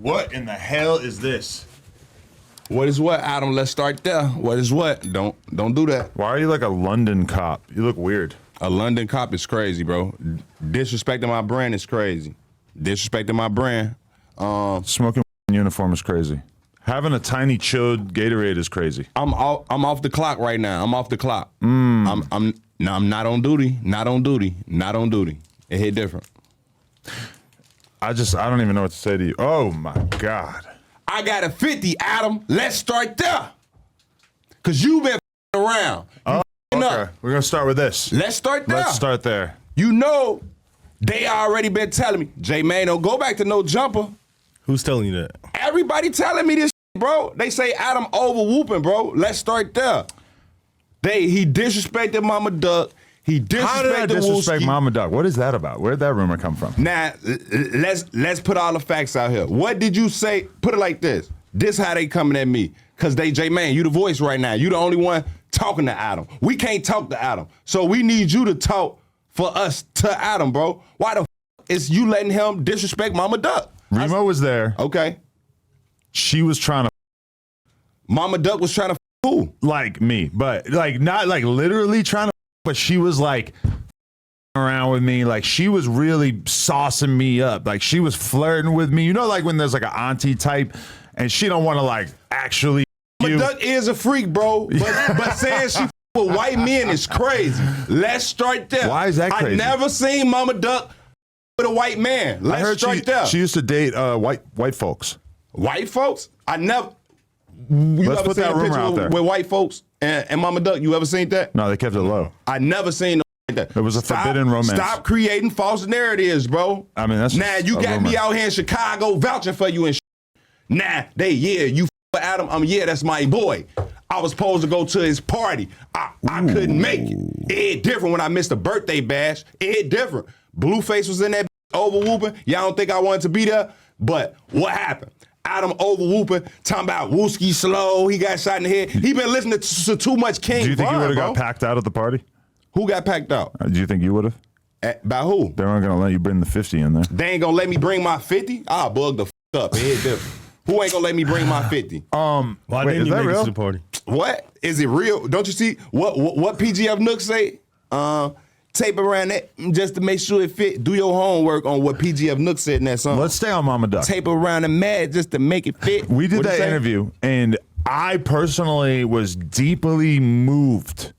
What in the hell is this? What is what, Adam? Let's start there. What is what? Don't do that. Why are you like a London cop? You look weird. A London cop is crazy, bro. Disrespecting my brand is crazy. Disrespecting my brand. Smoking uniform is crazy. Having a tiny chilled Gatorade is crazy. I'm off the clock right now. I'm off the clock. I'm not on duty. Not on duty. Not on duty. It hit different. I don't even know what to say to you. Oh my God. I got a 50, Adam. Let's start there. Cause you been around. Okay. We're gonna start with this. Let's start there. Let's start there. You know, they already been telling me, J Mane, don't go back to no jumper. Who's telling you that? Everybody telling me this, bro. They say Adam over whooping, bro. Let's start there. He disrespected Mama Duck. He disrespected How did I disrespect Wooski. Mama Duck? What is that about? Where'd that rumor come from? Now, let's put all the facts out here. What did you say? Put it like this. This how they coming at me. Cause they, J Mane, you the voice right now. You the only one talking to Adam. We can't talk to Adam. So we need you to talk for us to Adam, bro. Why the is you letting him disrespect Mama Duck? Remo was there. Okay. She was trying to Mama Duck was trying to who? like me, but like not like literally trying to, but she was like around with me. Like she was really saucing me up. Like she was flirting with me. You know, like when there's like an auntie type and she don't want to like actually. Mama Duck is a freak, bro. But saying she with white men is crazy. Let's start there. Why is that crazy? I never seen Mama Duck with a white man. Let's I heard start there. she used to date white folks. White folks? I never. You Let's ever put seen that a rumor picture out there. with white folks and Mama Duck? You ever seen that? No, they kept it low. I never seen no like that. It was a forbidden romance. Stop creating false narratives, bro. I mean, that's now you a got me rumor. out here in Chicago vouching for you and shit. Nah, you with Adam. That's my boy. I was supposed to go to his party. I couldn't make it. It hit different when I missed a birthday bash. It hit different. Blueface was in that over whooping. Y'all don't think I wanted to be there? But what happened? Adam over whooping, talking about Wooski slow. He got shot in the head. He been listening to too much King. Do you think Von, you would have bro. got packed out at the party? Who got packed out? Do you think you would have? By who? They weren't gonna let you bring the 50 in there. They ain't gonna let me bring my 50? I'll bug the up. It hit different. Who ain't gonna let me bring my 50? Why Wait, didn't is you that make it real? to the party? What? Is it real? Don't you see what PGF Nook say? Tape around that just to make sure it fit. Do your homework on what PGF Nook said in that song. Let's stay on Mama Duck. Tape around the mat just to make it fit. We did What'd that you say? interview, and I personally was deeply moved.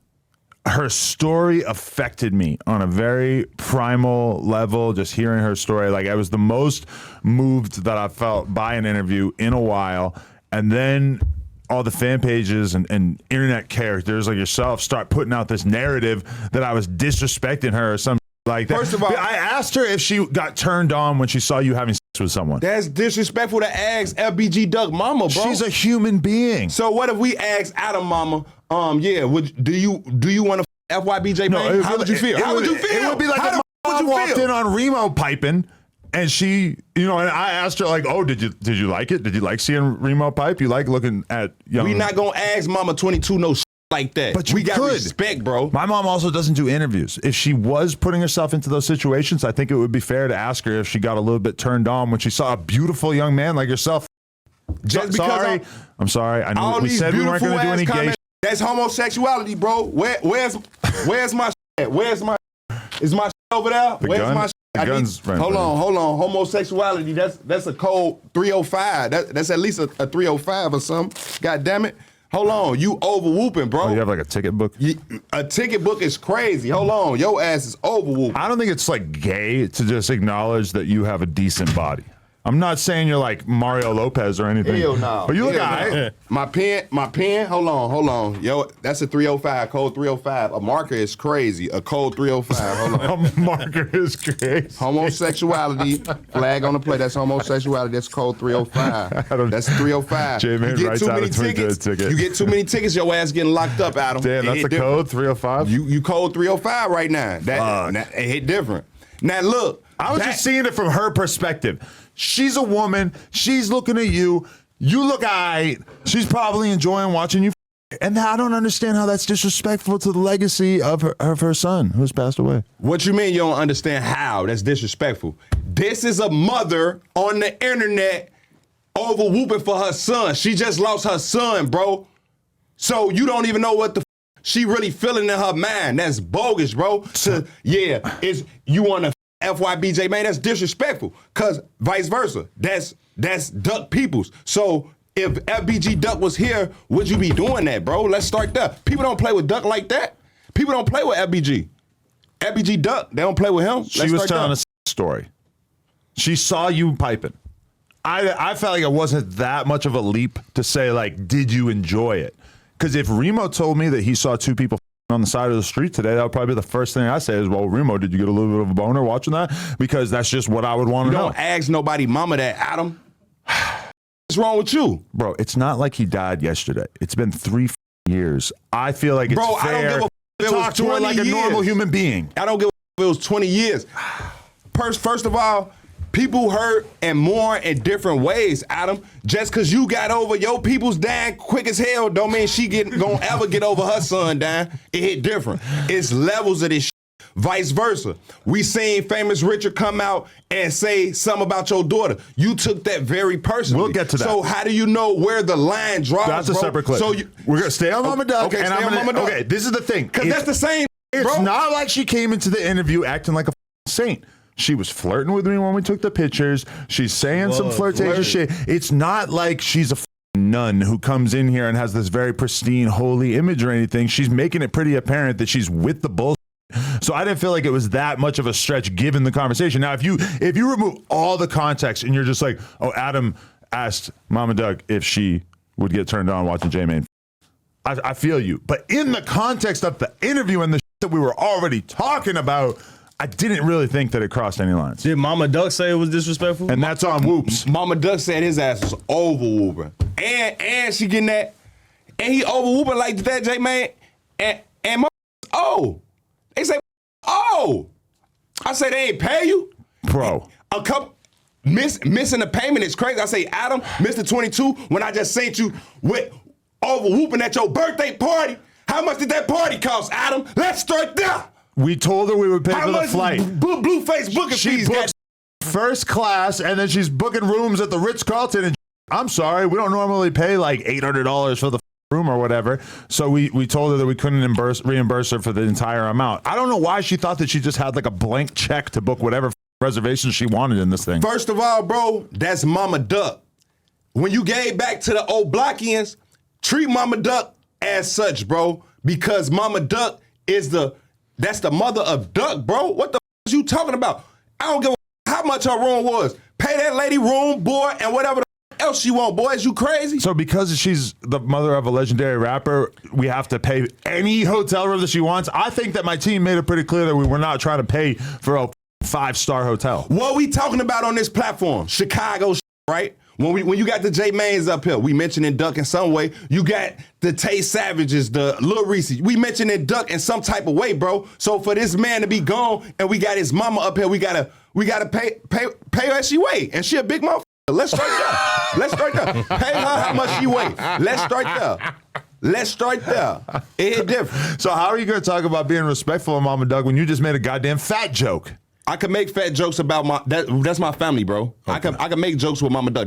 Her story affected me on a very primal level, just hearing her story. Like I was the most moved that I felt by an interview in a while. And then all the fan pages and internet characters like yourself start putting out this narrative that I was disrespecting her or something like that. First of all, I asked her if she got turned on when she saw you having sex with someone. That's disrespectful to ask FBG Duck Mama, bro. She's a human being. So what if we ask Adam Mama? Do you want to FYB J Mane? How would you feel? How would you feel? It would be like How if my would mom you walked feel? in on Remo piping, and she, and I asked her like, "Oh, did you like it? Did you like seeing Remo pipe? You like looking at young?" We not gonna ask Mama 22 no like that. But you we got could. respect, bro. My mom also doesn't do interviews. If she was putting herself into those situations, I think it would be fair to ask her if she got a little bit turned on when she saw a beautiful young man like yourself. Just because I'm sorry. I all knew we these said we weren't beautiful going to do ass any gay. comments, that's homosexuality, bro. Where's my shit? Where's my? Is my shit over there? The Where's gun- my shit? the gun's right hold there. on. Homosexuality. That's a code 305. That's at least a 305 or something. God damn it. Hold on. You over whooping, bro. Oh, you have like a ticket book? A ticket book is crazy. Hold on. Your ass is over whooping. I don't think it's like gay to just acknowledge that you have a decent body. I'm not saying you're like Mario Lopez or anything. Hell no. But you look Hell all right. no. My pen, hold on. Yo, that's a 305, code 305. A marker is crazy. A code 305. Hold on. A marker is crazy. Homosexuality, flag on the plate. That's homosexuality. That's code 305. That's 305. J Mane writes out a ticket. You get too many tickets, your ass getting locked up, Adam. Damn, that's the code 305? You code 305 right now. That it hit different. Now look. I was just seeing it from her perspective. She's a woman. She's looking at you. You look all right. She's probably enjoying watching you. And I don't understand how that's disrespectful to the legacy of her son who's passed away. What you mean you don't understand how? That's disrespectful. This is a mother on the internet over whooping for her son. She just lost her son, bro. So you don't even know what the she really feeling in her mind. That's bogus, bro. Is you want to FYB J Mane? That's disrespectful. Cause vice versa. That's Duck Peoples. So if FBG Duck was here, would you be doing that, bro? Let's start there. People don't play with Duck like that. People don't play with FBG. FBG Duck, they don't play with him. She was telling a story. She saw you piping. I felt like it wasn't that much of a leap to say, like, did you enjoy it? Because if Remo told me that he saw two people on the side of the street today, that would probably be the first thing I say is, well, Remo, did you get a little bit of a boner watching that? Because that's just what I would want to know. Don't ask nobody mama that, Adam. What's wrong with you? Bro, it's not like he died yesterday. It's been 3 years. I feel like it's fair I don't give a to talk to her like a normal human being. I don't give a if it was 20 years. First of all, people hurt and mourn in different ways, Adam. Just because you got over your people's dying quick as hell don't mean she gonna ever get over her son dying. It hit different. It's levels of this shit. Vice versa. We seen Famous Richard come out and say something about your daughter. You took that very personally. We'll get to that. So how do you know where the line draws, That's a bro? separate clip. So we're going to stay on Mama Duck. Okay, stay on Mama Duck. Okay, this is the thing. Because that's the same, It's bro. not like she came into the interview acting like a saint. She was flirting with me when we took the pictures. She's saying some flirtatious shit. It's not like she's a nun who comes in here and has this very pristine, holy image or anything. She's making it pretty apparent that she's with the bullshit. So I didn't feel like it was that much of a stretch given the conversation. Now, if you remove all the context and you're just like, oh, Adam asked Mama Doug if she would get turned on watching J Mane, I feel you. But in the context of the interview and the shit that we were already talking about, I didn't really think that it crossed any lines. Did Mama Duck say it was disrespectful? And that's on Whoops. Mama Duck said his ass was over whooping. And she getting that. And he over whooping like that, J Mane. And they say, I say they ain't pay you. Bro. A couple missing the payment is crazy. I say, Adam, Mr. 22, when I just sent you with over whooping at your birthday party, how much did that party cost, Adam? Let's start there. We told her we would pay for the flight. Blueface booking She fees books first class, and then she's booking rooms at the Ritz-Carlton. And I'm sorry, we don't normally pay like $800 for the room or whatever. So we told her that we couldn't reimburse her for the entire amount. I don't know why she thought that she just had like a blank check to book whatever reservations she wanted in this thing. First of all, bro, that's Mama Duck. When you gave back to the old Blockians, treat Mama Duck as such, bro, because Mama Duck that's the mother of Duck, bro. What the is you talking about? I don't give a how much her room was. Pay that lady room, boy, and whatever the else she want, boy. Is you crazy? So because she's the mother of a legendary rapper, we have to pay any hotel room that she wants. I think that my team made it pretty clear that we were not trying to pay for a 5-star hotel. What we talking about on this platform? Chicago, right? When you got the J Manes up here, we mentioning Duck in some way. You got the Tay Savages, the Lil Reese. We mentioning Duck in some type of way, bro. So for this man to be gone and we got his mama up here, we gotta pay her as she weigh, and she a big motherfucker. Let's start there. Let's start there. Pay her how much she weigh. Let's start there. Let's start there. It hit different. So how are you going to talk about being respectful of Mama Doug when you just made a goddamn fat joke? I can make fat jokes about that's my family, bro. Okay. I can make jokes with Mama Duck.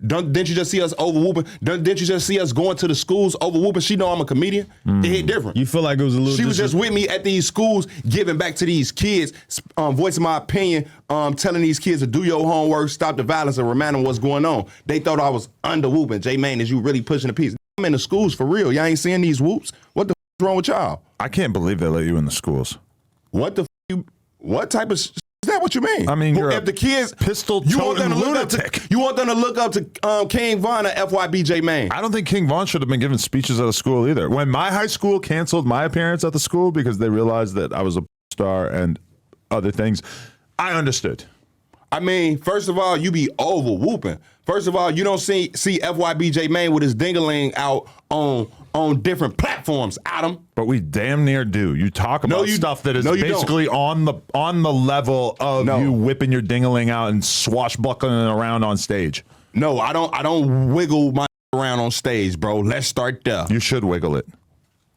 Didn't you just see us over whooping? Didn't you just see us going to the schools over whooping? She know I'm a comedian. It hit different. You feel like it was a little. She was just with me at these schools, giving back to these kids, voicing my opinion, telling these kids to do your homework, stop the violence, and remind them what's going on. They thought I was under whooping. J Mane, is you really pushing the piece? I'm in the schools for real. Y'all ain't seeing these whoops. What the f wrong with y'all? I can't believe they let you in the schools. What type of? Is that what you mean? I mean, you're if the kids pistol-toting lunatic. You want them to look up to King Von or FYB J Mane? I don't think King Von should have been giving speeches at a school either. When my high school canceled my appearance at the school because they realized that I was a star and other things, I understood. I mean, first of all, you be over whooping. First of all, you don't see FYB J Mane with his dingaling out on different platforms, Adam. But we damn near do. You talk about stuff that is basically on the level of you whipping your dingaling out and swashbuckling around on stage. No, I don't wiggle my around on stage, bro. Let's start there. You should wiggle it.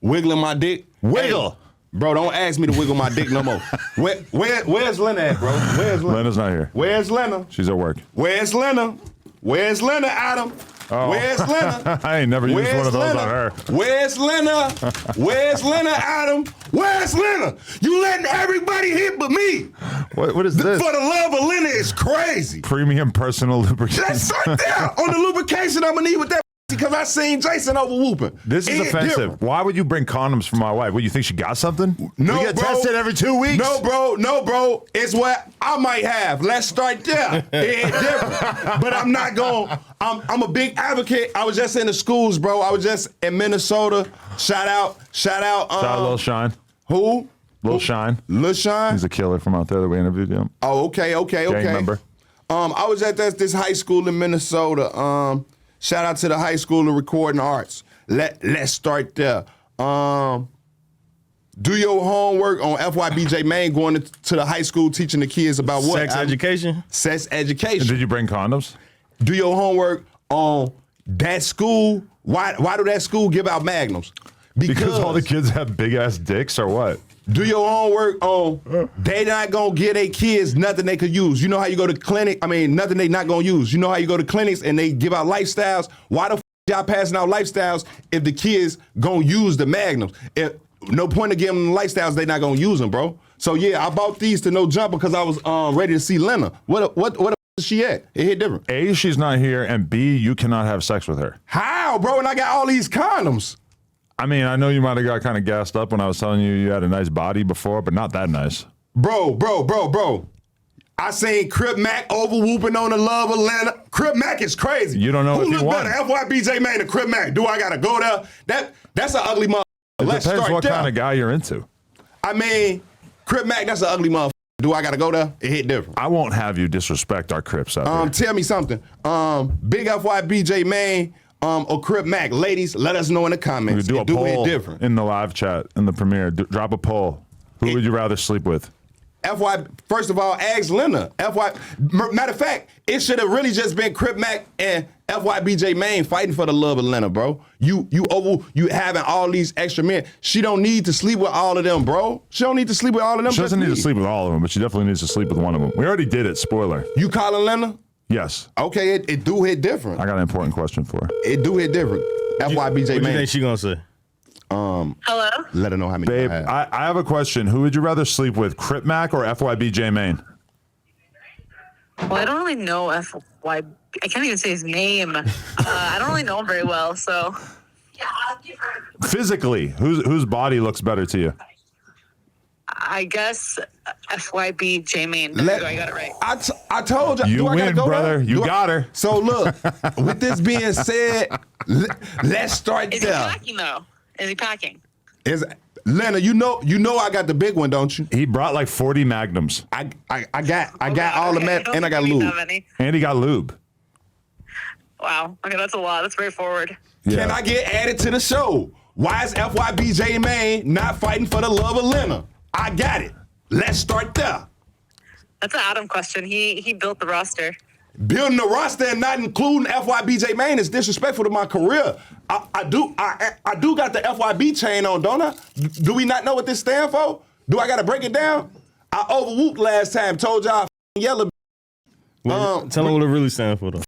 Wiggling my dick? Wiggle. Hey, bro, don't ask me to wiggle my dick no more. Where's Lena at, bro? Where's Lena? Lena's not here. Where's Lena? She's at work. Where's Lena? Where's Lena, Adam? Where's Lena? I ain't never used one of those on her. Where's Lena? Where's Lena, Adam? Where's Lena? You letting everybody hit but me. What is this? For the love of Lena is crazy. Premium personal lubricant. Let's start there. On the lubrication I'm going to need with that because I seen Jason over whooping. This is offensive. Different. Why would you bring condoms for my wife? What, you think she got something? No, we get bro. tested every 2 weeks. No, bro. It's what I might have. Let's start there. It ain't different. But I'm not going. I'm a big advocate. I was just in the schools, bro. I was just in Minnesota. Shout out. Shout out Lil Shine. Who? Lil Shine. Lil Shine? He's a killer from out there that we interviewed him. Oh, okay. Gang member. I was at this high school in Minnesota. Shout out to the high school of recording arts. Let's start there. Do your homework on FYB J Mane going to the high school teaching the kids about what? Sex education? Sex education. Did you bring condoms? Do your homework on that school. Why do that school give out magnums? Because all the kids have big ass dicks or what? Do your homework on they not gonna give their kids nothing they could use. You know how you go to clinic? I mean, nothing they not gonna use. You know how you go to clinics and they give out lifestyles? Why the y'all passing out lifestyles if the kids gonna use the magnums? If no point of giving them lifestyles, they not gonna use them, bro. So yeah, I bought these to no jump because I was ready to see Lena. What is she at? It hit different. A, she's not here, and B, you cannot have sex with her. How, bro? And I got all these condoms. I mean, I know you might have got kind of gassed up when I was telling you had a nice body before, but not that nice. Bro. I seen Crip Mac over whooping on the love of Atlanta. Crip Mac is crazy. You don't know who if he look won. better, FYB J Mane or Crip Mac? Do I gotta go there? That's an ugly motherfucker. Let's Depends start what there. kind of guy you're into. I mean, Crip Mac, that's an ugly motherfucker. Do I gotta go there? It hit different. I won't have you disrespect our Crips out there. Tell me something. Big FYB J Mane or Crip Mac. Ladies, let us know in the comments. We do a poll different. in the live chat in the premiere. Drop a poll. Who would you rather sleep with? First of all, ask Lena. Matter of fact, it should have really just been Crip Mac and FYB J Mane fighting for the love of Lena, bro. You having all these extra men. She don't need to sleep with all of them, bro. She don't need to sleep with all of them. She doesn't need to sleep with all of them, but she definitely needs to sleep with one of them. We already did it. Spoiler. You calling Lena? Yes. Okay, it do hit different. I got an important question for her. It do hit different. FYB J What do you Mane. think she gonna say? Hello? Let her know how many. Babe, I have. I have a question. Who would you rather sleep with, Crip Mac or FYB J Mane? Well, I don't really know FYB. I can't even say his name. I don't really know him very well, so. Physically, whose body looks better to you? I guess FYB J Mane. I got it right. I told you. You do I gotta win, go brother. there? You got her. So look, with this being said, let's start Is he there. packing, though? Is he packing? Is Lena, you know I got the big one, don't you? He brought like 40 magnums. I got all the Okay, men and I got don't think we lube. have any. And he got lube. Wow. Okay, that's a lot. That's very forward. Yeah. Can I get added to the show? Why is FYB J Mane not fighting for the love of Lena? I got it. Let's start there. That's an Adam question. He built the roster. Building the roster and not including FYB J Mane is disrespectful to my career. I do got the FYB chain on, don't I? Do we not know what this stand for? Do I gotta break it down? I overwhooped last time, told y'all yellow. Tell him what it really stands for, though.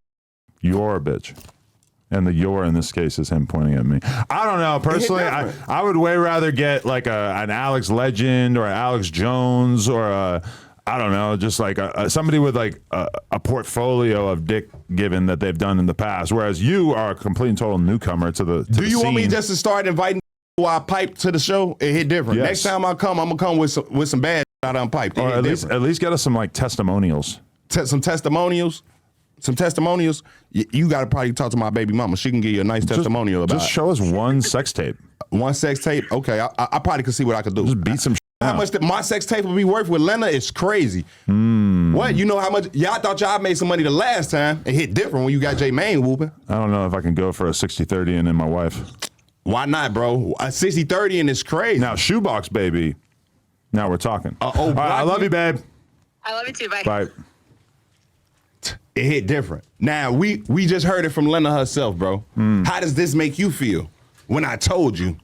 You're a bitch. And the "your" in this case is him pointing at me. I don't know. Personally, I would way rather get like an Alex Legend or an Alex Jones or I don't know, just like somebody with like a portfolio of dick given that they've done in the past. Whereas you are a complete and total newcomer to the Do you want me scene. just to start inviting people I pipe to the show? It hit different. Yes. Next time I come, I'm gonna come with some bad I done piped. It Or hit at least get us some like testimonials. some testimonials. Some testimonials. You got to probably talk to my baby mama. She can give you a nice testimonial about Just show us one sex tape. one sex tape. Okay, I probably could see what I could do. Just beat some. How much my sex tape would be worth with Lena is crazy. What? You know how much? Y'all thought y'all made some money the last time. It hit different when you got J Mane whooping. I don't know if I can go for a 60-30 and then my wife. Why not, bro? A 60-30 and it's crazy. Now, shoebox baby. Now we're talking. All right, I love you, babe. I love you too. Bye. Bye. It hit different. Now, we just heard it from Lena herself, bro. How does this make you feel when I told you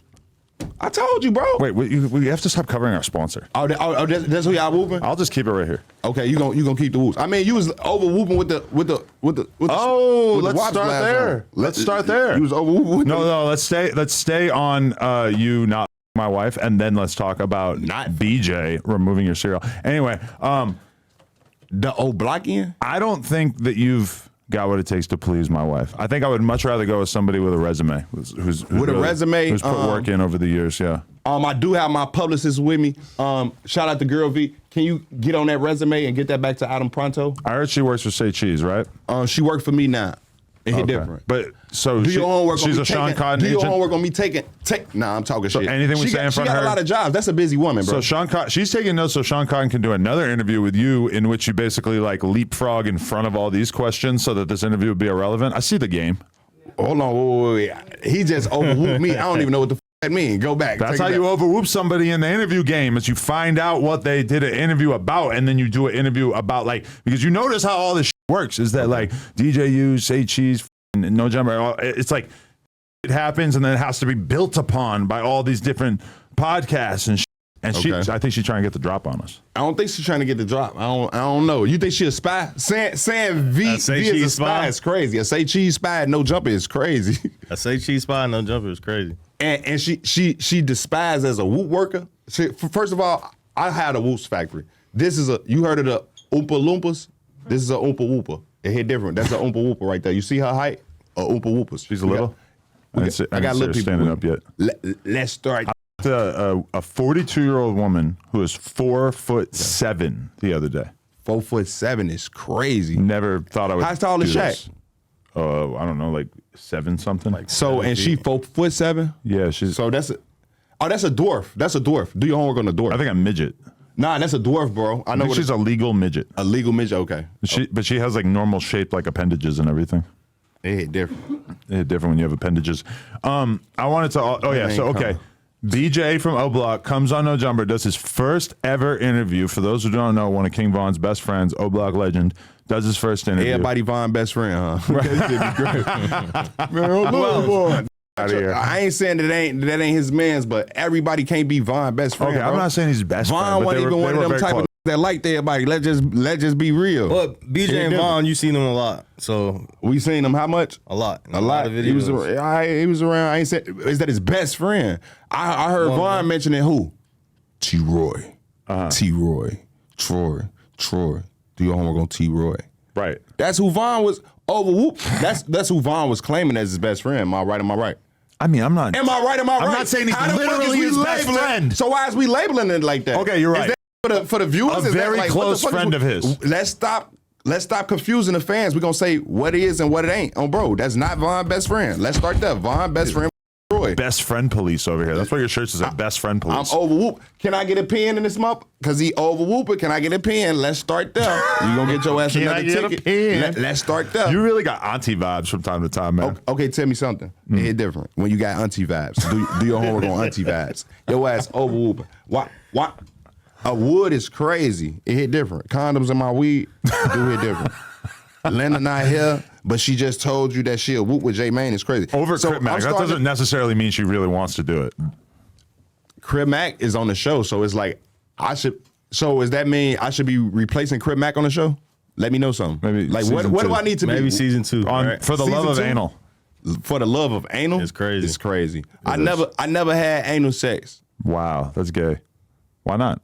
I told you, bro. Wait, we have to stop covering our sponsor. That's who y'all whooping? I'll just keep it right here. Okay, you gonna keep the whoops. I mean, you was over whooping with the Let's start there. Let's start there. You was over whooping with No, let's stay on you not my wife, and then let's talk about Not- BJ removing your cereal. Anyway, the old blocking. I don't think that you've got what it takes to please my wife. I think I would much rather go with somebody with a resume, who's With a resume, who's put work in over the years. Yeah. I do have my publicist with me. Shout out to Girl V. Can you get on that resume and get that back to Adam pronto? I heard she works for Say Cheese, right? She worked for me now. It hit Okay. different. But so Do your homework. she's on a Sean Cotton Do your agent. homework on me Nah, I'm talking shit. anything we say in she front got of a her- lot of jobs. That's a busy woman, bro. So Sean Cotton, she's taking notes so Sean Cotton can do another interview with you in which you basically like leapfrog in front of all these questions so that this interview would be irrelevant. I see the game. Hold on, wait. He just overwhooped me. I don't even know what the that means. Go back. That's Take how it you back. overwhoop somebody in the interview game is you find out what they did an interview about and then you do an interview about like because you notice how all this shit works is that like DJU, Say Cheese, and No Jumper, it's like it happens and then it has to be built upon by all these different podcasts and shit. And Okay. I think she's trying to get the drop on us. I don't think she's trying to get the drop. I don't know. You think she a spy? Saying V, Say v is a cheese spy spy? is crazy. A Say Cheese spy, no jumper is crazy. I say cheese spy, no jumper is crazy. And she despised as a Whoop worker. First of all, I had a Whoops factory. This is you heard of the Oompa Loompas? This is a Oompa Whoopa. It hit different. That's an Oompa Whoopa right there. You see her height? A Oompa Whoopas. She's a little. I I got got little people standing up yet. Let's start. A 42-year-old woman who is 4'7" the other day. 4'7" is crazy. Never thought I would. How tall is do Shaq? this. I don't know, like 7 something. So and she 4'7". Yeah, she's. So that's a dwarf. That's a dwarf. Do your homework on the dwarf. I think I'm midget. Nah, that's a dwarf, bro. I I know think what she's a legal midget. a legal midget. Okay, But she has like normal shaped like appendages and everything. it hit different. It's different when you have appendages. I wanted to. Oh yeah. ain't So okay. coming. BJ from O Block comes on No Jumper, does his first ever interview. For those who don't know, one of King Von's best friends, O Block legend, does his first interview. Everybody Von best friend, huh? Man, look, boy. Out of here. I ain't saying that ain't his man's, but everybody can't be Von best friend. Okay, I'm bro. not saying he's best friend, Von but wasn't they even were one of them very type close. of that liked everybody. Let's just be real. But BJ and Vaughn, you seen them a lot. So We seen him how much? a lot. A lot. of He was, videos. he was around. I ain't said is that his best friend. I heard Vaughn mentioning who? T. Roy. T. Roy. Troy. Do your homework on T. Roy. Right. That's who Vaughn was over. Whoop. That's who Vaughn was claiming as his best friend. Am I right? Am I right? I mean, I'm not. Am I right? Am I right? I'm not saying he's How the fuck literally is we his best labeling- friend. So why is we labeling it like that? Okay, you're Is right. that for the viewers? A Is that very like, what the close fuck is friend we- of his. Let's stop confusing the fans. We're gonna say what it is and what it ain't. Oh, bro, that's not Von best friend. Let's start there. Von best friend. Roy. Best friend police over here. That's what your shirt says. Best friend I'm police. over whoop. Can I get a pen in this month? Cause he over whooper. Can I get a pen? Let's start there. You gonna get your ass Can another I get a ticket? pen? Let's start there. You really got auntie vibes from time to time, man. Okay, tell me something. It hit different when you got auntie vibes. Do your homework on auntie vibes. Your ass over whooping. Why? A wood is crazy. It hit different. Condoms in my weed do hit different. Linda not here, but she just told you that she'll whoop with J Mane is crazy. Over So Crip Mac. I'm That starting doesn't necessarily mean she really wants to do it. Crib Mac is on the show, so it's like I should. So does that mean I should be replacing Crib Mac on the show? Let me know something. Maybe like what season do two. I need to Maybe be season 2. On right? for the love of Season 2? anal. for the love of anal? It's crazy. It's crazy. I is. never had anal sex. Wow, that's gay. Why not?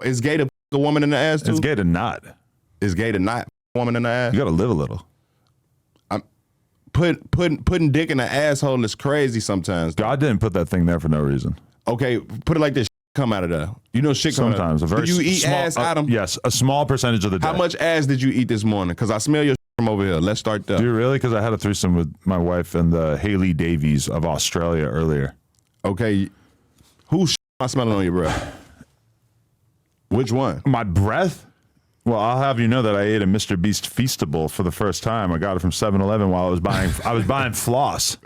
It's gay to a woman in the ass too. It's gay to not. It's gay to not a woman in the ass. You got to live a little. Putting dick in the asshole is crazy sometimes. God didn't put that thing there for no reason. Okay, put it like this. Come out of there. You know shit come Sometimes. out of there. Do you eat small, ass, Adam? Yes, a small percentage of the day. How much ass did you eat this morning? Because I smell your from over here. Let's start there. Do you really? Because I had a threesome with my wife and the Haley Davies of Australia earlier. Okay, who's am I smelling on your breath? Which one? My breath? Well, I'll have you know that I ate a Mr. Beast Feastable for the first time. I got it from 7-Eleven while I was buying floss.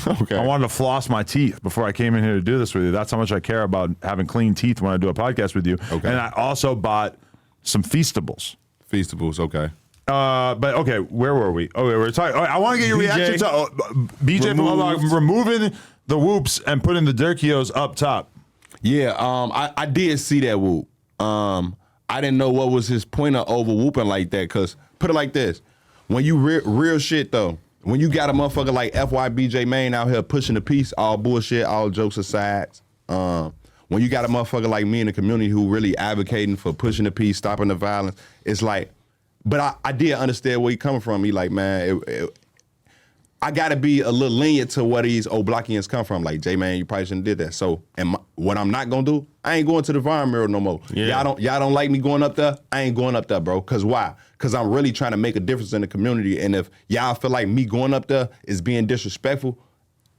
Okay. I wanted to floss my teeth before I came in here to do this with you. That's how much I care about having clean teeth when I do a podcast with you. Okay. And I also bought some Feastables. Feastables, okay. But okay, where were we? Oh, we were talking. I want to get your reaction to BJ from removing the whoops and putting the Durkios up top. Yeah, I did see that whoop. I didn't know what was his point of over whooping like that, because put it like this. When you real shit though, when you got a motherfucker like FYB J Mane out here pushing the peace, all bullshit, all jokes aside, when you got a motherfucker like me in the community who really advocating for pushing the peace, stopping the violence, it's like, but I did understand where he coming from. He like, man, I gotta be a little lenient to where these old blockians come from. Like, J Man, you probably shouldn't have did that. So, what I'm not gonna do, I ain't going to the Vine Mural no more. Yeah. Y'all don't like me going up there? I ain't going up there, bro. Cause why? Cause I'm really trying to make a difference in the community. And if y'all feel like me going up there is being disrespectful,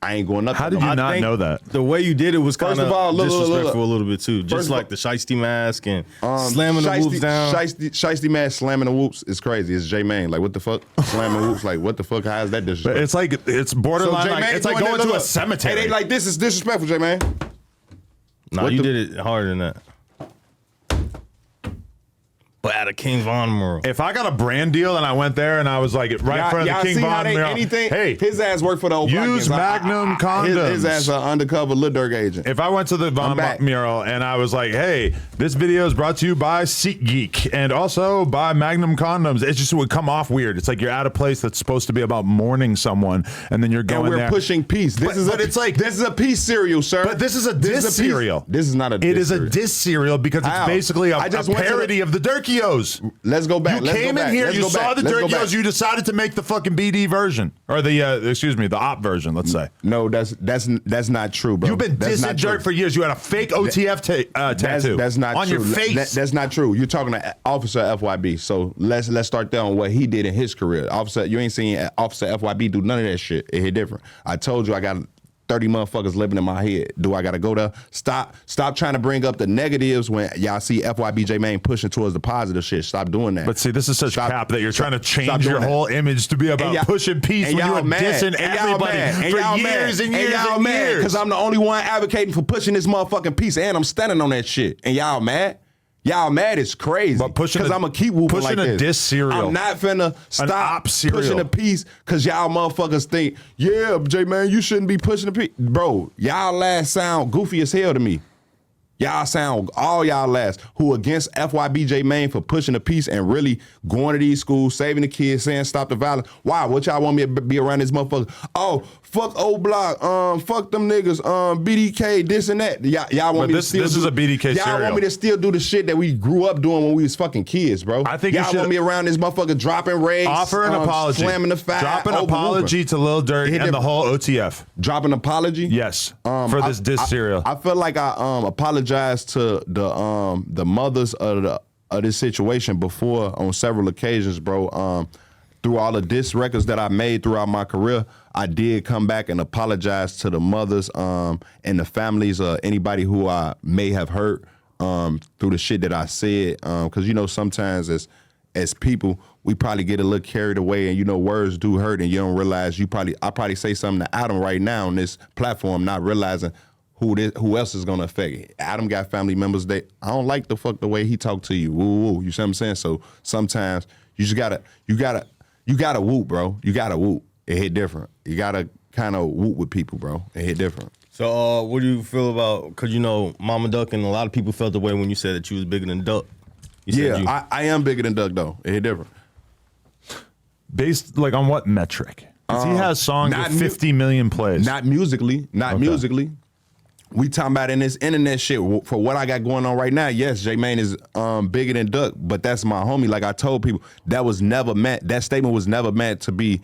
I ain't going up there. How did you not know that? The way you did it was kind First of all, of look. disrespectful a little bit too. Just First of like all- the shiesty mask and slamming the whoops down. Shiesty man slamming the whoops is crazy. It's J Mane. Like, what the fuck? Slamming whoops. Like, what the fuck? How is that disrespectful? It's like it's borderline. Like, it's like going to a cemetery. Hey, they like, this is disrespectful, J Man. No, What you the- did it harder than that. But at a King Von mural. If I got a brand deal and I went there and I was like right in front of the King see how Von they mural, anything? hey, His ass worked for the old use Blockians. Magnum condoms. His ass an undercover Lil Durk agent. if I went to the Von back. mural and I was like, hey, this video is brought to you by SeatGeek and also by Magnum condoms, it just would come off weird. It's like you're at a place that's supposed to be about mourning someone and then you're going and we're there. pushing peace. But it's like- this is a peace cereal, sir. But this is a diss peace- cereal. This is not a diss It is a cereal. diss cereal because it's How? basically a I just went to parody of the Durkios. Let's go back. You Let's go came back. in here, Let's you go saw back. the Let's go Durkios, back. you decided to make the fucking BD version. Or the op version, let's say. No, that's not true, bro. You've been That's dissing not true. Dirt for years. You had a fake OTF tattoo. That's not on true. your face. That's not true. You're talking to Officer FYB. So let's start there on what he did in his career. Officer, you ain't seen Officer FYB do none of that shit. It hit different. I told you I got 30 motherfuckers living in my head. Do I gotta go there? Stop trying to bring up the negatives when y'all see FYB J Mane pushing towards the positive shit. Stop doing that. But see, this is such Stop- cap that you're trying to stop change doing your that. whole image to be And about y'all- pushing peace and when you y'all were mad. dissing And y'all everybody mad. And for y'all years mad. and years y'all and mad years. because I'm the only one advocating for pushing this motherfucking peace, and I'm standing on that shit. And y'all mad? Y'all mad is crazy. But pushing because a- I'm gonna keep whooping pushing like a this. diss cereal. I'm not finna op stop cereal. pushing the peace because y'all motherfuckers think, yeah, J Man, you shouldn't be pushing the peace, bro. Y'all last sound goofy as hell to me. Y'all sound, all y'all last who against FYB J Mane for pushing the peace and really going to these schools, saving the kids, saying stop the violence. Why? What y'all want me to be around this motherfucker? Oh, fuck old block, fuck them niggas, BDK, this and that. Y'all want But me this- to still this is a BDK Y'all cereal. want me to still do the shit that we grew up doing when we was fucking kids, bro. I think you y'all should- want me around this motherfucker dropping raids, Offer an apology. slamming the fire, Drop an over apology whooping. to Lil Durk Hit and the different. whole OTF. Drop an apology. Yes, for this diss cereal. I feel like I apologized to the mothers of this situation before on several occasions, bro. Through all the diss records that I made throughout my career, I did come back and apologize to the mothers and the families of anybody who I may have hurt through the shit that I said. Because you know sometimes as people, we probably get a little carried away, and you know words do hurt, and you don't realize I probably say something to Adam right now on this platform, not realizing who else is gonna affect it. Adam got family members that I don't like the way he talked to you. Woo woo. You see what I'm saying? So sometimes you just gotta whoop, bro. You gotta whoop. It hit different. You gotta kind of whoop with people, bro. It hit different. So what do you feel about, because you know Mama Duck and a lot of people felt the way when you said that you was bigger than Duck. You said you- I am bigger than Duck though. It hit different. Based like on what metric? 'Cause he has songs not with 50 million plays. Not musically. Musically. We talking about in this internet shit for what I got going on right now. Yes, J Mane is bigger than Duck, but that's my homie. Like I told people, that statement was never meant to be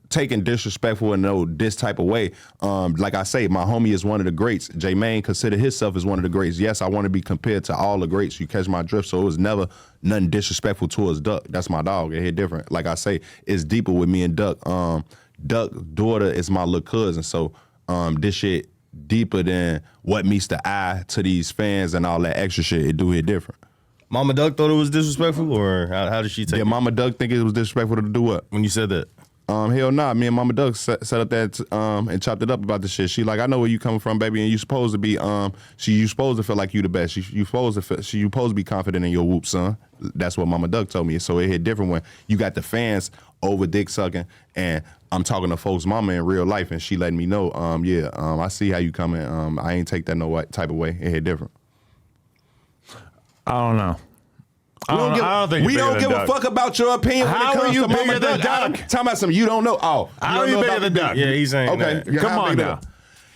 taken disrespectful in this type of way. Like I say, my homie is one of the greats. J Mane considered himself as one of the greats. Yes, I want to be compared to all the greats. You catch my drift. So it was never nothing disrespectful towards Duck. That's my dog. It hit different. Like I say, it's deeper with me and Duck. Duck's daughter is my little cousin. So this shit deeper than what meets the eye to these fans and all that extra shit. It do hit different. Mama Duck thought it was disrespectful, or how did she take Yeah, it Mama Duck think it was disrespectful to do what? when you said that? Hell nah. Me and Mama Duck set up that and chopped it up about the shit. She like, I know where you coming from, baby, and you supposed to be you supposed to feel like you the best. You supposed to be confident in your whoop, son. That's what Mama Duck told me. So it hit different when you got the fans over dick sucking, and I'm talking to folks' mama in real life, and she letting me know, I see how you coming. I ain't take that no type of way. It hit different. I don't know. I don't think we don't give a fuck about your opinion. How when it are comes you to Mama bigger than Duck? Duck? Talking about something you don't know. Oh, How are you bigger than Duck? Yeah, he's saying Okay, that. Come how on big now. that?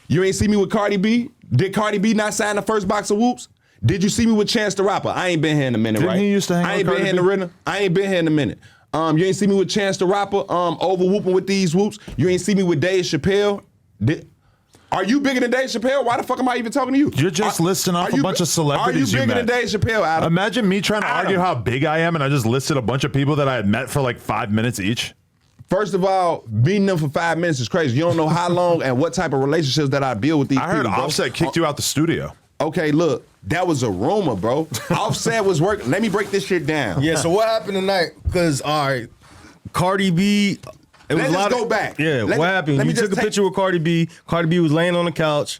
You ain't see me with Cardi B? Did Cardi B not sign the first box of Whoops? Did you see me with Chance the Rapper? I ain't been here in a minute, Didn't right? he used to hang I with ain't been Cardi here in B? a minute. I ain't been here in a minute. You ain't see me with Chance the Rapper over whooping with these whoops. You ain't see me with Dave Chappelle. Are you bigger than Dave Chappelle? Why the fuck am I even talking to you? You're just listing off a bunch of celebrities Are you bigger met. than Dave Chappelle, Adam? Imagine me trying to Adam. argue how big I am, and I just listed a bunch of people that I had met for like 5 minutes each. First of all, beating them for 5 minutes is crazy. You don't know how long and what type of relationships that I build with these I heard people, bro. Offset kicked you out the studio. Okay, look, that was a rumor, bro. Offset was working. Let me break this shit down. Yeah, so what happened tonight? Because, all right, Cardi B. It was Let's a lot just go of, back. Yeah, what happened? let me You just took a picture with Cardi B. Cardi B was laying on the couch.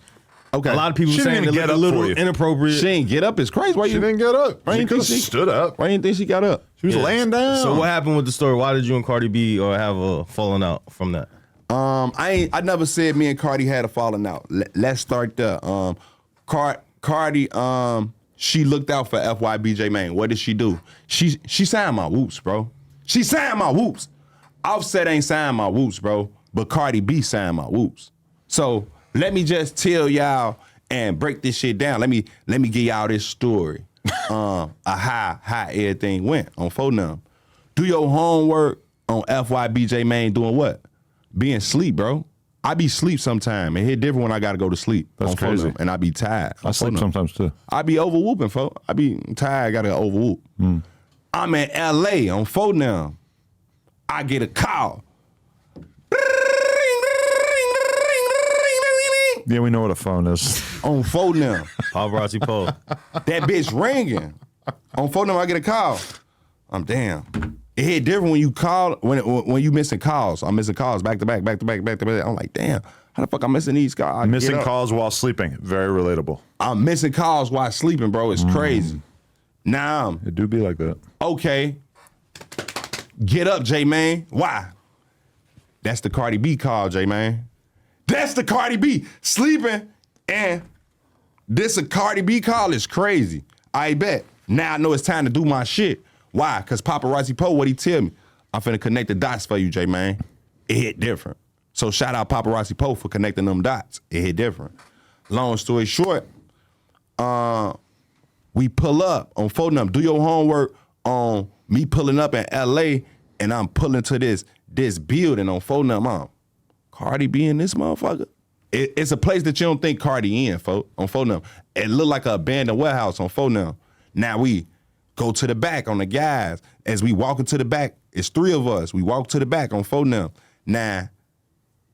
Okay. A lot of people She didn't saying it even looked get a up little for you. inappropriate. She ain't get up. It's crazy. Why She you didn't get up. Why She you could think have she stood up. Why you think she got up? She was laying down. So what happened with the story? Why did you and Cardi B or have a falling out from that? I never said me and Cardi had a falling out. Let's start there. Cardi, she looked out for FYB J Mane. What did she do? She signed my whoops, bro. She signed my whoops. Offset ain't signed my whoops, bro. But Cardi B signed my whoops. So let me just tell y'all and break this shit down. Let me give y'all this story. How everything went on phone. Do your homework on FYB J Mane doing what? Being sleep, bro. I be sleep sometime. It hit different when I gotta go to sleep. That's on crazy. phone, and I be tired. I sleep sometimes too. I be over whooping, folks. I be tired, gotta over whoop. I'm in LA on phone now. I get a call. Yeah, we know what a phone is. On phone now. Paparazzi Poe. That bitch ringing. On phone number, I get a call. I'm damn. It hit different when you call, when you missing calls. I'm missing calls back to back. I'm like, damn, how the fuck I'm missing these calls? I Missing get up. calls while sleeping. Very relatable. I'm missing calls while sleeping, bro. It's crazy. Now, It do be like that. okay, get up, J Mane. Why? That's the Cardi B call, J Mane. That's the Cardi B sleeping, and this a Cardi B call is crazy. I bet. Now I know it's time to do my shit. Why? Because Paparazzi Poe, what he tell me? I'm finna connect the dots for you, J Mane. It hit different. So shout out Paparazzi Poe for connecting them dots. It hit different. Long story short, we pull up on phone number. Do your homework on me pulling up in LA, and I'm pulling to this building on phone number. Cardi B in this motherfucker. It's a place that you don't think Cardi in, on phone number. It look like an abandoned warehouse on phone number. Now we go to the back on the guys. As we walk into the back, it's 3 of us. We walk to the back on phone number. Now,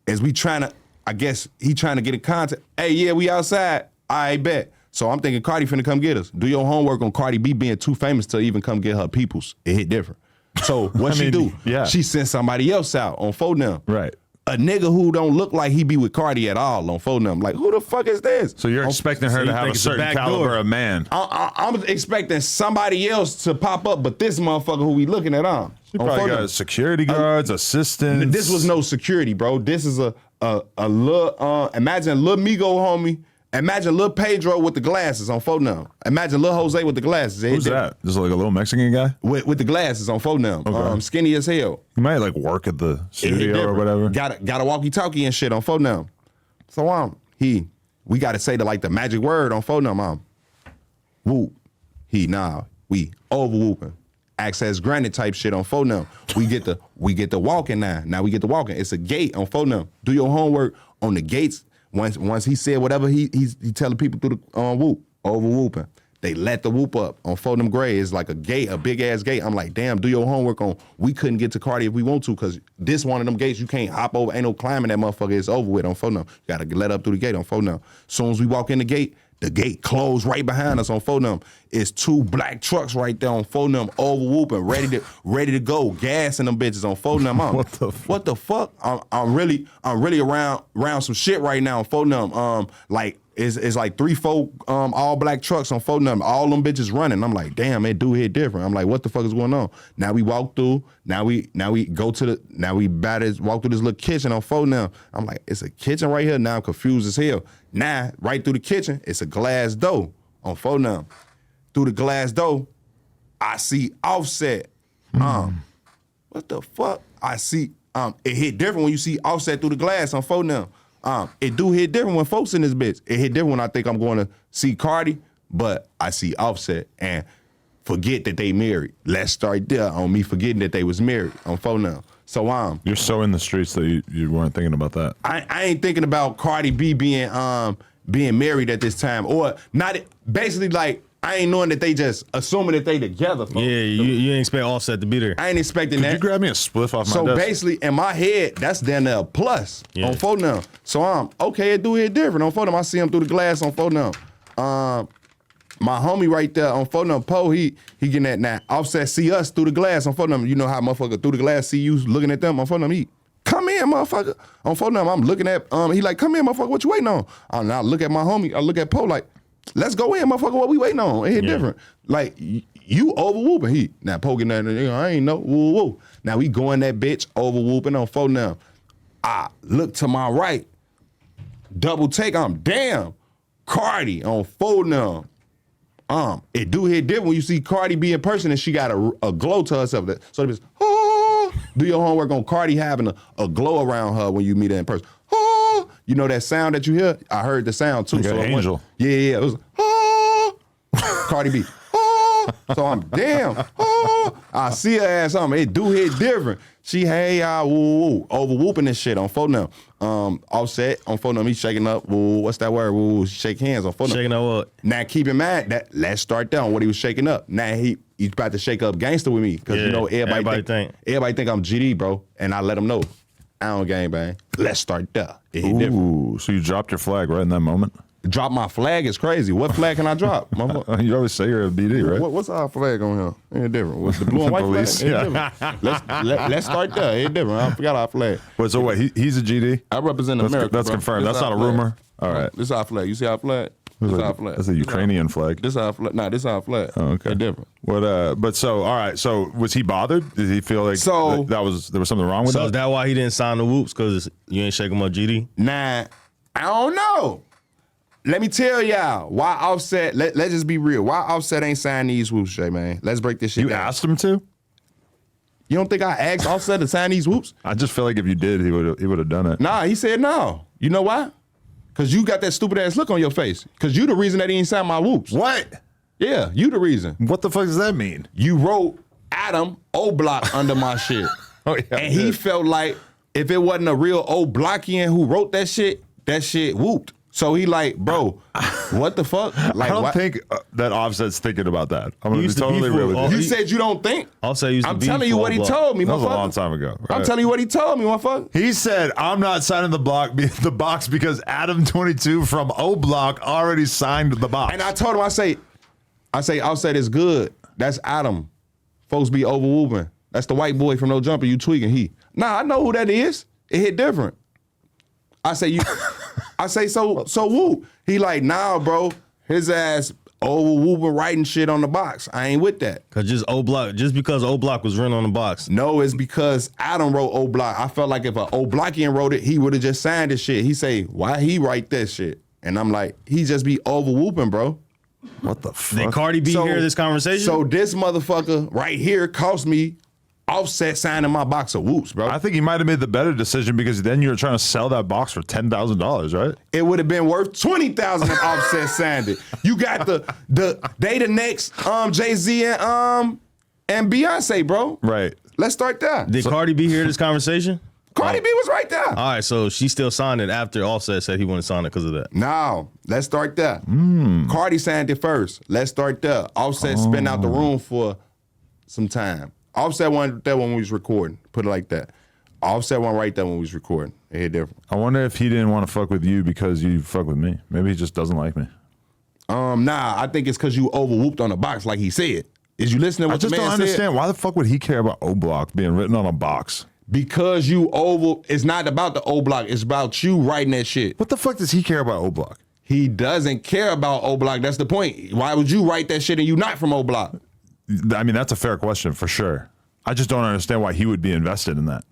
as we trying to, I guess he trying to get in contact. Hey, yeah, we outside. I bet. So I'm thinking Cardi finna come get us. Do your homework on Cardi B being too famous to even come get her peoples. It hit different. So what she do? yeah. She sent somebody else out on phone number. Right. A nigga who don't look like he be with Cardi at all on phone number. Like, who the fuck is this? So you're expecting her so to you have think a it's a certain back caliber door. of man. I'm expecting somebody else to pop up, but this motherfucker who we looking at on. She on probably phone got number. security guards, assistants. This was no security, bro. This is a little, imagine Lil Migo homie. Imagine Lil Pedro with the glasses on phone number. Imagine Lil Jose with the glasses. Who's that? This is like a little Mexican guy? With the glasses on phone number. Okay. Skinny as hell. He might like work at the studio or whatever. Got a walkie-talkie and shit on phone number. So we got to say the magic word on phone number. Whoop. We over whooping. Access granted type shit on phone number. We get the walking now. Now we get the walking. It's a gate on phone number. Do your homework on the gates. Once he said whatever he telling people through the whoop, over whooping. They let the whoop up on phone number gray. It's like a gate, a big ass gate. I'm like, damn, do your homework on. We couldn't get to Cardi if we want to, because this one of them gates you can't hop over. Ain't no climbing that motherfucker. It's over with on phone number. You gotta let up through the gate on phone number. Soon as we walk in the gate closed right behind us on phone number. It's 2 black trucks right there on phone number, over whooping, ready to go, gassing them bitches on phone number. What the fuck? I'm really around some shit right now on phone number. Like It's like 3-4 all black trucks on 4 number. All them bitches running. I'm like, damn, that dude hit different. I'm like, what the fuck is going on? Now we walk through. Now we go to the. Now we walk through this little kitchen on 4 now. I'm like, it's a kitchen right here. Now I'm confused as hell. Now right through the kitchen, it's a glass door on 4 now. Through the glass door, I see Offset. What the fuck? I see. It hit different when you see Offset through the glass on 4 now. It do hit different when folks in this bitch. It hit different when I think I'm going to see Cardi, but I see Offset and forget that they married. Let's start there on me forgetting that they was married on 4 now. So You're so in the streets that you weren't thinking about that. I ain't thinking about Cardi B being married at this time, or not. Basically, like, I ain't knowing that they just assuming that they together. Folks. Yeah, you ain't expect Offset to be there. I ain't expecting that. Could you grab me a spliff off my So desk? basically, in my head, that's down there a plus on 4 now. So okay, it do hit different on 4 now. I see him through the glass on 4 now. My homie right there on 4 now, Poe, he getting that now. Offset see us through the glass on 4 now. You know how motherfucker through the glass see you looking at them on 4 now. He come in, motherfucker. On 4 now, I'm looking at he like, come in, motherfucker. What you waiting on? Now I look at my homie. I look at Poe like, let's go in, motherfucker. What we waiting on? It hit different. Like, you over whooping. He now poking that. I ain't know. Woo woo. Now we going that bitch over whooping on 4 now. I look to my right. Double take. I'm damn. Cardi on 4 now. It do hit different when you see Cardi be in person and she got a glow to herself. So it's do your homework on Cardi having a glow around her when you meet her in person. You know that sound that you hear? I heard the sound too. Like so an angel. Yeah. It was Cardi B. So I'm damn. I see her ass something. It do hit different. She woo over whooping this shit on 4 now. Offset on 4 now. He shaking up. Woo, what's that word? Woo, shake hands on 4 now. Shaking up what? Now keep in mind that let's start down what he was shaking up. Now he's about to shake up gangster with me because you know everybody think I'm GD, bro, and I let him know. I don't gangbang. Let's start there. It hit different. Ooh, so you dropped your flag right in that moment? Drop my flag is crazy. What flag can I drop? You always say you're a BD, right? What's our flag on here? Ain't different. What's the blue and white Police, flag? Ain't different. Let's start there. Ain't different. I forgot our flag. Wait, so what? He's a GD? I represent America. That's bro. confirmed. This That's not a our flag. rumor. All right. This is our flag. You see our flag? This is our flag. That's a Ukrainian flag. This is our flag. Nah, this is our flag. Oh, okay. Ain't different. What? But so, all right. So, was he bothered? Did he feel like there was something wrong with So that? is that why he didn't sign the whoops? Because you ain't shaking my GD? Nah, I don't know. Let me tell y'all why Offset. Let's just be real. Why Offset ain't signed these whoops, J man? Let's break this shit You down. asked him to? You don't think I asked Offset to sign these whoops? I just feel like if you did, he would have done it. Nah, he said no. You know why? Because you got that stupid ass look on your face. Because you the reason that he ain't signed my whoops. What? Yeah, you the reason. What the fuck does that mean? You wrote Adam O-Block under my shit. Oh, yeah, and he felt like if it wasn't a real O-Blockian who wrote that shit whooped. So he like, bro, what the fuck? Like, I don't why? think that Offset's thinking about that. I'm going to used be to totally beef real with with you. You said you don't think? Offset used to I'm beef telling you for what he O-Block. told me, That was a motherfucker. long time ago. I'm right? telling you what he told me, motherfucker. He said, I'm not signing the box because Adam 22 from O Block already signed the box. And I told him, I say, Offset is good. That's Adam. Folks be over whooping. That's the white boy from No Jumper. You tweaking. Nah, I know who that is. It hit different. I say so whoop. He like, nah, bro. His ass over whooping writing shit on the box. I ain't with that. Cause just because O-Block was written on the box. No, it's because Adam wrote O-Block. I felt like if an O-Blockian wrote it, he would have just signed this shit. He say, why he write that shit? And I'm like, he just be over whooping, bro. What the fuck? Did Cardi B hear this conversation? So this motherfucker right here cost me Offset signing my box of whoops, bro. I think he might have made the better decision because then you were trying to sell that box for $10,000, right? It would have been worth $20,000 if Offset signed it. You got they the next Jay-Z and Beyonce, bro. Right. Let's start there. Did Cardi B hear this conversation? Cardi B was right there. All right, so she still signed it after Offset said he wouldn't sign it because of that. No, let's start there. Cardi signed it first. Let's start there. Offset spent out the room for some time. Offset wasn't there when we was recording. Put it like that. Offset wasn't right there when we was recording. It hit different. I wonder if he didn't want to fuck with you because you fuck with me. Maybe he just doesn't like me. Nah, I think it's because you over whooped on the box like he said. Is you listening to I what the just man don't said? understand. Why the fuck would he care about O-Block being written on a box? Because you over, it's not about the O-Block. It's about you writing that shit. What the fuck does he care about O-Block? He doesn't care about O Block. That's the point. Why would you write that shit and you not from O Block? I mean, that's a fair question for sure. I just don't understand why he would be invested in that.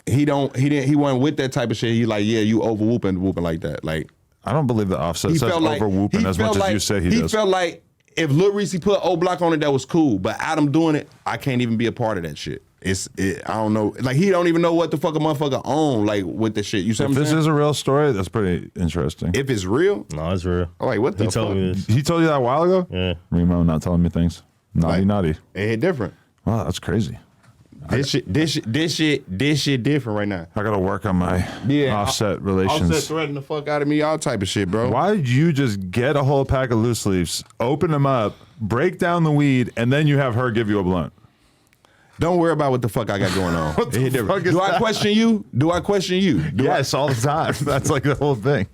He wasn't with that type of shit. He like, yeah, you over whooping like that. Like, I don't believe that Offset says over whooping as much as you say he does. He felt like if Lil Reese put O Block on it, that was cool. But Adam doing it, I can't even be a part of that shit. I don't know. Like, he don't even know what the fuck a motherfucker own, like, with the shit. You see what I'm saying? If this is a real story, that's pretty interesting. If it's real? No, it's real. I'm like, what the fuck? Told me this. He told you that a while ago? Yeah. Remo not telling me things. Naughty. It hit different. Wow, that's crazy. This shit different right now. I gotta work on my Offset relations. Offset threatening the fuck out of me, all type of shit, bro. Why did you just get a whole pack of loose leaves, open them up, break down the weed, and then you have her give you a blunt? Don't worry about what the fuck I got going on. What the fuck is Do I that? question you? Do I question you? Yes, all the time. That's like the whole thing.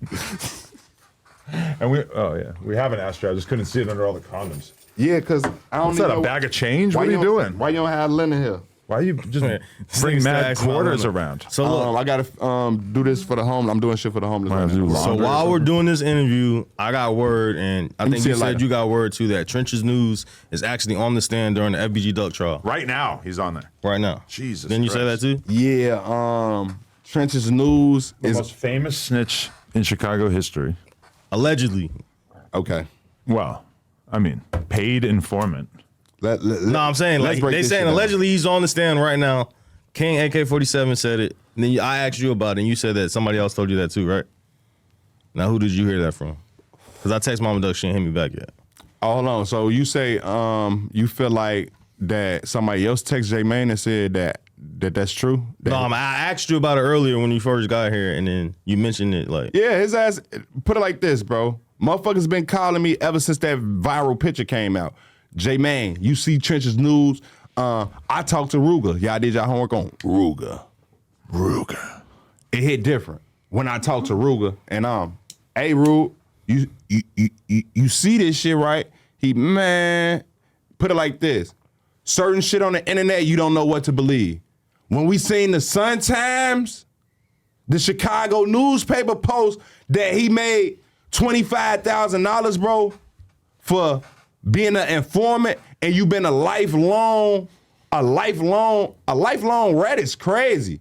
And we haven't asked you. I just couldn't see it under all the condoms. Yeah, because I don't What's that, a bag of change? What are you doing? Why you don't have Lynn in here? Why you just bring mad quarters around? So look, I gotta do this for the homeless. I'm doing shit for the homeless. Right now. So while we're doing this interview, I got word, and I think you said you got word too, that Trench's News is actually on the stand during the FBG Duck trial. Right now, he's on there. Right now. Jesus. Didn't you say that too? Yeah. Trench's News The is most famous snitch in Chicago history. Allegedly. okay. Well, I mean, paid informant. No, I'm saying, like, they saying allegedly he's on the stand right now. King AK-47 said it. And then I asked you about it, and you said that somebody else told you that too, right? Now, who did you hear that from? Because I text Mama Duck, she ain't hit me back yet. Oh, hold on. So you say you feel like that somebody else text J Mane and said that's true? No, I asked you about it earlier when you first got here, and then you mentioned it like. Yeah, his ass, put it like this, bro. Motherfuckers been calling me ever since that viral picture came out. J Mane, you see Trench's News. I talked to Ruger. Y'all did y'all homework on Ruger. It hit different when I talked to Ruger and hey Rug, you see this shit, right? Put it like this. Certain shit on the internet, you don't know what to believe. When we seen the Sun Times, the Chicago newspaper post that he made $25,000, bro, for being an informant, and you've been a lifelong rat is crazy.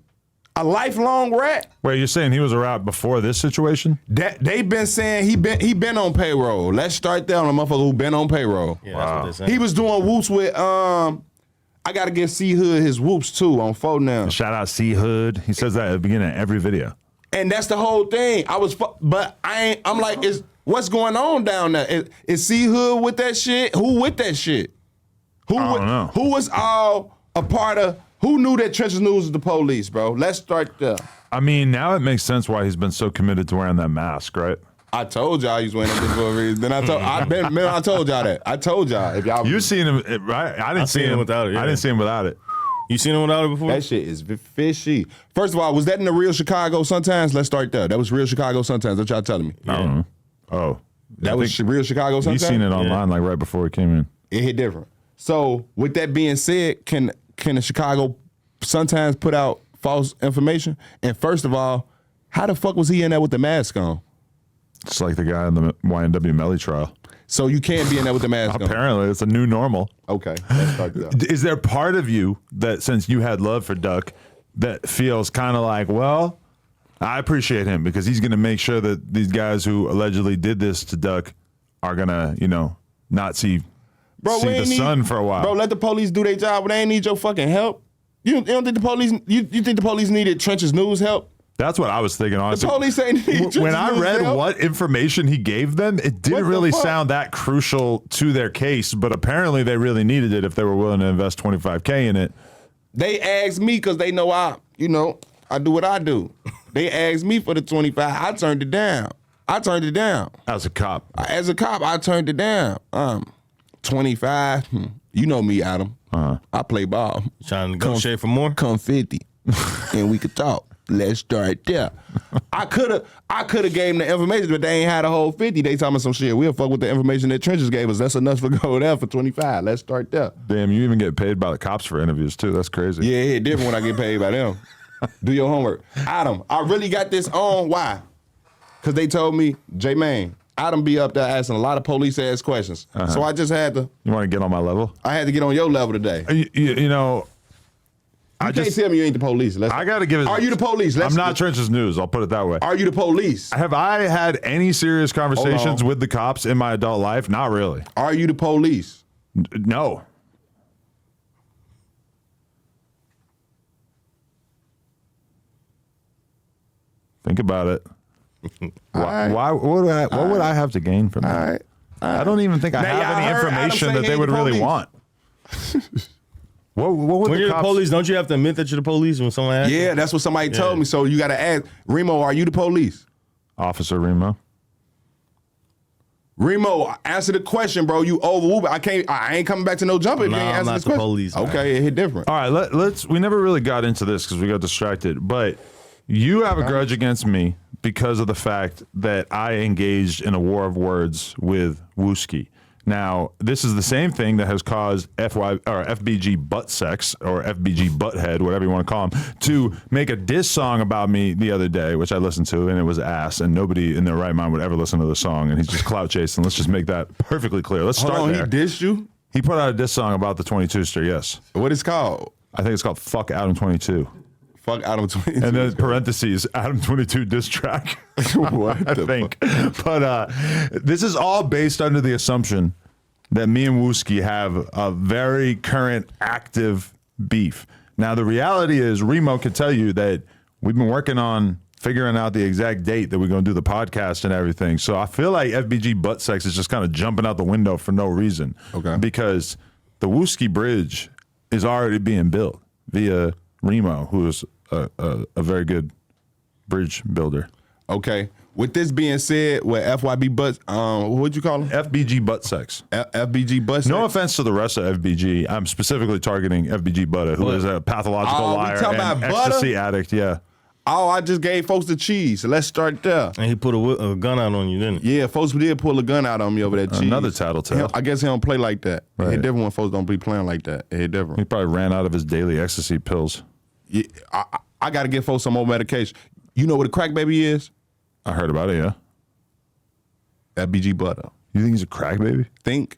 A lifelong rat. Wait, you're saying he was a rat before this situation? That they've been saying he been on payroll. Let's start there on a motherfucker who been on payroll. Yeah, that's what they're saying. He was doing whoops with I gotta give C Hood his whoops too on phone now. Shout out C Hood. He says that at the beginning of every video. And that's the whole thing. I'm like, what's going on down there? Is C Hood with that shit? Who with that shit? I don't know. Who was all a part of? Who knew that Trench's News was the police, bro? Let's start there. I mean, now it makes sense why he's been so committed to wearing that mask, right? I told y'all he was wearing that for a reason. Then I told y'all that. I told y'all if y'all. You seen him, right? I didn't see him without it. Yeah. I didn't see him without it. You seen him without it before? That shit is fishy. First of all, was that in the real Chicago Sun-Times? Let's start there. That was real Chicago Sun-Times. That's y'all telling me. I don't know. Oh, That was real Chicago Sun-Times? You seen it online like right before he came in. It hit different. So with that being said, can the Chicago Sun-Times put out false information? And first of all, how the fuck was he in there with the mask on? It's like the guy in the YNW Melly trial. So you can't be in there with the mask on. Apparently, it's a new normal. Okay, let's start there. Is there part of you that, since you had love for Duck, that feels kind of like, well, I appreciate him because he's going to make sure that these guys who allegedly did this to Duck are going to, not see the sun for a while. Bro, let the police do their job, but they ain't need your fucking help. You don't think the police? You think the police needed Trench's News help? That's what I was thinking, honestly. The police ain't need Trench's When I News read help. what information he gave them, it didn't really sound that crucial to their case, but apparently they really needed it if they were willing to invest $25K in it. They asked me because they know I do what I do. They asked me for the 25. I turned it down. As a cop. As a cop, I turned it down. 25. You know me, Adam. I play ball. Trying to negotiate for more? Come 50, and we could talk. Let's start there. I could have gave them the information, but they ain't had a whole 50. They talking me some shit. We'll fuck with the information that Trenches gave us. That's enough to go there for 25. Let's start there. Damn, you even get paid by the cops for interviews too. That's crazy. Yeah, it's different when I get paid by them. Do your homework. Adam, I really got this on. Why? Because they told me, J Mane, Adam be up there asking a lot of police ass questions. So I just had to. You want to get on my level? I had to get on your level today. You know, You can't tell me you ain't the police. I got to give it. Are you the police? I'm not Trench's News. I'll put it that way. Are you the police? Have I had any serious conversations with the cops in my adult life? Not really. Are you the police? No. Think about it. Why what would I have to gain from that? All right. I don't even think I have any information that they would really want. What would when the you're cops... the police, don't you have to admit that you're the police when someone asks? Yeah, that's what somebody told me. So you got to ask, Remo, are you the police? Officer Remo. Remo, answer the question, bro. You over I ain't coming back to no jumper if you ain't answer this question. Police, okay, it hit different. All right, let's. We never really got into this because we got distracted. But you have a grudge against me because of the fact that I engaged in a war of words with Wooski. Now, this is the same thing that has caused FBG butt sex or FBG butthead, whatever you want to call him, to make a diss song about me the other day, which I listened to, and it was ass, and nobody in their right mind would ever listen to the song, and he's just clout chasing. Let's just make that perfectly clear. Let's start Hold on, there. He dissed you? He put out a diss song about the 22-ster, yes. What is it called? I think it's called Fuck Adam 22. Fuck Adam 22. And then parentheses, Adam 22 diss track. What I think. But this is all based under the assumption that me and Wooski have a very current active beef. Now, the reality is Remo could tell you that we've been working on figuring out the exact date that we're going to do the podcast and everything. So I feel like FBG butt sex is just kind of jumping out the window for no reason. Okay. Because the Wooski bridge is already being built via Remo, who is a very good bridge builder. Okay. With this being said, with FYB butts, what'd you call him? FBG butt sex. FBG butt sex? No offense to the rest of FBG. I'm specifically targeting FBG Butta, who is a pathological liar and ecstasy addict. Yeah. Oh, I just gave folks the cheese. So let's start there. And he put a gun out on you, didn't he? Yeah, folks did pull a gun out on me over that cheese. Another tattletale. I guess he don't play like that. Right. It hit different when folks don't be playing like that. It hit different. He probably ran out of his daily ecstasy pills. Yeah, I got to give folks some more medication. You know what a crack baby is? I heard about it, yeah. FBG Butta. You think he's a crack baby? Think.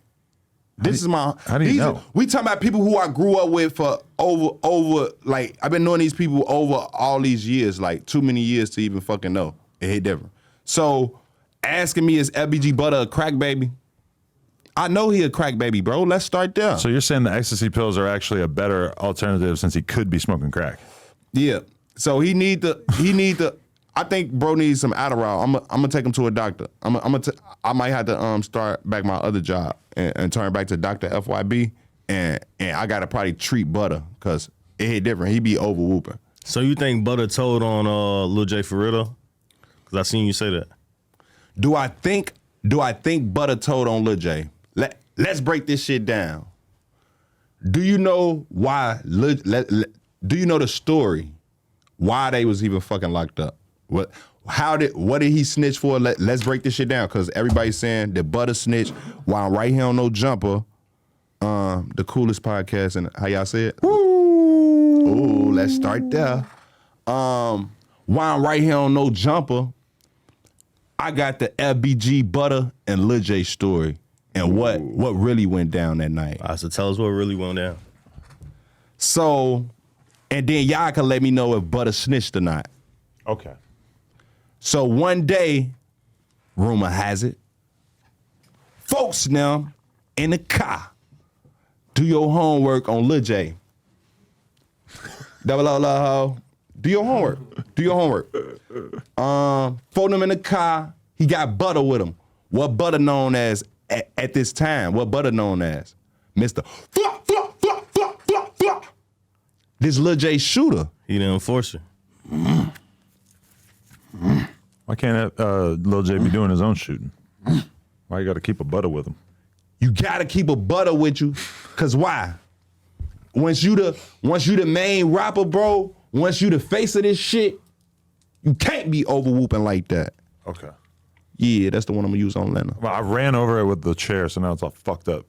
This is my. How do you know? We talking about people who I grew up with for over like I've been knowing these people over all these years, like too many years to even fucking know. It hit different. So asking me is FBG Butta a crack baby? I know he a crack baby, bro. Let's start there. So you're saying the ecstasy pills are actually a better alternative since he could be smoking crack? Yeah. So he need to. I think bro needs some Adderall. I'm gonna take him to a doctor. I might have to start back my other job and turn back to Dr. FYB and I gotta probably treat Butta because it hit different. He be over whooping. So you think Butta told on Lil J for real though? Because I seen you say that. Do I think Butta told on Lil J? Let's break this shit down. Do you know why? Do you know the story? Why they was even fucking locked up? What did he snitch for? Let's break this shit down because everybody's saying that Butta snitched while right here on No Jumper, the coolest podcast and how y'all say it? Ooh, let's start there. While I'm right here on No Jumper, I got the FBG Butta and Lil J story and what really went down that night. All right, so tell us what really went down. So, and then y'all can let me know if Butta snitched or not. Okay. So one day, rumor has it, folks now in the car, do your homework on Lil J. Double O, do your homework. Do your homework. Phone him in the car. He got Butta with him. What Butta known as at this time? What Butta known as? Mr. Flop, flop, flop, flop, flop, flop. This Lil J shooter. He the enforcer. Why can't Lil J be doing his own shooting? Why you got to keep a Butta with him? You gotta keep a Butta with you, cause why? Once you the main rapper, bro. Once you the face of this shit, you can't be over whooping like that. Okay. Yeah, that's the one I'm gonna use on Lena. Well, I ran over it with the chair, so now it's all fucked up.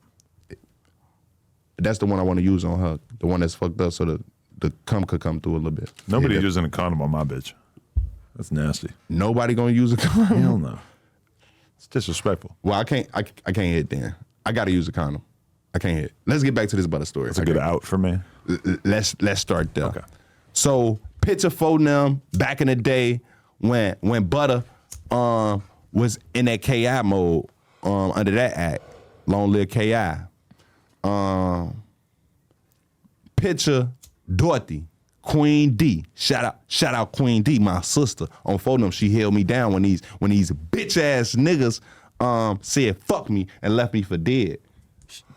That's the one I want to use on her. The one that's fucked up, so the cum could come through a little bit. Nobody using a condom on my bitch. That's nasty. Nobody gonna use a condom. Hell no. It's disrespectful. Well, I can't hit then. I got to use a condom. I can't hit. Let's get back to this Butta story. It's a good out for me. Let's start there. Okay. So picture for them back in the day when Butta was in that KI mode under that act. Long live KI. Picture Dorothy, Queen D. Shout out Queen D, my sister. On phone them, she held me down when these bitch ass niggas said fuck me and left me for dead.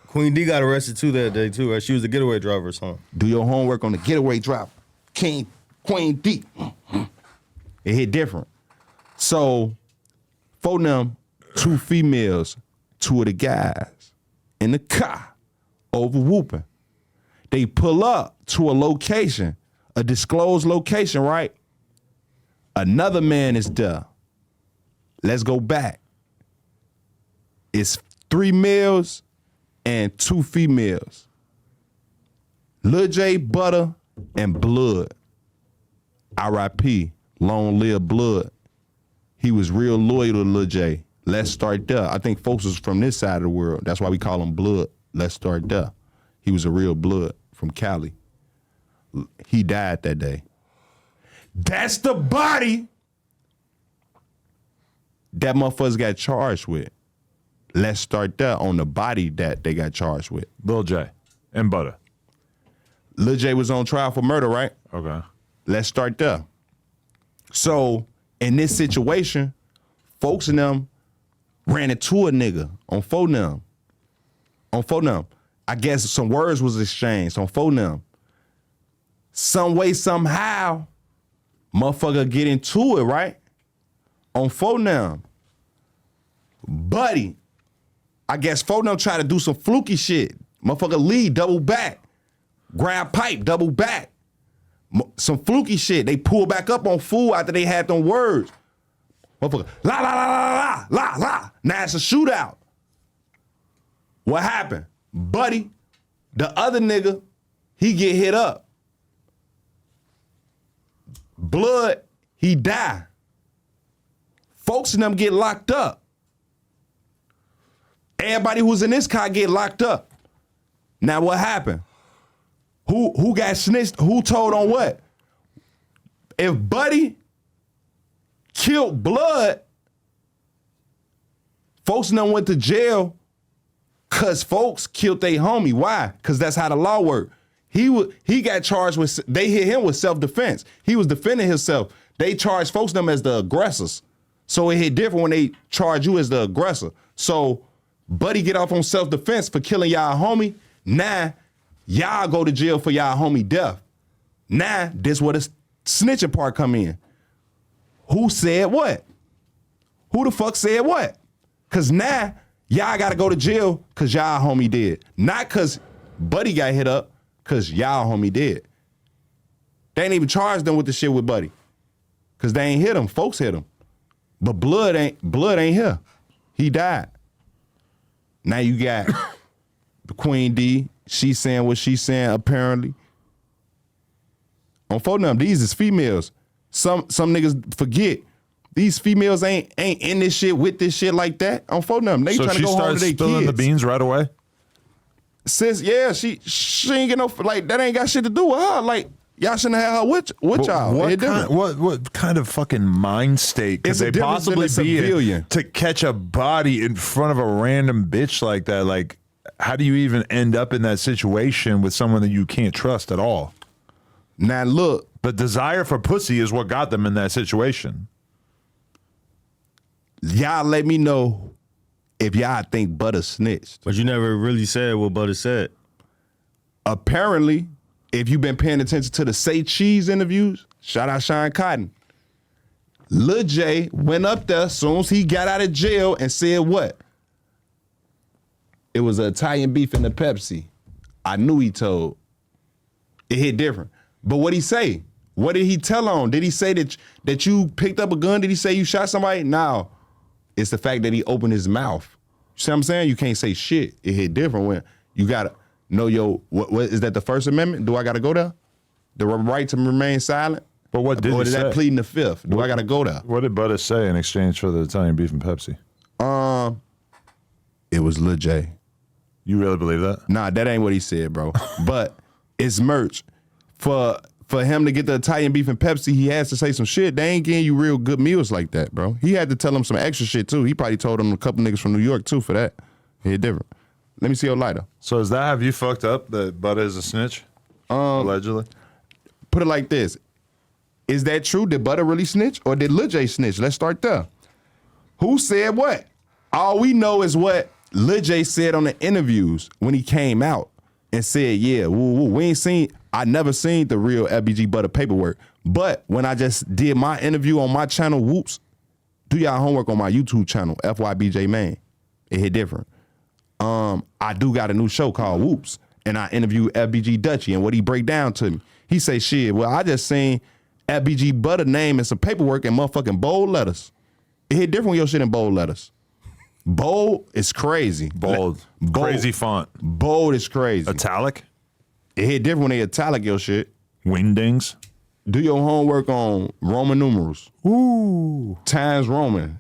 Queen D got arrested too that day too, right? She was the getaway driver or something. Do your homework on the getaway driver. Queen D. It hit different. So, for them, 2 females, 2 of the guys in the car over whooping. They pull up to a location, a disclosed location, right? Another man is there. Let's go back. It's 3 males and 2 females. Lil J, Butta, and Blood. R.I.P. Long live Blood. He was real loyal to Lil J. Let's start there. I think folks was from this side of the world. That's why we call him Blood. Let's start there. He was a real Blood from Cali. He died that day. That's the body that motherfuckers got charged with. Let's start there on the body that they got charged with. Lil J and Butta. Lil J was on trial for murder, right? Okay. Let's start there. So, in this situation, folks in them ran into a nigga on phone them. On phone them. I guess some words was exchanged on phone them. Some way, somehow, motherfucker get into it, right? On phone them. Buddy, I guess phone them try to do some fluky shit. Motherfucker lead, double back. Grab pipe, double back. Some fluky shit. They pull back up on fool after they had them words. Motherfucker, la la la la la la la. Now it's a shootout. What happened? Buddy, the other nigga, he get hit up. Blood, he die. Folks in them get locked up. Everybody who's in this car get locked up. Now what happened? Who got snitched? Who told on what? If Buddy killed Blood, folks in them went to jail because folks killed their homie. Why? Because that's how the law worked. He got charged with, they hit him with self-defense. He was defending himself. They charged folks them as the aggressors. So it hit different when they charge you as the aggressor. So Buddy get off on self-defense for killing y'all homie. Now, y'all go to jail for y'all homie death. Now, this where the snitching part come in. Who said what? Who the fuck said what? Because now, y'all got to go to jail because y'all homie dead. Not because Buddy got hit up, because y'all homie dead. They ain't even charged them with the shit with Buddy. Because they ain't hit him. Folks hit him. But Blood ain't here. He died. Now you got the Queen D. She saying what she saying, apparently. On phone them, these is females. Some niggas forget. These females ain't in this shit with this shit like that. On phone them, they trying to go home to their kids. So she starts spilling the beans right away? Sis, yeah, she ain't get no, like, that ain't got shit to do with her. Like, y'all shouldn't have her with y'all. What kind of fucking mind state could they possibly be in to catch a body in front of a random bitch like that? Like, how do you even end up in that situation with someone that you can't trust at all? Now look. The desire for pussy is what got them in that situation. Y'all let me know if y'all think Butta snitched. But you never really said what Butta said. Apparently, if you've been paying attention to the Say Cheese interviews, shout out Sean Cotton. Lil J went up there as soon as he got out of jail and said what? It was an Italian beef in the Pepsi. I knew he told. It hit different. But what'd he say? What did he tell on? Did he say that you picked up a gun? Did he say you shot somebody? No. It's the fact that he opened his mouth. You see what I'm saying? You can't say shit. It hit different when you gotta know what is that the First Amendment? Do I gotta go there? The right to remain silent? But what did he say? Or is that pleading the Fifth? Do I gotta go there? What did Butta say in exchange for the Italian beef and Pepsi? it was Lil J. You really believe that? Nah, that ain't what he said, bro. But it's merch. For him to get the Italian beef and Pepsi, he has to say some shit. They ain't getting you real good meals like that, bro. He had to tell him some extra shit, too. He probably told him a couple niggas from New York, too, for that. He different. Let me see your lighter. So is that, have you fucked up that Butta is a snitch? Allegedly? Put it like this. Is that true? Did Butta really snitch or did Lil J snitch? Let's start there. Who said what? All we know is what Lil J said on the interviews when he came out and said, yeah, I never seen the real FBG Butta paperwork. But when I just did my interview on my channel, whoops, do y'all homework on my YouTube channel, FYB J Mane. It hit different. I do got a new show called Whoops, and I interviewed FBG Dutchy, and what he break down to me, he say, shit, well, I just seen FBG Butta name and some paperwork in motherfucking bold letters. It hit different with your shit in bold letters. Bold is crazy. Bold. Crazy font. Bold is crazy. Italic? It hit different when they italic your shit. Wingdings? Do your homework on Roman numerals. Ooh. Times Roman.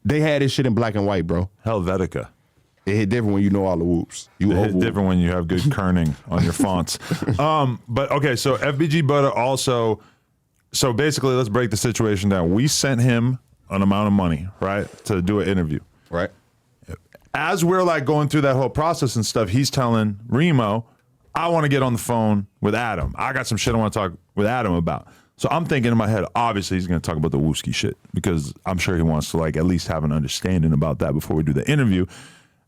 They had this shit in black and white, bro. Helvetica. It hit different when you know all the whoops. It hit different when you have good kerning on your fonts. But okay, so FBG Butta also, so basically let's break the situation down. We sent him an amount of money, right, to do an interview. Right. As we're like going through that whole process and stuff, he's telling Remo, I want to get on the phone with Adam. I got some shit I want to talk with Adam about. So I'm thinking in my head, obviously he's going to talk about the Wooski shit because I'm sure he wants to like at least have an understanding about that before we do the interview.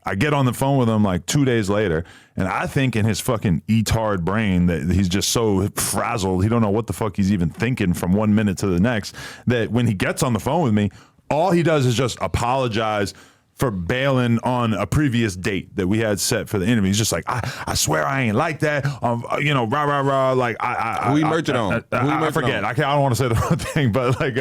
I get on the phone with him like 2 days later, and I think in his fucking etard brain that he's just so frazzled, he don't know what the fuck he's even thinking from 1 minute to the next, that when he gets on the phone with me, all he does is just apologize for bailing on a previous date that we had set for the interview. He's just like, I swear I ain't like that. You know, rah, rah, rah. Like, who he merged it on? I forget. I don't want to say the wrong thing, but like.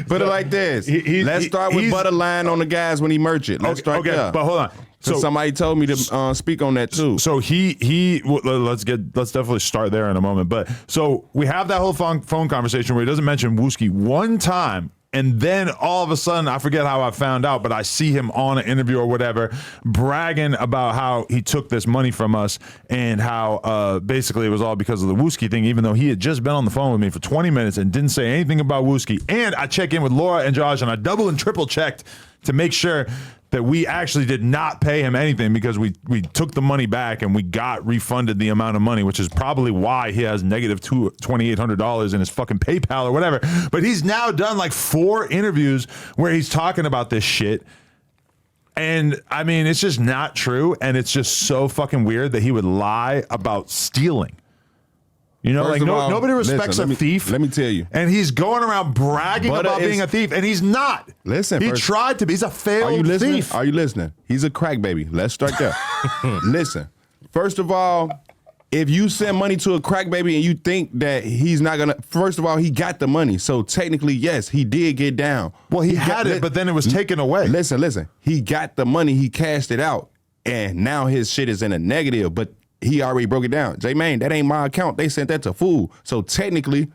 Put it like this. Let's start with Butta lying on the guys when he merged it. Let's start there. But hold on. So somebody told me to speak on that too. So let's definitely start there in a moment. But so we have that whole phone conversation where he doesn't mention Wooski one time. And then all of a sudden, I forget how I found out, but I see him on an interview or whatever, bragging about how he took this money from us and how basically it was all because of the Wooski thing, even though he had just been on the phone with me for 20 minutes and didn't say anything about Wooski. And I check in with Laura and Josh, and I double and triple checked to make sure that we actually did not pay him anything because we took the money back and we got refunded the amount of money, which is probably why he has negative $2,800 in his fucking PayPal or whatever. But he's now done like 4 interviews where he's talking about this shit. And I mean, it's just not true. And it's just so fucking weird that he would lie about stealing. You know, First like all, nobody respects a thief. Let me tell you. And he's going around bragging about being a thief, and he's not. Listen, he tried to be. He's a failed thief. Are you listening? He's a crack baby. Let's start there. Listen. First of all, if you send money to a crack baby and you think that he's not gonna, first of all, he got the money. So technically, yes, he did get down. Well, he had it, but then it was taken away. Listen. He got the money. He cashed it out, and now his shit is in a negative. But he already broke it down. J Mane, that ain't my account. They sent that to Fool. So technically,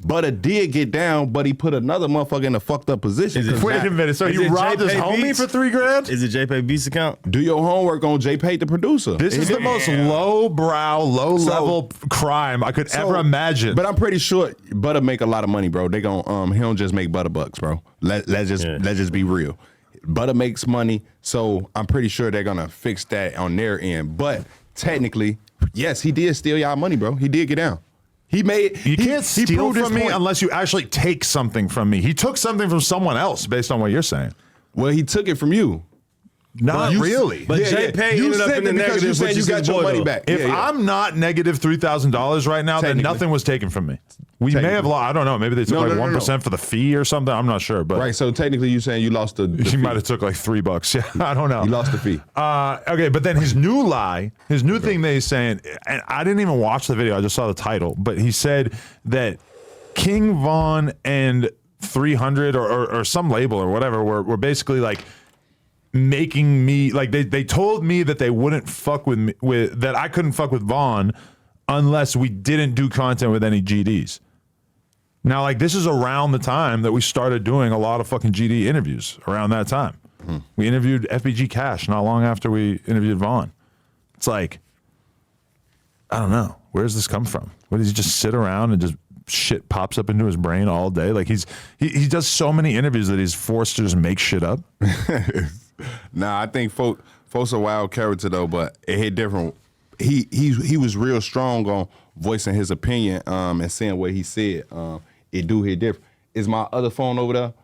Butta did get down, but he put another motherfucker in a fucked up position. Wait a minute. So you robbed his homie for $3,000? Is it JPay Beats account? Do your homework on JPay the producer. This is the most low-brow, low-level crime I could ever imagine. But I'm pretty sure Butta make a lot of money, bro. They gon' he don't just make Butta bucks, bro. Let's just be real. Butta makes money, so I'm pretty sure they're gonna fix that on their end. But technically, yes, he did steal y'all money, bro. He did get down. You can't steal from me unless you actually take something from me. He took something from someone else based on what you're saying. Well, he took it from you. Not really. But JPay ended up in the negative, you said you got your money back. If I'm not negative $3,000 right now, then nothing was taken from me. We may have lost. I don't know. Maybe they took 1% for the fee or something. I'm not sure. But right. So technically, you saying you lost the he fee. might have took like $3. Yeah, I don't know. You lost the fee. Okay, but then his new lie, his new thing that he's saying, and I didn't even watch the video. I just saw the title. But he said that King Von and 300 or some label or whatever were basically like making me like they told me that they wouldn't fuck with me, that I couldn't fuck with Von unless we didn't do content with any GDs. Now, like, this is around the time that we started doing a lot of fucking GD interviews, around that time. We interviewed FBG Cash not long after we interviewed Vaughn. It's like, I don't know. Where does this come from? What, does he just sit around and just shit pops up into his brain all day? Like he does so many interviews that he's forced to just make shit up. Nah, I think folks a wild character though, but it hit different. He was real strong on voicing his opinion and saying what he said. It do hit different. Is my other phone over there?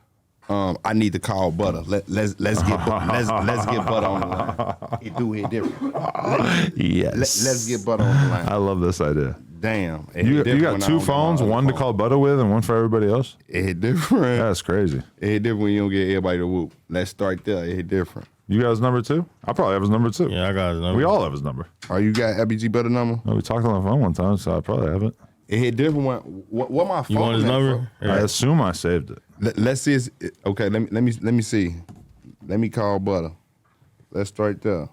I need to call Butta. Let's get Butta on the line. It do hit different. Yes. Let's get Butta on the line. I love this idea. Damn. You got two phones, one to call Butta with and one for everybody else? It hit different. That's crazy. It hit different when you don't get everybody to whoop. Let's start there. It hit different. You got his number too? I probably have his number too. Yeah, I got his number. We all have his number. Oh, you got FBG Butta number? No, we talked on the phone one time, so I probably have it. It hit different when what my phone. You want his number? I assume I saved it. Let's see. Okay, let me see. Let me call Butta. Let's start there.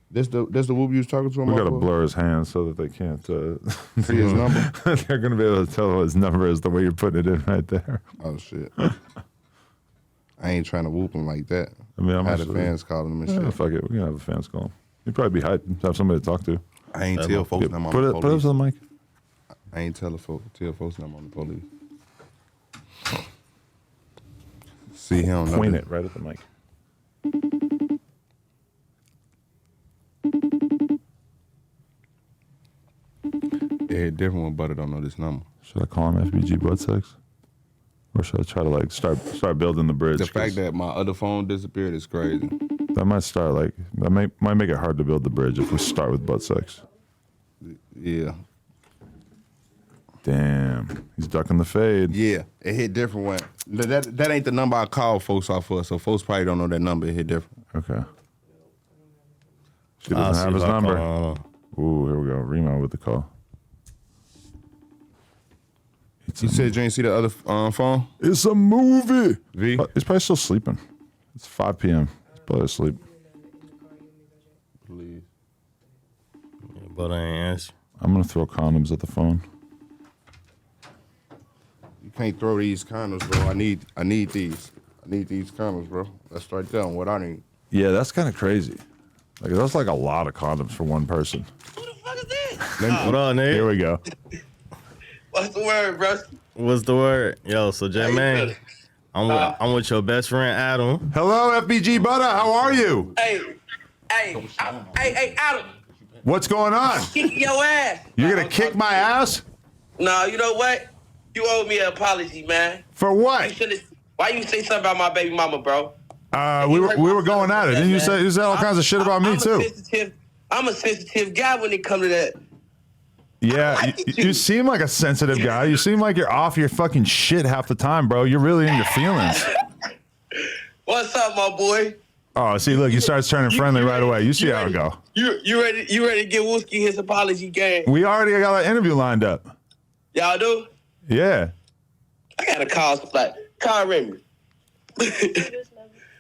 This the whoop you was talking to him. We got to blur his hands so that they can't see his number. They're going to be able to tell what his number is the way you're putting it in right there. Oh shit! I ain't trying to whoop him like that. I mean, I'm had the fans calling him and shit. Fuck it, we can have the fans call him. He'd probably be hyped to have somebody to talk to. I ain't tell folks them on the police. Put it up to the mic. I ain't tell folks them on the police. See him. Point it right at the mic. Yeah, different when Butta don't know this number. Should I call him FBG butt sex? Or should I try to like start building the bridge? The fact that my other phone disappeared is crazy. That might start like might make it hard to build the bridge if we start with butt sex. Yeah. Damn, he's ducking the fade. Yeah, it hit different when that ain't the number I call folks off for, so folks probably don't know that number. It hit different. Okay. She doesn't have his number. Ooh, here we go. Remo with the call. You said you ain't see the other phone? It's a movie. V? He's probably still sleeping. It's 5 p.m. He's probably asleep. Please. Yeah, but I ain't answer. I'm going to throw condoms at the phone. You can't throw these condoms, bro. I need these. I need these condoms, bro. Let's start down what I need. Yeah, that's kind of crazy. Like that's like a lot of condoms for one person. Who the fuck is this? What up, nigga? Here we go. What's the word, bro? What's the word? Yo, so J Mane, I'm with your best friend Adam. Hello, FBG Butta. How are you? Hey, Adam, What's going on? kick your ass. You're gonna kick my ass? No, you know what? You owe me an apology, man. For what? Why you say something about my baby mama, bro? We were going at it. Didn't you say all kinds of shit about me too? I'm a sensitive guy when it comes to that. Yeah, you seem like a sensitive guy. You seem like you're off your fucking shit half the time, bro. You're really in your feelings. What's up, my boy? Oh, see, look, he starts turning friendly right away. You see how it go. You ready to give Wooski his apology game? We already got an interview lined up. Y'all do? Yeah. I got a call Remy. Neil.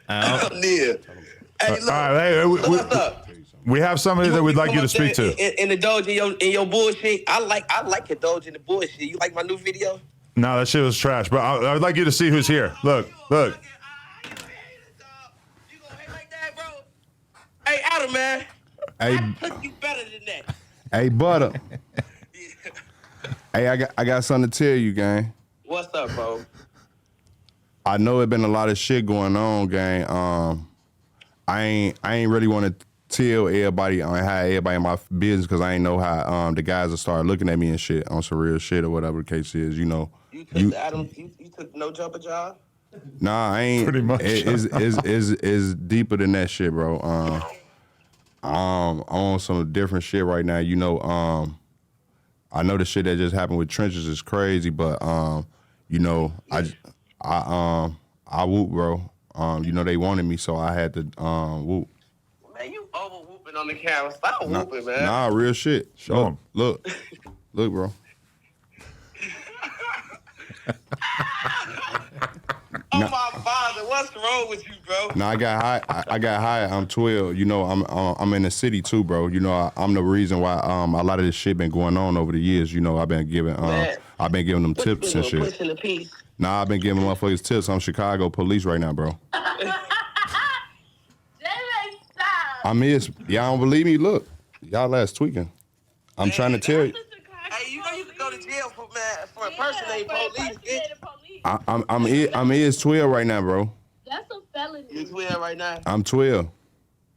Hey, look. All right, What's up? we have somebody that we'd like you to speak to. In the doge in your bullshit. I like your doge in the bullshit. You like my new video? No, that shit was trash. But I would like you to see who's here. Look. You gonna hate like that, bro? Hey, Adam, man. Hey, I took you better than that. hey, Butta. Hey, I got something to tell you, gang. What's up, bro? I know it been a lot of shit going on, gang. I ain't really want to tell everybody how everybody in my business because I ain't know how the guys will start looking at me and shit on some real shit or whatever the case is. You know. You took no jumper job? Nah, I ain't. Pretty much. It's deeper than that shit, bro. I'm on some different shit right now. You know, I know the shit that just happened with Trenches is crazy, but you know, I whoop, bro. You know they wanted me, so I had to whoop. Man, you over whooping on the camera. Stop whooping, man. Nah, real shit. Show 'em. Look, bro. Oh my father, what's wrong with you, bro? Nah, I got high. I got high. I'm 12. You know, I'm in the city too, bro. You know, I'm the reason why a lot of this shit been going on over the years. You know, I've been giving them tips and shit. Pushing the piece. Nah, I've been giving motherfuckers tips. I'm Chicago police right now, bro. Y'all don't believe me? Look, y'all ass tweaking. I'm trying to tell you. Hey, you know you can go to jail for impersonating police, bitch. I'm is 12 right now, bro. That's a felony. You 12 right now? I'm 12.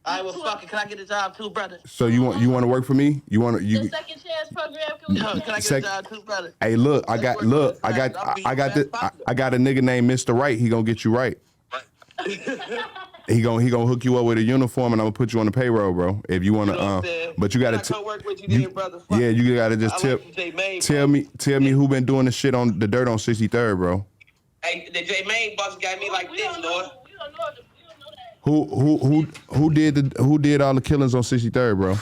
All right, well, fuck it. Can I get a job too, brother? So you want to work for me? You want The second chance program. Can I get a job too, brother? Hey, look, I got a nigga named Mr. Right. He gonna get you right. He gonna hook you up with a uniform, and I'm gonna put you on the payroll, bro. If you wanna, but you gotta work with you, brother. Yeah, you gotta just tell me who been doing the shit on the dirt on 63rd, bro. Hey, the J Mane boss got me like this, Lord. Who did all the killings on 63rd, bro?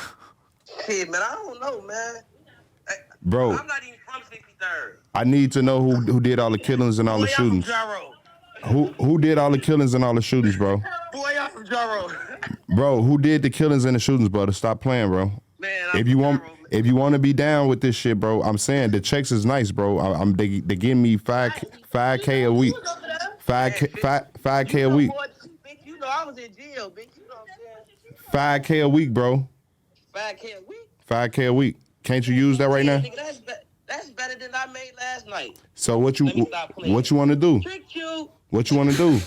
Shit, man, I don't know, man. Bro, I'm not even from 63rd. I need to know who did all the killings and all the shootings. Who did all the killings and all the shootings, bro? Boy, I'm from Jaro. Bro, who did the killings and the shootings, brother? Stop playing, bro. Man, If you want to be down with this shit, bro, I'm saying the checks is nice, bro. They give me 5K a week. 5K a week. You know I was in jail, bitch. You know what I'm saying? 5K a week, bro. 5K a week? 5K a week. Can't you use that right now? Nigga, that's better than I made last night. So what you want to do? Trick you. What you want to do?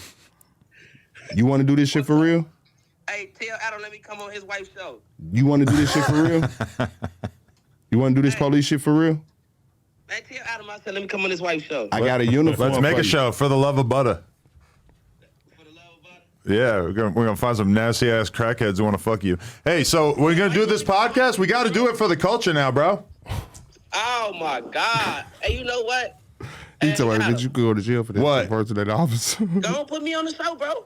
You want to do this shit for real? Hey, tell Adam let me come on his wife's show. You want to do this shit for real? You want to do this police shit for real? Man, tell Adam I said let me come on his wife's show. I got a uniform. Let's make for a you. show for the love of Butta. For the love of butter. Yeah, we're gonna find some nasty ass crackheads who want to fuck you. Hey, so we're gonna do this podcast. We got to do it for the culture now, bro. Oh my God! Hey, you know what? He told me, did you go to jail for that? What? Person at the office. Don't put me on the show, bro.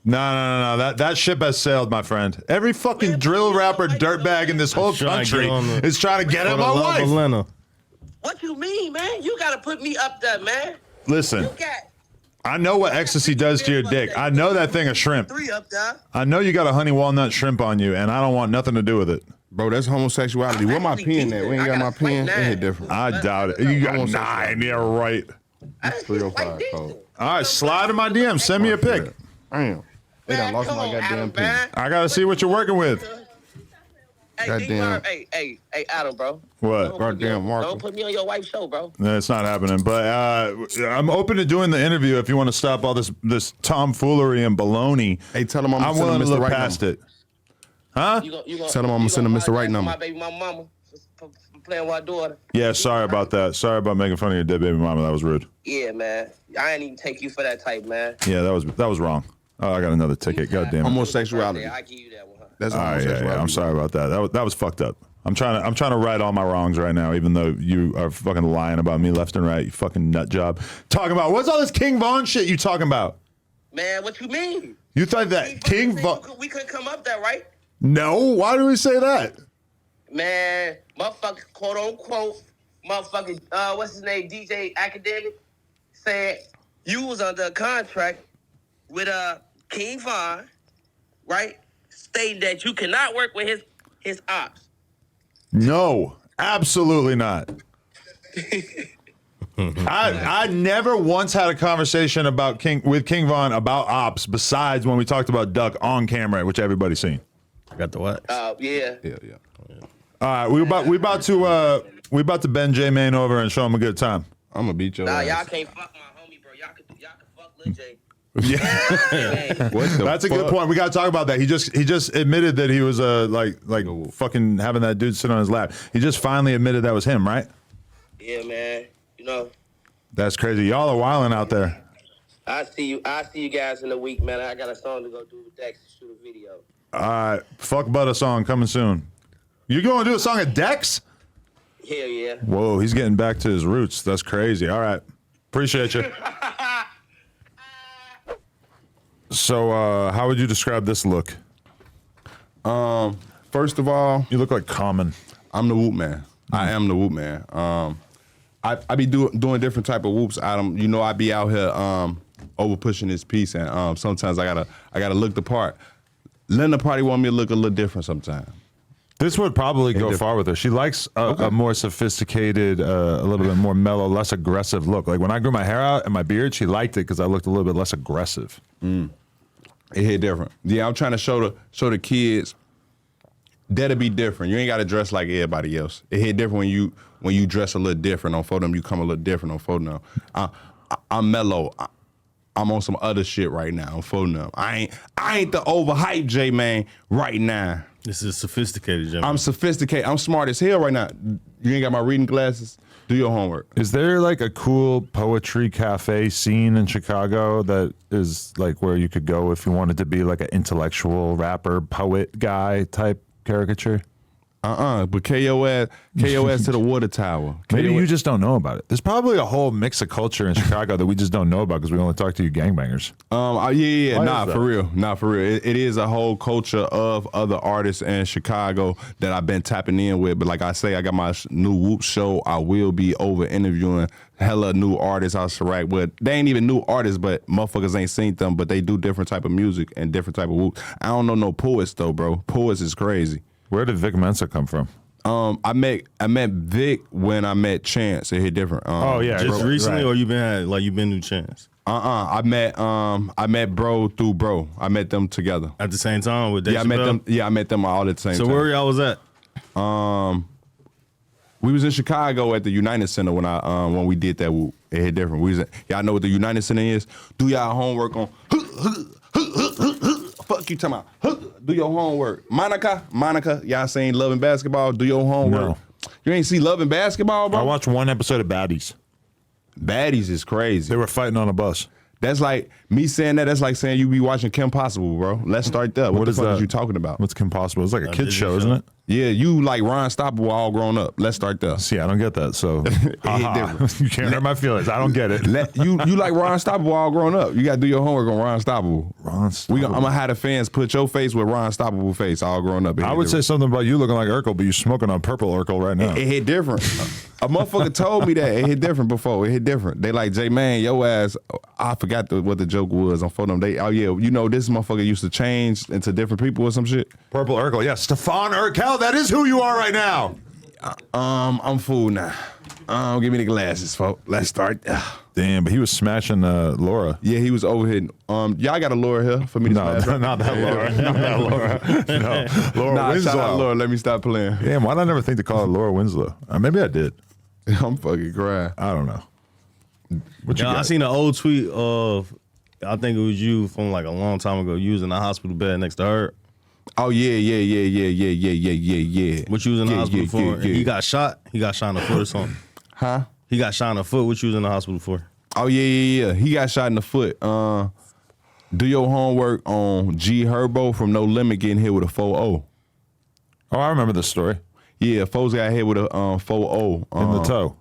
No. That ship has sailed, my friend. Every fucking drill rapper dirtbag in this whole country is trying to get at my wife. What you mean, man? You gotta put me up there, man. Listen, I know what ecstasy does to your dick. I know that thing of shrimp. 3 up there. I know you got a honey walnut shrimp on you, and I don't want nothing to do with it. Bro, that's homosexuality. Where my pen at? We ain't got my pen. It hit different. I doubt it. You got 9. Yeah, right. 305 code. All right, slide in my DM. Send me a pic. Damn. They done lost my goddamn pen. I got to see what you're working with. Hey, Goddamn. hey, Adam, bro. What? Goddamn, Marco. Don't put me on your wife's show, bro. No, it's not happening. But I'm open to doing the interview if you want to stop all this tomfoolery and baloney. Hey, tell him I'm willing to Mr. look Right past number. it. Huh? You gonna, Tell him I'm gonna send him Mr. Right number. My baby, my mama, for playing with my daughter. Yeah, sorry about that. Sorry about making fun of your dead baby mama. That was rude. Yeah, man. I ain't even take you for that type, man. Yeah, that was wrong. Oh, I got another ticket. God damn it. Homosexuality. I give you that one. Huh? That's All right, homosexuality. yeah. I'm sorry about that. That was fucked up. I'm trying to right all my wrongs right now, even though you are fucking lying about me left and right. You fucking nut job. Talking about what's all this King Von shit you talking about? Man, what you mean? You thought that King Von? We couldn't come up there, right? No. Why do we say that? Man, motherfucker, quote unquote, motherfucker, what's his name, DJ Academic, said you was under a contract with King Von, right? Stating that you cannot work with his ops. No, absolutely not. I never once had a conversation with King Von about ops besides when we talked about Duck on camera, which everybody's seen. Got the what? Yeah. Yeah. All right, we about to bend J Mane over and show him a good time. I'm gonna beat your Nah, ass. y'all can't fuck my homie, bro. Y'all can fuck Lil J. Yeah, What the that's a good fuck? point. We got to talk about that. He just admitted that he was like fucking having that dude sit on his lap. He just finally admitted that was him, right? Yeah, man. You know, That's crazy. Y'all are wilding out there. I see you guys in a week, man. I got a song to go do with Dex to shoot a video. All right, fuck Butta song coming soon. You going to do a song at Dex? Hell yeah. Whoa, he's getting back to his roots. That's crazy. All right, appreciate you. So, how would you describe this look? First of all, You look like Common. I'm the whoop man. I am the whoop man. I be doing different type of whoops. Adam, you know, I be out here over pushing this piece, and sometimes I gotta look the part. Linda Party want me to look a little different sometimes. This would probably go far with her. She likes a more sophisticated, a little bit more mellow, less aggressive look. Like when I grew my hair out and my beard, she liked it because I looked a little bit less aggressive. It hit different. Yeah, I'm trying to show the kids that'll be different. You ain't gotta dress like everybody else. It hit different when you dress a little different on photo. You come a little different on photo. I'm mellow. I'm on some other shit right now on photo. I ain't the overhyped J Mane right now. This is sophisticated, J Mane. I'm sophisticated. I'm smart as hell right now. You ain't got my reading glasses? Do your homework. Is there like a cool poetry cafe scene in Chicago that is like where you could go if you wanted to be like an intellectual rapper, poet guy type caricature? But KOS to the water tower. Maybe you just don't know about it. There's probably a whole mix of culture in Chicago that we just don't know about because we only talk to you gangbangers. For real. It is a whole culture of other artists in Chicago that I've been tapping in with. But like I say, I got my new Whoop show. I will be over interviewing hella new artists out Chirac. But they ain't even new artists, but motherfuckers ain't seen them. But they do different type of music and different type of whoop. I don't know no poets though, bro. Poets is crazy. Where did Vic Mensa come from? I met Vic when I met Chance. It hit different. Just recently, or you've been to Chance? I met Bro through Bro. I met them together At the same time with Dave I met them. Yeah, I met them all at the same time. So where y'all was at? We was in Chicago at the United Center when we did that. It hit different. Y'all know what the United Center is? Do y'all homework on. Fuck you talking about. Do your homework. Monica, y'all seen Love and Basketball? Do your homework. No. You ain't see Love and Basketball, bro? I watched one episode of Baddies. Baddies is crazy. They were fighting on a bus. That's like me saying that. That's like saying you be watching Kim Possible, bro. Let's start there. What the fuck is you talking about? What's Kim Possible? It's like a kid's show, isn't it? Yeah, you like Ron Stoppable all grown up. Let's start there. See, I don't get that. So you can't hurt my feelings. I don't get it. You like Ron Stoppable all grown up. You got to do your homework on Ron Stoppable. Ron Stoppable. I'm gonna have the fans put your face with Ron Stoppable face all grown up. I would say something about you looking like Urkel, but you're smoking on purple Urkel right now. It hit different. A motherfucker told me that it hit different before. It hit different. They like, J Mane, your ass. I forgot what the joke was on photo. This motherfucker used to change into different people or some shit. Purple Urkel, yeah, Stefan Urkel. That is who you are right now. I'm fool now. Give me the glasses, folks. Let's start. Damn, but he was smashing Laura. Yeah, he was overhitting. Y'all got a Laura here for me to smash? Not that Laura. Not that Laura. No, Laura Winslow. Shout out Laura. Let me stop playing. Damn, why did I never think to call her Laura Winslow? Maybe I did. I'm fucking crying. I don't know. I seen an old tweet of, I think it was you from like a long time ago, using the hospital bed next to her. Oh yeah. What you was in the hospital for? Yeah. He got shot. He got shot in the foot or something. Huh? He got shot in the foot. What you was in the hospital for? Oh yeah. He got shot in the foot. Do your homework on G Herbo from No Limit getting hit with a 4-0. Oh, I remember this story. Yeah, folks got hit with a 4-0 in the toe.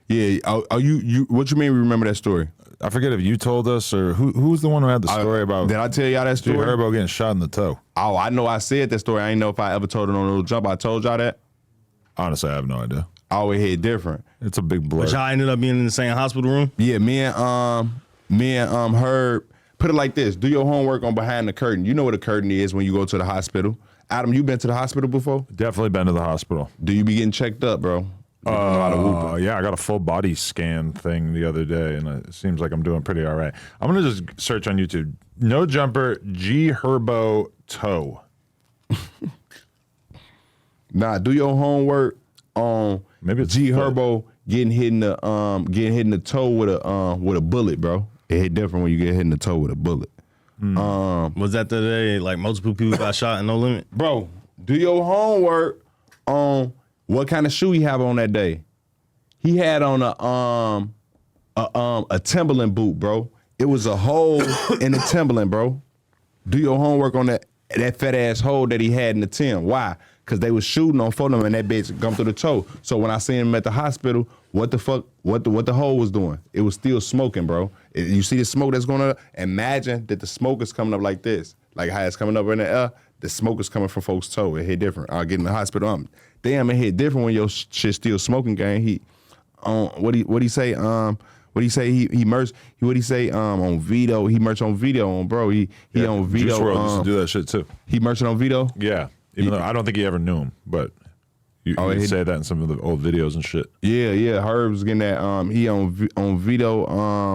Yeah. Are you? What you mean? Remember that story? I forget if you told us or who's the one who had the story about. Did I tell y'all that story? Herbo getting shot in the toe. Oh, I know I said that story. I ain't know if I ever told it on a little jump. I told y'all that. Honestly, I have no idea. I always hit different. It's a big blur. But y'all ended up being in the same hospital room? Yeah, me and Herb. Put it like this: do your homework on behind the curtain. You know what a curtain is when you go to the hospital. Adam, you been to the hospital before? Definitely been to the hospital. Do you be getting checked up, bro? Yeah, I got a full body scan thing the other day, and it seems like I'm doing pretty all right. I'm gonna just search on YouTube. No jumper, G Herbo toe. Nah, do your homework on maybe it's G Herbo getting hit in the toe with a bullet, bro. It hit different when you get hit in the toe with a bullet. Was that the day like multiple people got shot in No Limit? Bro, do your homework on what kind of shoe he have on that day. He had on a Timberland boot, bro. It was a hole in the Timberland, bro. Do your homework on that fat ass hole that he had in the Tim. Why? Because they was shooting on photo and that bitch come through the toe. So when I seen him at the hospital, what the fuck, what the hole was doing? It was still smoking, bro. You see the smoke that's going up? Imagine that the smoke is coming up like this. Like how it's coming up in the air. The smoke is coming from folks' toe. It hit different. I'll get in the hospital. Damn, it hit different when your shit still smoking, gang. What he say? What he say? He merged. What he say? On Vito. He merged on Vito. On bro. He on Vito. Juice WRLD used to do that shit too. He merged on Vito. Yeah. Even though I don't think he ever knew him, but you say that in some of the old videos and shit. Yeah. Herb's getting that. He on Vito.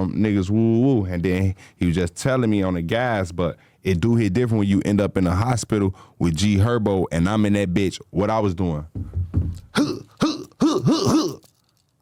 Niggas woo woo, and then he was just telling me on the gas, but it do hit different when you end up in the hospital with G Herbo and I'm in that bitch. What I was doing.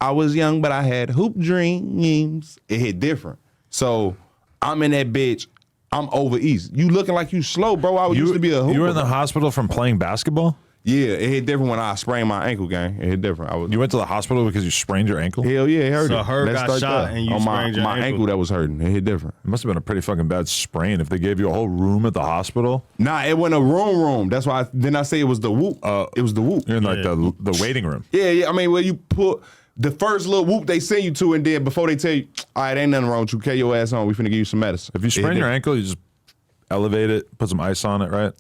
I was young, but I had hoop dreams. It hit different. So I'm in that bitch. I'm over east. You looking like you slow, bro. I used to be a hooper. You were in the hospital from playing basketball? Yeah, it hit different when I sprained my ankle, gang. It hit different. You went to the hospital because you sprained your ankle? Hell yeah, it hurt. So Herb Let's got start shot there. and you on sprained your my ankle that was hurting. It hit different. It must have been a pretty fucking bad sprain if they gave you a whole room at the hospital. Nah, it wasn't a room. That's why then I say it was the whoop. It was the whoop. You're in like the waiting room. Yeah. I mean, where you put the first little whoop they send you to, and then before they tell you, all right, ain't nothing wrong with you. Carry your ass on. We finna give you some medicine. If you sprain your ankle, you just elevate it, put some ice on it, right?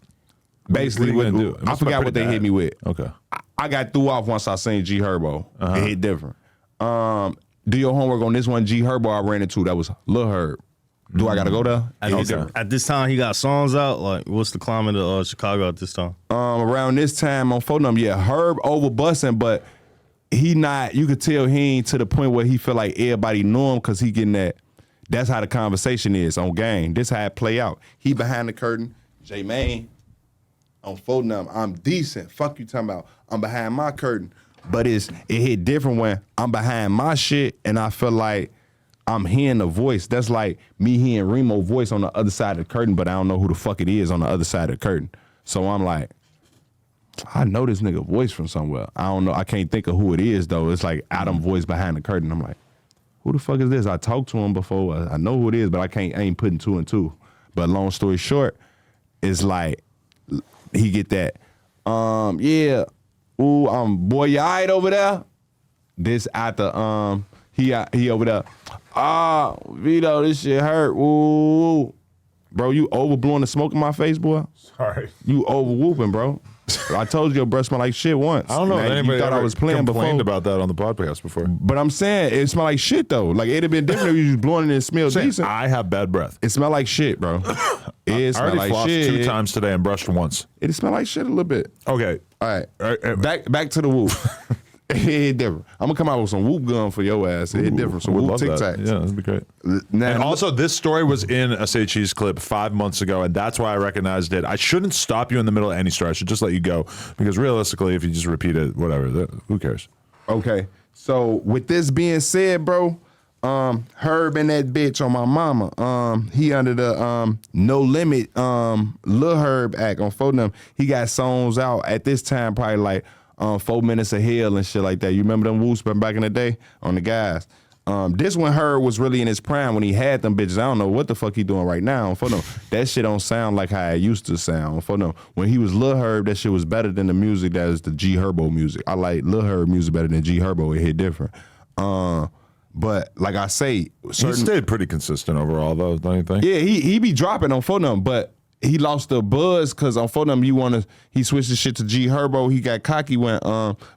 Basically, what are you gonna do? I forgot what they hit me with. Okay. I got threw off once I seen G Herbo. It hit different. Do your homework on this one G Herbo I ran into. That was Lil Herb. Do I gotta go there? At this time, he got songs out. Like, what's the climate of Chicago at this time? Around this time on phone number, yeah, Herb over busting, but he not. You could tell he ain't to the point where he feel like everybody know him because he getting that. That's how the conversation is on game. This how it play out. He behind the curtain. J Mane on phone number. I'm decent. Fuck you talking about. I'm behind my curtain. But it hit different when I'm behind my shit and I feel like I'm hearing the voice. That's like me hearing Remo's voice on the other side of the curtain, but I don't know who the fuck it is on the other side of the curtain. So I'm like, I know this nigga voice from somewhere. I don't know. I can't think of who it is though. It's like Adam voice behind the curtain. I'm like, who the fuck is this? I talked to him before. I know who it is, but I ain't putting two and two. But long story short, it's like he get that, yeah, ooh, boy, you all right over there? This after, he over there, Vito, this shit hurt, ooh. Bro, you overblowing the smoke in my face, boy? Sorry. You over whooping, bro. I told you your breath smell like shit once. I don't know if anybody you thought I was playing complained before. about that on the podcast before. But I'm saying it smelled like shit though. Like it'd have been different if you was blowing it and it smelled decent. I have bad breath. It smelled like shit, bro. It I smelled already like flossed shit. 2 times today and brushed once. It smelled like shit a little bit. Okay. All right. Back to the whoop. It hit different. I'm gonna come out with some whoop gun for your ass. It hit different. Some whoop Tic Tacs. Yeah, that'd be great. Now, And also, this story was in a Say Cheese clip 5 months ago, and that's why I recognized it. I shouldn't stop you in the middle of any story. I should just let you go, because realistically, if you just repeat it, whatever, who cares? Okay. So with this being said, bro, Herb and that bitch on my mama. He under the No Limit Lil Herb Act on phone them. He got songs out at this time, probably like 4 Minutes of Hell and shit like that. You remember them whoops back in the day on the guys? This when Herb was really in his prime when he had them bitches. I don't know what the fuck he doing right now. For them, that shit don't sound like how it used to sound. For them, when he was Lil Herb, that shit was better than the music that is the G Herbo music. I like Lil Herb music better than G Herbo. It hit different. But like I say, He stayed pretty consistent overall, though, don't you think? yeah, he be dropping on phone them, but he lost the buzz because on phone them he switched the shit to G Herbo. He got cocky when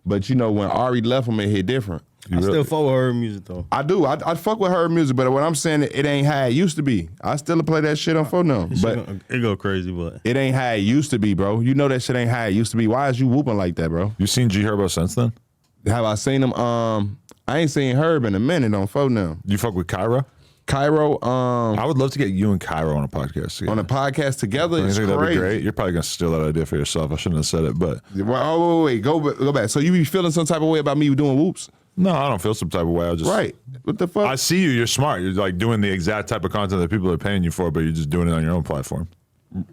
but you know when Ari left him, it hit different. I still fuck with her music though. I do. I fuck with her music, but what I'm saying, it ain't how it used to be. I still play that shit on phone them, but It go crazy, but it ain't how it used to be, bro. You know that shit ain't how it used to be. Why is you whooping like that, bro? You seen G Herbo since then? Have I seen him? I ain't seen Herb in a minute on phone them. You fuck with Cairo? Cairo, I would love to get you and Cairo on a podcast together. on a podcast together. You It's think that'd be crazy. great? You're probably gonna steal that idea for yourself. I shouldn't have said it, but Well, wait, go back. So you be feeling some type of way about me doing whoops? no, I don't feel some type of way. I just Right. What the fuck? I see you. You're smart. You're like doing the exact type of content that people are paying you for, but you're just doing it on your own platform.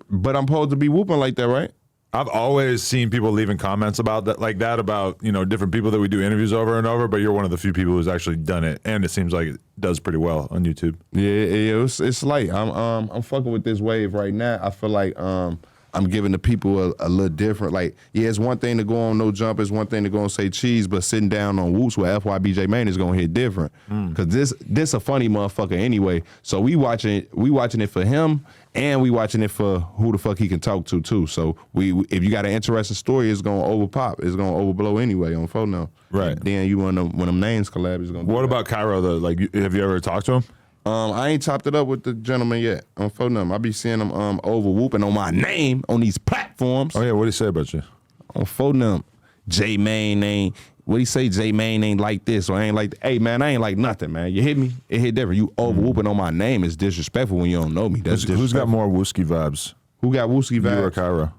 But I'm supposed to be whooping like that, right? I've always seen people leaving comments about that, like that, about different people that we do interviews over and over. But you're one of the few people who's actually done it, and it seems like it does pretty well on YouTube. Yeah, it's light. I'm fucking with this wave right now. I feel like I'm giving the people a little different. Like, yeah, it's one thing to go on No Jump, it's one thing to go and say cheese, but sitting down on Woops with FYB J Mane is gonna hit different. Cause this a funny motherfucker anyway. So we watching it for him, and we watching it for who the fuck he can talk to too. So if you got an interesting story, it's gonna overpop. It's gonna overblow anyway on phone now. Right. Then you when them names collab, it's gonna. What about Cairo though? Like, have you ever talked to him? I ain't topped it up with the gentleman yet on phone number. I be seeing them over whooping on my name on these platforms. Oh yeah, what did he say about you? On phone number. J Mane ain't. What he say? J Mane ain't like this or ain't like that. Hey man, I ain't like nothing, man. You hit me? It hit different. You over whooping on my name is disrespectful when you don't know me. That's Who's got more Wooski vibes? Who got Wooski vibes? You or Cairo?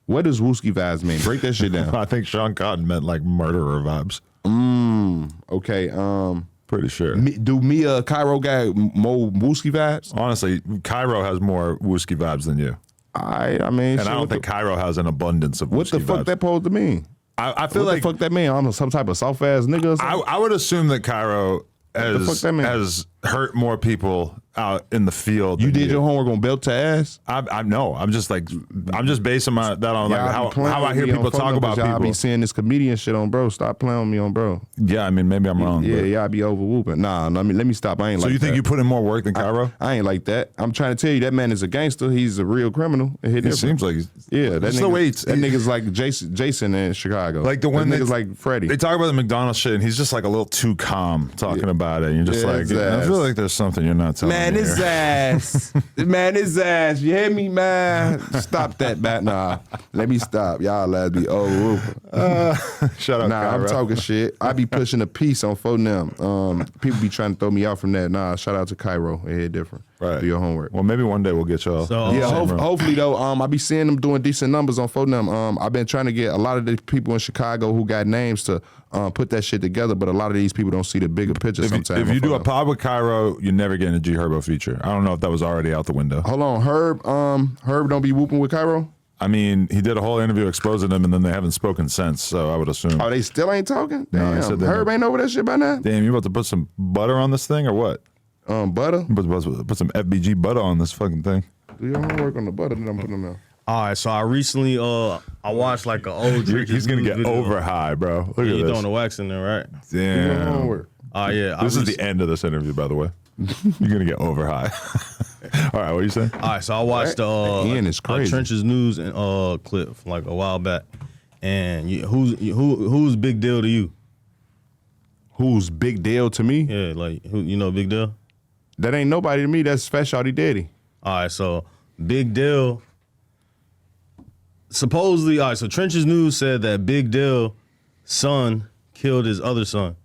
What does Wooski vibes mean? Break that shit down. I think Sean Cotton meant like murderer vibes. Okay. Pretty sure. Do me Cairo got more Wooski vibes? Honestly, Cairo has more Wooski vibes than you. I mean, And I don't think Cairo has an abundance of what Wooski the fuck vibes. that supposed to mean? I feel What like the fuck that mean? I'm some type of soft ass nigga or something? I would assume that Cairo the fuck that mean? has hurt more people out in the field. You than did your homework on belt to ass? I know. I'm just basing that on like how I hear people talk about people. I be seeing this comedian shit on bro. Stop playing with me on bro. Yeah, I mean maybe I'm wrong. Yeah, but- y'all be over whooping. Nah, let me stop. I ain't So like you think that. you put in more work than Cairo? I ain't like that. I'm trying to tell you that man is a gangster. He's a real criminal. It seems like yeah. That It's the way nigga's like Jason in Chicago. like the one that nigga's they- like Freddie. They talk about the McDonald's shit, and he's just like a little too calm talking about it. And you're just Yeah, like, his I ass. feel like there's something you're not telling Man, me his here. ass. Man, his ass. You hear me, man? Stop that, bat. Nah, let me stop. Y'all let me. Shut up, Nah, I'm Cairo. talking shit. I be pushing a piece on phone them. People be trying to throw me out from that. Nah, shout out to Cairo. It hit different. Right. Do your homework. Well, maybe one day we'll get y'all. So, Yeah, Same room. hopefully though, I be seeing them doing decent numbers on phone them. I've been trying to get a lot of the people in Chicago who got names to put that shit together, but a lot of these people don't see the bigger picture sometimes. If you do a Phone Them. pod with Cairo, you're never getting a G Herbo feature. I don't know if that was already out the window. Hold on, Herb don't be whooping with Cairo? I mean, he did a whole interview exposing them, and then they haven't spoken since. So I would assume. Oh, they still ain't talking? No, Damn, he said they Herb don't. ain't over that shit by now? Damn, you about to put some butter on this thing or what? Butter? Put some FBG butter on this fucking thing. Do your homework on the butter that I'm putting them out. all right, so I recently I watched like an old He's gonna get video. over high, bro. Look You at throwing this. the wax in there, right? Do your Damn. homework. Oh yeah. This is the end of this interview, by the way. You're gonna get over high. All right, what are you saying? All right, so I watched The end is a crazy. Trenches News and clip from like a while back, and who's big deal to you? Who's big deal to me? Yeah, like who you know Big Deal. That ain't nobody to me. That's Fat Shawty Daddy. All right, so Big Deal. Supposedly, all right, so Trenches News said that Big Deal son killed his other son,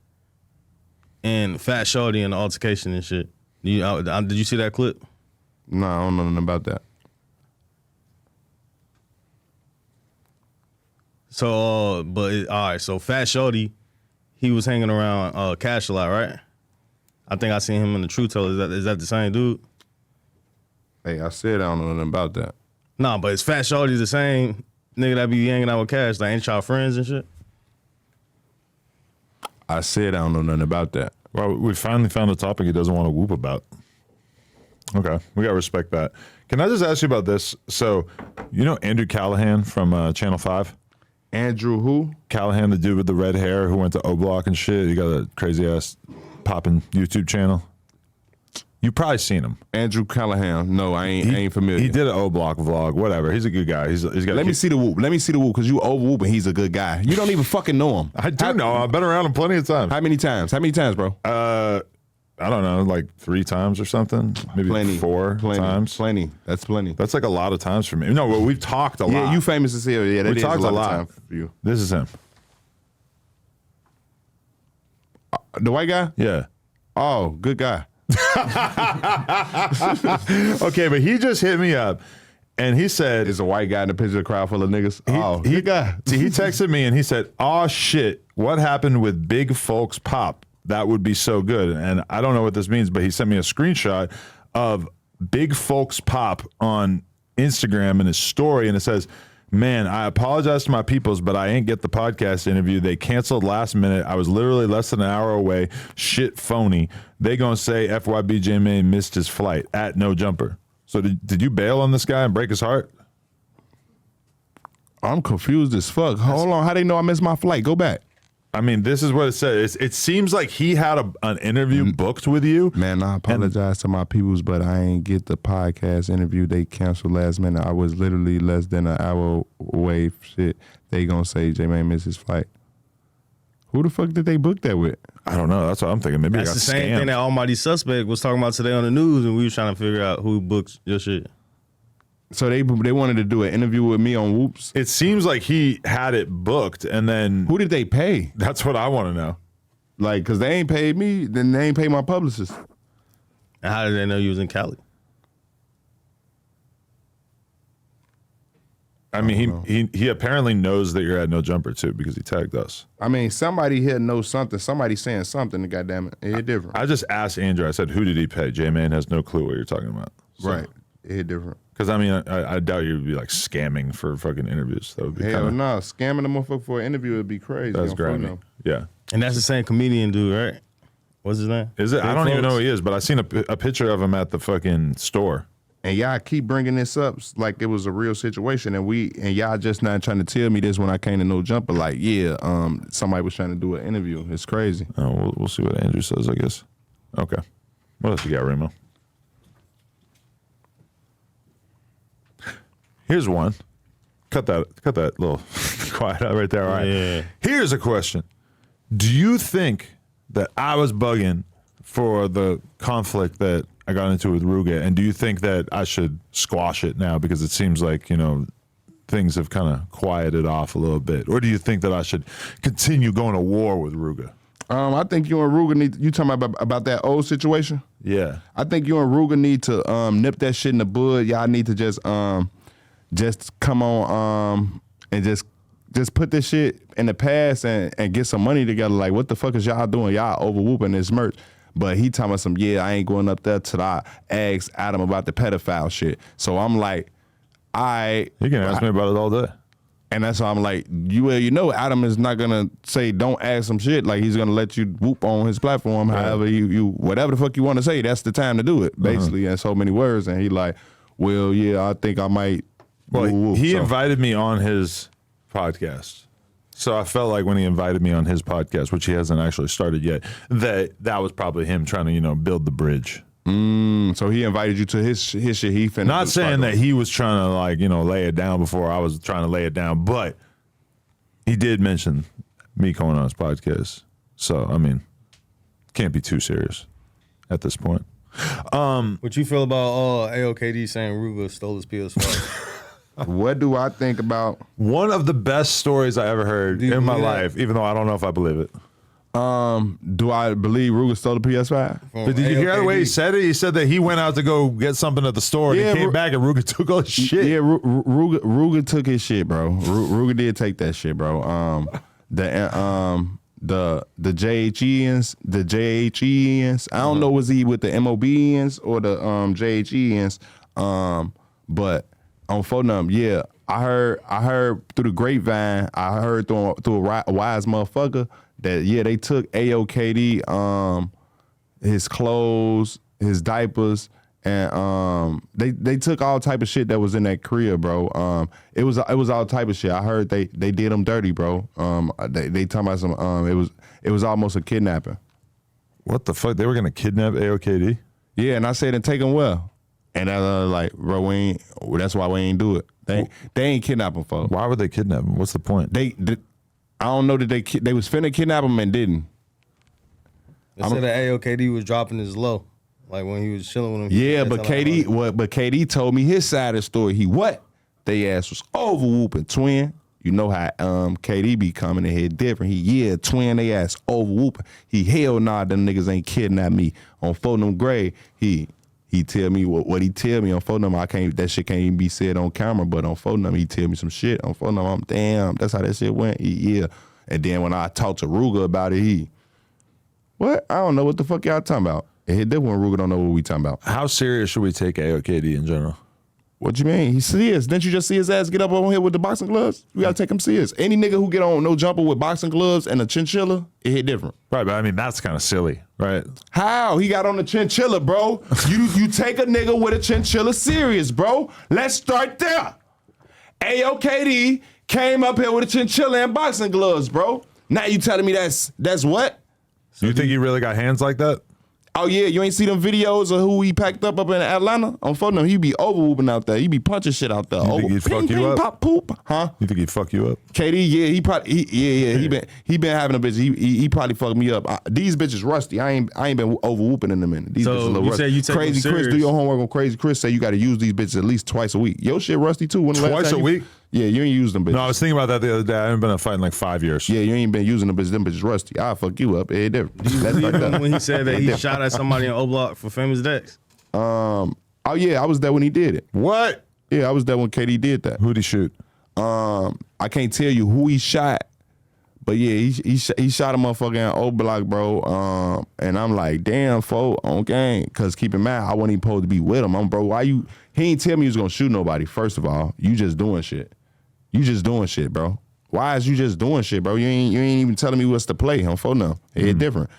and Fat Shawty in the altercation and shit. Did you see that clip? No, I don't know nothing about that. So, all right, so Fat Shawty, he was hanging around Cash a lot, right? I think I seen him in the True Teller. Is that the same dude? Hey, I said I don't know nothing about that. Nah, but is Fat Shawty the same nigga that be hanging out with Cash? Like, ain't y'all friends and shit? I said I don't know nothing about that. Well, we finally found a topic he doesn't want to whoop about. Okay, we gotta respect that. Can I just ask you about this? So, you know Andrew Callahan from Channel 5? Andrew who? Callahan, the dude with the red hair who went to O Block and shit. He got a crazy ass popping YouTube channel. You probably seen him. Andrew Callahan. No, I ain't familiar. He did an O Block vlog. Whatever. He's a good guy. He's got. Let me see the whoop. Let me see the whoop, because you over whooping. He's a good guy. You don't even fucking know him. I do know. I've been around him plenty of times. How many times? How many times, bro? I don't know, like 3 times or something. Maybe Plenty. 4 times. Plenty. That's plenty. That's like a lot of times for me. No, well, we've talked a lot. Yeah, you famous as hell. Yeah, that We is talked a lot, a lot. of time for you. This is him. The white guy? Yeah. Oh, good guy. Okay, but he just hit me up and he said, It's a white guy in the picture of a crowd full of niggas. Good guy. See, he texted me and he said, "Oh shit, what happened with Big Folks Pop? That would be so good." And I don't know what this means, but he sent me a screenshot of Big Folks Pop on Instagram in his story, and it says, "Man, I apologize to my peoples, but I ain't get the podcast interview. They canceled last minute. I was literally less than an hour away. Shit phony. They gonna say FYB J Mane missed his flight at No Jumper." So did you bail on this guy and break his heart? I'm confused as fuck. Hold on. How they know I missed my flight? Go back. I mean, this is what it says. It seems like he had an interview booked with you. Man, I apologize to my peoples, but I ain't get the podcast interview. They canceled last minute. I was literally less than an hour away. Shit, they gonna say J Mane missed his flight. Who the fuck did they book that with? I don't know. That's what I'm thinking. Maybe That's I got the same scammed. thing that Almighty Suspect was talking about today on the news, and we were trying to figure out who booked your shit. So they wanted to do an interview with me on Whoops. It seems like he had it booked, and then Who did they pay? that's what I want to know. Like, cause they ain't paid me, then they ain't paid my publicist. And how did they know you was in Cali? I mean, he apparently knows that you're at No Jumper too because he tagged us. I mean, somebody here knows something. Somebody saying something. Goddamn it, it hit different. I just asked Andrew. I said, "Who did he pay?" J Mane has no clue what you're talking about. So, Right, it hit different. Because I mean, I doubt you'd be like scamming for fucking interviews. That would be Hell kind of no, scamming a motherfucker for an interview would be crazy. that's on phone grimy. number. Yeah. And that's the same comedian dude, right? What's his name? Is it? I Big don't even know Folks? who he is, but I seen a picture of him at the fucking store. And y'all keep bringing this up like it was a real situation, and y'all just not trying to tell me this when I came to No Jumper. Like, yeah, somebody was trying to do an interview. It's crazy. Oh, we'll see what Andrew says, I guess. Okay. What else you got, Remo? Here's one. Cut that little quiet out right there. All right. Yeah. Here's a question. Do you think that I was bugging for the conflict that I got into with Ruga, and do you think that I should squash it now because it seems like, things have kind of quieted off a little bit? Or do you think that I should continue going to war with Ruga? I think you and Ruga need. You talking about that old situation? Yeah. I think you and Ruga need to nip that shit in the bud. Y'all need to just come on and just put this shit in the past and get some money together. Like, what the fuck is y'all doing? Y'all over whooping this merch. But he talking about I ain't going up there till I ask Adam about the pedophile shit. So I'm like, You can ask me about it all day. and that's why I'm like, Adam is not gonna say don't ask some shit. Like, he's gonna let you whoop on his platform. Right. However you whatever the fuck you want to say, that's the time to do it. Basically, in so many words. And he like, well, yeah, I think I might. Well, whoop. he So- invited me on his podcast. So I felt like when he invited me on his podcast, which he hasn't actually started yet, that was probably him trying to, build the bridge. So he invited you to his shit. He finna Not saying start that he was trying to lay it down before I was trying to lay it down, but he did mention me going on his podcast. So, I mean, can't be too serious at this point. What you feel about Ayoo KD saying Ruga stole his PS5? What do I think about? One of the best stories I ever heard Do you in my believe that? life, even though I don't know if I believe it. Do I believe Ruga stole the PS5? But did you hear the way he said it? He said that he went out to go get something at the store and Yeah, he came back and Ruga took all his shit. Yeah, Ruga took his shit, bro. Ruga did take that shit, bro. The JHENs, I don't know, was he with the MOBENs or the JHENs? But on phone number, yeah, I heard through the grapevine, I heard through a wise motherfucker that they took Ayoo KD, his clothes, his diapers, and they took all type of shit that was in that crib, bro. It was all type of shit. I heard they did him dirty, bro. They talking about some it was almost a kidnapping. What the fuck? They were gonna kidnap Ayoo KD? Yeah, and I said and take him well. And I was like, bro, that's why we ain't do it. They ain't kidnap him, folks. Why would they kidnap him? What's the point? I don't know that they was finna kidnap him and didn't. They said that Ayoo KD was dropping his low, like when he was chilling with him. Yeah, but KD told me his side of the story. They ass was over whooping twin. You know how KD be coming in here different. Twin, they ass over whooping. Hell nah, them niggas ain't kidnapped me. On phone them gray, he tell me what he tell me on phone number. That shit can't even be said on camera, but on phone number he tell me some shit. On phone number, I'm damn, that's how that shit went. Yeah. And then when I talked to Ruga about it, what? I don't know what the fuck y'all talking about. It hit different when Ruga don't know what we talking about. How serious should we take Ayoo KD in general? What you mean? He's serious. Didn't you just see his ass get up on here with the boxing gloves? We gotta take him serious. Any nigga who get on No Jumper with boxing gloves and a chinchilla, it hit different. Right, but I mean that's kind of silly, right? How? He got on the chinchilla, bro. You take a nigga with a chinchilla serious, bro. Let's start there. Ayoo KD came up here with a chinchilla and boxing gloves, bro. Now you telling me that's what? You think he really got hands like that? Oh yeah, you ain't see them videos of who he packed up in Atlanta? On phone number, he be over whooping out there. He be punching shit out there. You think he'd fuck you up? Pop, poop. Huh? You think he'd fuck you up? KD, yeah, he been having a bitch. He probably fucked me up. These bitches rusty. I ain't been over whooping in a minute. These So bitches a little you rusty. say you take Crazy them Chris, serious. do your homework on Crazy Chris. Say you got to use these bitches at least twice a week. Your shit rusty too. When the last Twice time a week? Yeah, you ain't used them bitches. No, I was thinking about that the other day. I haven't been in a fight in like 5 years. Yeah, you ain't been using them bitches. Them bitches rusty. I'll fuck you up. It different. That's like Even that. when he said that he shot at somebody in O Block for Famous Dex. Oh yeah, I was there when he did it. What? Yeah, I was there when KD did that. Who'd he shoot? I can't tell you who he shot, but yeah, he shot a motherfucker in O Block, bro. And I'm like, damn, fo, on game. Cause keep in mind, I wasn't even supposed to be with him. Bro, why you? He ain't tell me he was gonna shoot nobody. First of all, you just doing shit. You just doing shit, bro. Why is you just doing shit, bro? You ain't even telling me what's to play. I'm for no. It's different.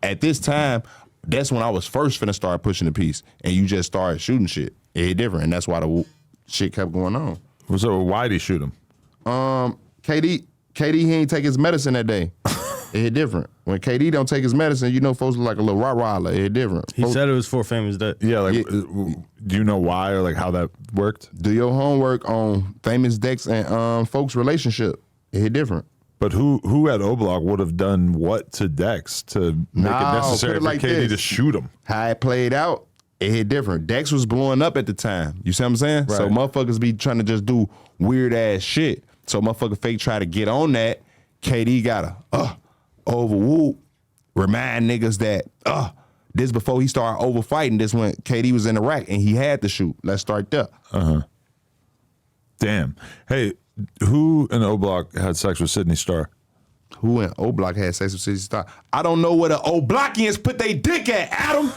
At this time, that's when I was first finna start pushing the piece, and you just started shooting shit. It's different, and that's why the shit kept going on. So why'd he shoot him? KD, he ain't take his medicine that day. It's different. When KD don't take his medicine, you know folks look like a little Rottweiler. It's different. He said it was for Famous Dex. Yeah, like, do you know why or like how that worked? Do your homework on Famous Dex and folks' relationship. It's different. But who at O Block would have done what to Dex to make it necessary put it like for KD this. to shoot him? How it played out, it hit different. Dex was blowing up at the time. You see what I'm saying? Right. So motherfuckers be trying to just do weird ass shit. So motherfucker fake try to get on that. KD gotta over whoop, remind niggas that this before he started over fighting. This when KD was in the rack and he had to shoot. Let's start there. Damn. Hey, who in O Block had sex with Sydney Starr? Who in O Block had sex with City Star? I don't know where the O Blockians put they dick at, Adam.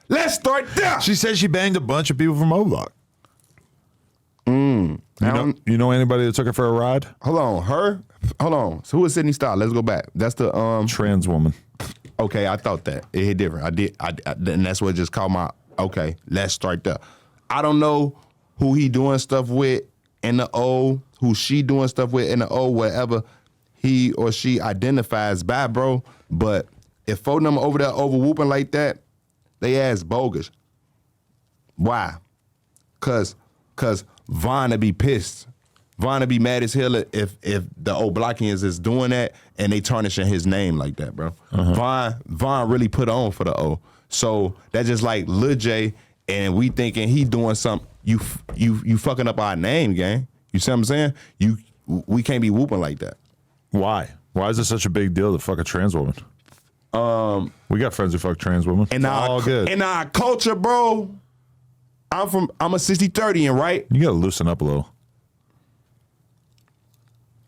Let's start there. She said she banged a bunch of people from O Block. You know anybody that took her for a ride? Hold on. So who is Sydney Star? Let's go back. That's the Trans woman. Okay, I thought that. It hit different. And that's what just called my, okay, let's start there. I don't know who he doing stuff with in the O, who she doing stuff with in the O, wherever he or she identifies by, bro. But if phone number over there over whooping like that, they ass bogus. Why? Cause Vaughn to be pissed. Vaughn to be mad as hell if the O Blockians is doing that and they tarnishing his name like that, bro. Vaughn really put on for the O. So that's just like Lil J, and we thinking he doing something. You fucking up our name, gang. You see what I'm saying? We can't be whooping like that. Why? Why is it such a big deal to fuck a trans woman? We got friends who fuck trans women. And all good. In our culture, bro, I'm a 60-30, and right? You gotta loosen up a little.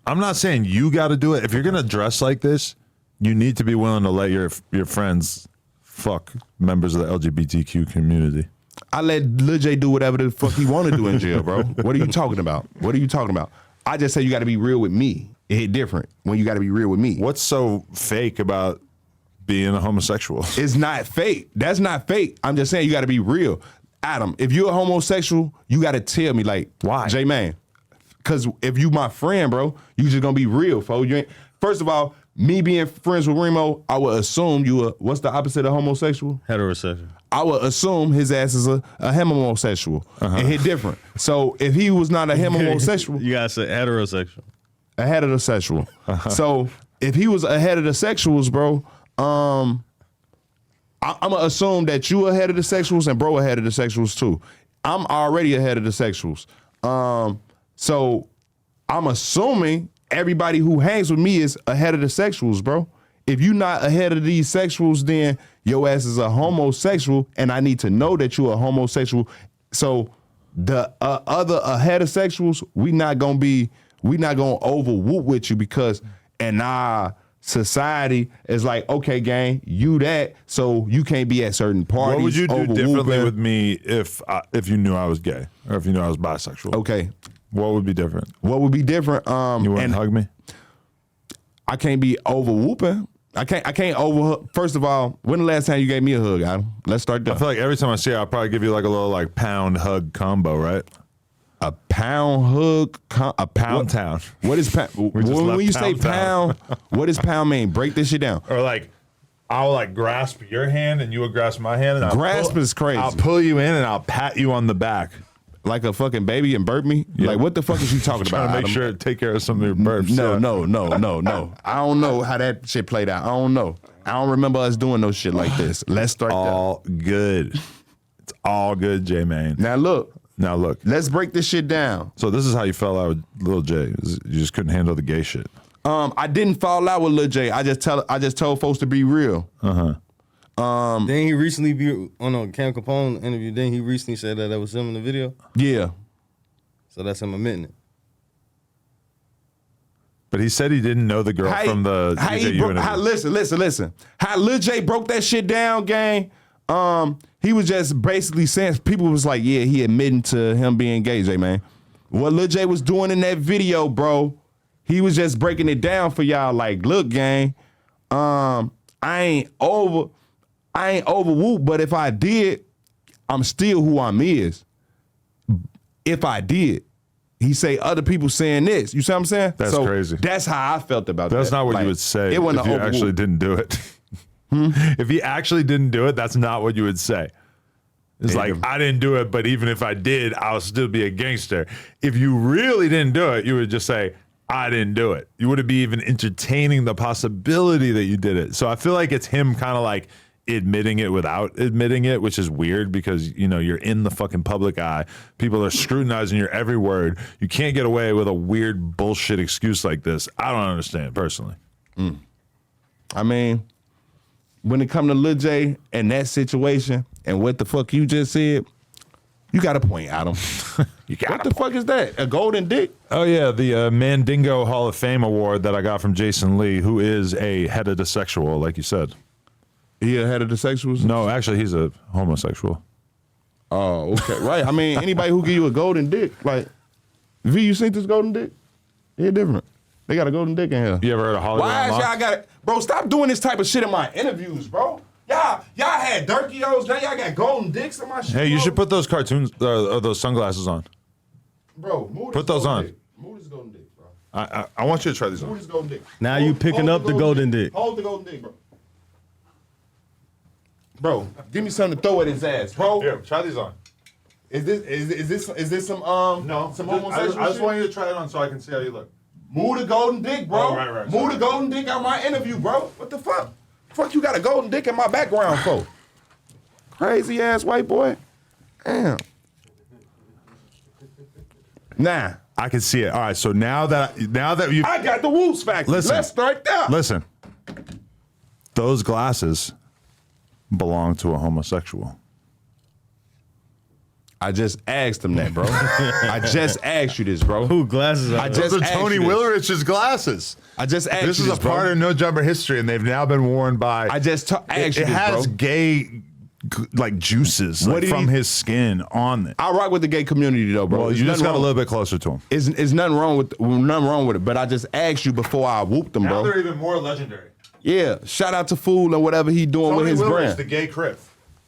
I'm not saying you got to do it. If you're gonna dress like this, you need to be willing to let your friends fuck members of the LGBTQ community. I let Lil J do whatever the fuck he want to do in jail, bro. What are you talking about? I just say you got to be real with me. It hit different when you got to be real with me. What's so fake about being a homosexual? It's not fake. That's not fake. I'm just saying you got to be real. Adam, if you're a homosexual, you got to tell me, like, why? J Mane. Because if you my friend, bro, you just going to be real, fo. You ain't, first of all, me being friends with Remo, I would assume you a, what's the opposite of homosexual? Heterosexual. I would assume his ass is a homosexual. And hit different. So if he was not a homosexual. You gotta say heterosexual. A heterosexual. So if he was a heterosexuals, bro, I'm gonna assume that you a heterosexuals and bro a heterosexuals too. I'm already a heterosexuals. So I'm assuming everybody who hangs with me is a heterosexuals, bro. If you not ahead of these sexuals, then your ass is a homosexual, and I need to know that you're a homosexual. So the other heterosexuals, we not gonna over whoop with you, because in our society is like, okay, gang, you that, so you can't be at certain parties. What would you do over differently whooping. with me if you knew I was gay, or if you knew I was bisexual? Okay, what would be different? what would be different? You wouldn't hug me? I can't be over whooping. I can't over. First of all, when the last time you gave me a hug, Adam? Let's start there. I feel like every time I see you, I'll probably give you like a little like pound hug combo, right? A pound hug, a Pound town. What is pound? We just When left you say pound pound, what does pound mean? Break this shit down. Or like I'll like grasp your hand and you would grasp my hand. And Grasp is crazy. I'll pull you in and I'll pat you on the back. Like a fucking baby and burp me? Yeah. Like, what the fuck is you talking Trying about? to make Adam? sure to take care of some of your burps. No, yeah. no. I don't know how that shit played out. I don't know. I don't remember us doing no shit like this. Let's start All good. It's all good, J Mane. Now look, let's break this shit down. So this is how you fell out with Lil J. You just couldn't handle the gay shit. I didn't fall out with Lil J. I just told folks to be real. Then he recently be on a Cam Capone interview. Then he recently said that was him in the video. Yeah. So that's him admitting it. But he said he didn't know the girl from the DJU interview. Listen. How Lil J broke that shit down, gang, he was just basically saying, people was like, yeah, he admitting to him being gay, J, man. What Lil J was doing in that video, bro, he was just breaking it down for y'all like, look, gang, I ain't over Whoop, but if I did, I'm still who I'm is. If I did. He say other people saying this. You see what I'm saying? That's crazy. That's how I felt about that. That's not what like, you would say it wasn't if you over actually Whoop. didn't do it. If he actually didn't do it, that's not what you would say. It's like, I didn't do it, but even if I did, I'll still be a gangster. If you really didn't do it, you would just say, I didn't do it. You wouldn't be even entertaining the possibility that you did it. So I feel like it's him kind of like admitting it without admitting it, which is weird because, you know, you're in the fucking public eye. People are scrutinizing your every word. You can't get away with a weird bullshit excuse like this. I don't understand personally. I mean, when it come to Lil J and that situation and what the fuck you just said, you got a point, Adam. What the fuck is that? A golden dick? Oh yeah, the Mandingo Hall of Fame award that I got from Jason Lee, who is a heterosexual, like you said. He a heterosexual? No, actually, he's a homosexual. Oh, okay. Right. I mean, anybody who give you a golden dick, like, V, you seen this golden dick? They're different. They got a golden dick in here. You ever heard of Hollywood Why is Unlocked? y'all got it? Bro, stop doing this type of shit in my interviews, bro. Y'all had Durkios, now y'all got golden dicks in my shit. Hey, you bro. should put those cartoons, those sunglasses on. Bro, move Put this those golden on. dick. Move this golden dick, bro. I want you to try these Move on. this golden dick. Now you picking up the golden dick. Hold the golden dick, bro. Bro, give me something to throw at his ass, bro. Here, try these on. Is this some some homosexual I just shit? want you to try it on so I can see how you look. Move the golden dick, bro. Oh, right, Move sorry. the golden dick out my interview, bro. What the fuck? Fuck, you got a golden dick in my background for? Crazy ass white boy. Damn. Nah, I can see it. All right, so now that you I got the Woods factor. Listen. Let's start there. listen, those glasses belong to a homosexual. I just asked him that, bro. I just asked you this, bro. Who glasses are I those? just Those are asked Tony you this. Willerich's glasses. I just asked This you is this, a part bro. of No Jumper history, and they've now been worn by. I just asked it you this, has bro. gay like juices What like, did from he- his skin on it. I rock with the gay community though, bro. Well, There's you just nothing got a wrong- little bit closer to him. It's nothing wrong with it. But I just asked you before I whooped him, bro. even more legendary. Yeah, shout out to Fool and whatever he doing with his brand. the gay crip.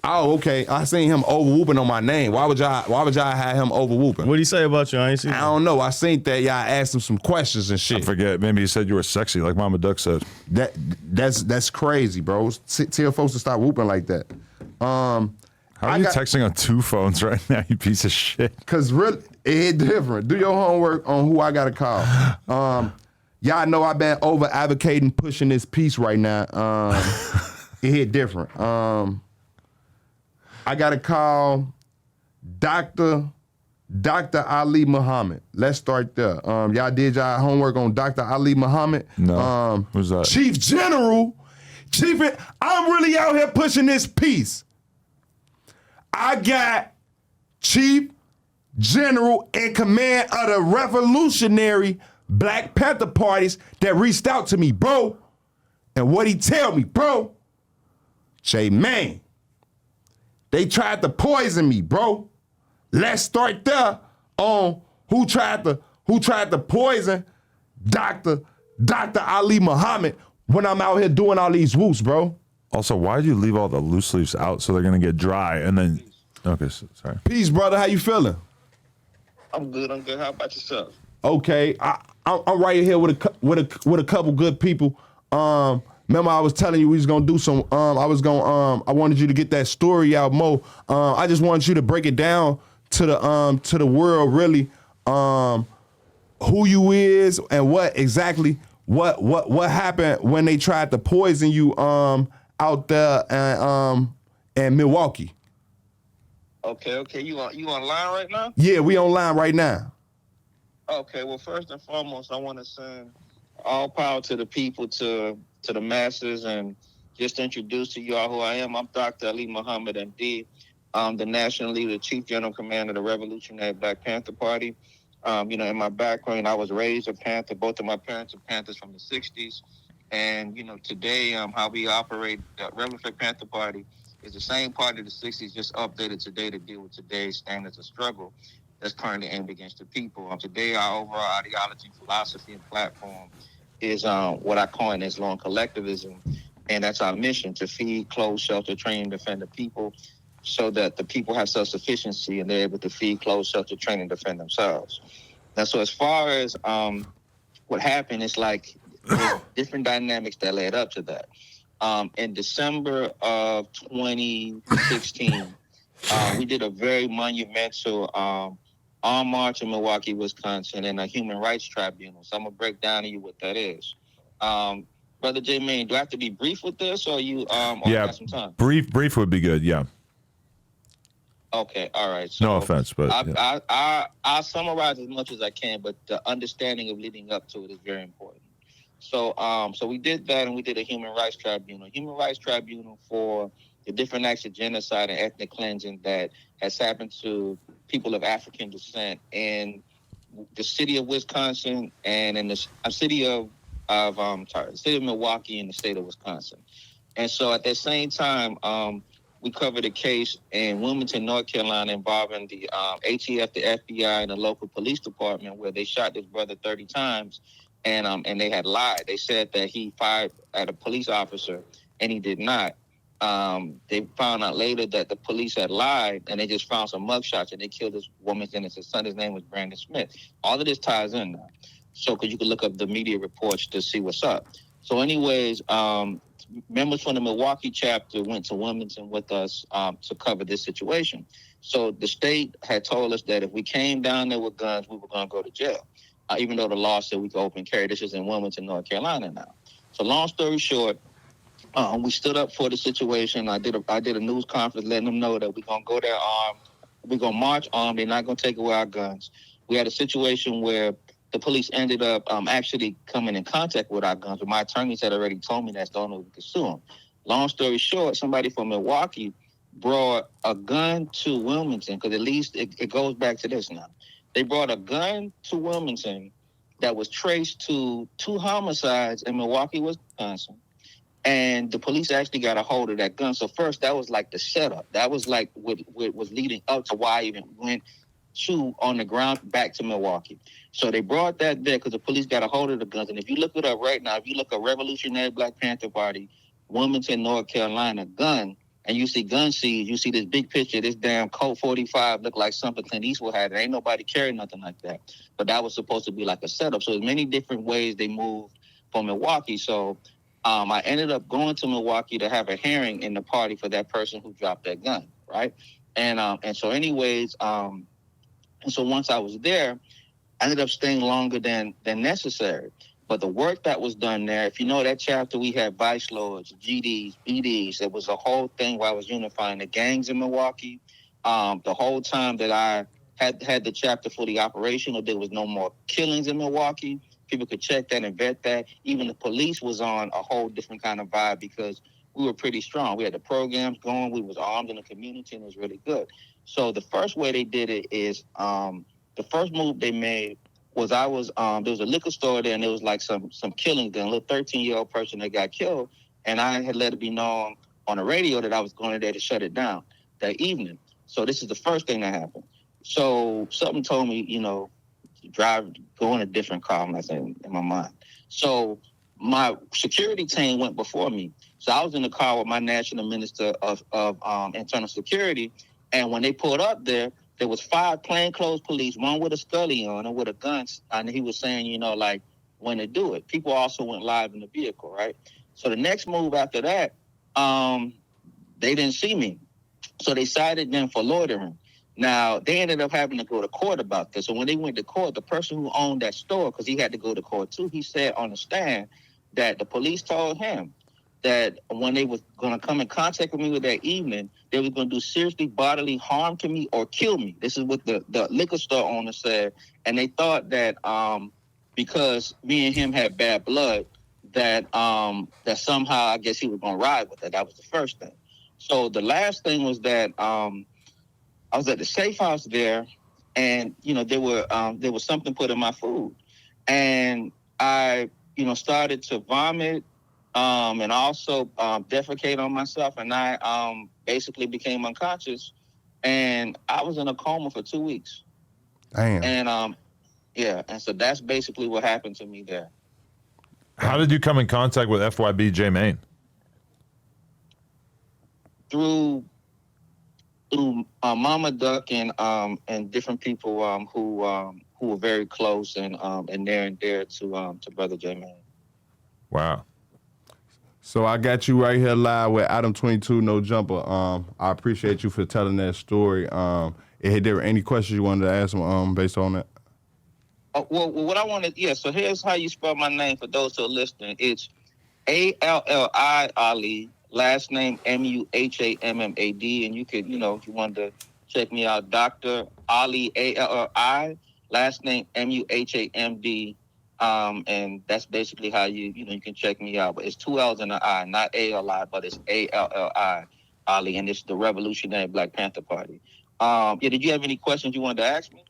Oh, okay. I seen him over whooping on my name. Why would y'all have him over whooping? What'd he say about you? I ain't seen I that. don't know. I seen that y'all asked him some questions and I shit. forget. Maybe he said you were sexy, like Mama Duck said. That's crazy, bro. Tell folks to stop whooping like that. How are you texting on two phones right now, you piece of shit? Cause really, it hit different. Do your homework on who I gotta call. Y'all know I've been over advocating, pushing this piece right now. It hit different. I gotta call Dr. Ali Muhammad. Let's start there. Y'all did y'all homework on Dr. Ali Muhammad? No. Who's that? Chief General. I'm really out here pushing this piece. I got Chief General in command of the revolutionary Black Panther parties that reached out to me, bro. And what he tell me, bro? J Mane. They tried to poison me, bro. Let's start there on who tried to poison Dr. Ali Muhammad when I'm out here doing all these whoops, bro. Also, why did you leave all the loose leaves out so they're gonna get dry and then? Okay, sorry. Peace, brother. How you feeling? I'm good. How about yourself? Okay, I'm right here with a couple good people. Remember, I was telling you we was gonna do some. I wanted you to get that story out, Mo. I just wanted you to break it down to the world, really. Who you is and what exactly what happened when they tried to poison you out there in Milwaukee. Okay. You online right now? Yeah, we online right now. Okay. Well, first and foremost, I want to send all power to the people, to the masses, and just introduce to you all who I am. I'm Dr. Ali Muhammad MD. I'm the national leader, chief general commander of the Revolutionary Black Panther Party. In my background, I was raised a Panther. Both of my parents are Panthers from the 60s. And, today, how we operate the Revolutionary Panther Party is the same party of the 60s, just updated today to deal with today's standards of struggle that's currently aimed against the people. Today, our overall ideology, philosophy, and platform is what I coin as long collectivism. And that's our mission: to feed, clothe, shelter, train, and defend the people, so that the people have self-sufficiency and they're able to feed, clothe, shelter, train, and defend themselves. Now, so as far as what happened, it's like there's different dynamics that led up to that. In December of 2016, we did a very monumental armed march in Milwaukee, Wisconsin, and a human rights tribunal. So I'm going to break down to you what that is. Brother J Mane, do I have to be brief with this, or you got some time? Brief would be good, yeah. Okay, all right. So no offense, but I'll summarize as much as I can, but the understanding of leading up to it is very important. So we did that, and we did a human rights tribunal. Human rights tribunal for the different acts of genocide and ethnic cleansing that has happened to people of African descent in the city of Wisconsin and in the city of Milwaukee and the state of Wisconsin. And so at that same time, we covered a case in Wilmington, North Carolina, involving the ATF, the FBI, and the local police department, where they shot this brother 30 times, and they had lied. They said that he fired at a police officer, and he did not. They found out later that the police had lied, and they just found some mugshots, and they killed this woman's innocent son. His name was Brandon Smith. All of this ties in now. So, because you can look up the media reports to see what's up. So anyways, members from the Milwaukee chapter went to Wilmington with us to cover this situation. So the state had told us that if we came down there with guns, we were going to go to jail, even though the law said we could open carry. This is in Wilmington, North Carolina now. So long story short, we stood up for the situation. I did a news conference letting them know that we're going to go there armed. We're going to march armed. They're not going to take away our guns. We had a situation where the police ended up actually coming in contact with our guns, but my attorneys had already told me that's the only way we could sue them. Long story short, somebody from Milwaukee brought a gun to Wilmington, because at least it goes back to this now. They brought a gun to Wilmington that was traced to 2 homicides in Milwaukee, Wisconsin. And the police actually got a hold of that gun. So first, that was like the setup. That was like what was leading up to why I even went on the ground back to Milwaukee. So they brought that there because the police got a hold of the guns. And if you look it up right now, if you look at Revolutionary Black Panther Party, Wilmington, North Carolina, gun, and you see gun seized, you see this big picture, this damn Colt 45 look like something Clint Eastwood had. There ain't nobody carrying nothing like that. But that was supposed to be like a setup. So there's many different ways they moved from Milwaukee. So I ended up going to Milwaukee to have a hearing in the party for that person who dropped that gun, right? And so anyways, and so once I was there, I ended up staying longer than necessary. But the work that was done there, if you know that chapter, we had vice lords, GDs, BDs. It was a whole thing where I was unifying the gangs in Milwaukee. The whole time that I had the chapter fully operational, there was no more killings in Milwaukee. People could check that and vet that. Even the police was on a whole different kind of vibe because we were pretty strong. We had the programs going. We was armed in the community, and it was really good. So the first way they did it is the first move they made was there was a liquor store there, and there was like some killings there. A little 13-year-old person that got killed, and I had let it be known on the radio that I was going there to shut it down that evening. So this is the first thing that happened. So something told me, go in a different car, I'm not saying in my mind. So my security team went before me. So I was in the car with my national minister of internal security, and when they pulled up there was 5 plainclothes police, one with a scully on and with a gun, and he was saying, when to do it. People also went live in the vehicle, right? So the next move after that, they didn't see me. So they cited them for loitering. Now, they ended up having to go to court about this. So when they went to court, the person who owned that store, because he had to go to court too, he said on the stand that the police told him that when they was going to come in contact with me with that evening, they was going to do seriously bodily harm to me or kill me. This is what the liquor store owner said. And they thought that because me and him had bad blood, that somehow I guess he was going to ride with it. That was the first thing. So the last thing was that I was at the safe house there, and there was something put in my food, and I started to vomit, and also defecate on myself, and I basically became unconscious, and I was in a coma for 2 weeks. Damn. And and so that's basically what happened to me there. How did you come in contact with FYB J Mane? Through Mama Duck and different people who were very close and near and dear to Brother J Mane. Wow. So I got you right here live with Adam 22 No Jumper. I appreciate you for telling that story. If there were any questions you wanted to ask him based on that? Well, what I wanted, so here's how you spell my name for those who are listening. It's A-L-L-I, Ali, last name M-U-H-A-M-M-A-D, and you could, if you wanted to check me out, Dr. Ali, A-L-L-I, last name M-U-H-A-M-D, and that's basically how you can check me out. But it's 2 L's and an I, not A-L-I, but it's A-L-L-I, Ali, and it's the Revolutionary Black Panther Party. Did you have any questions you wanted to ask me?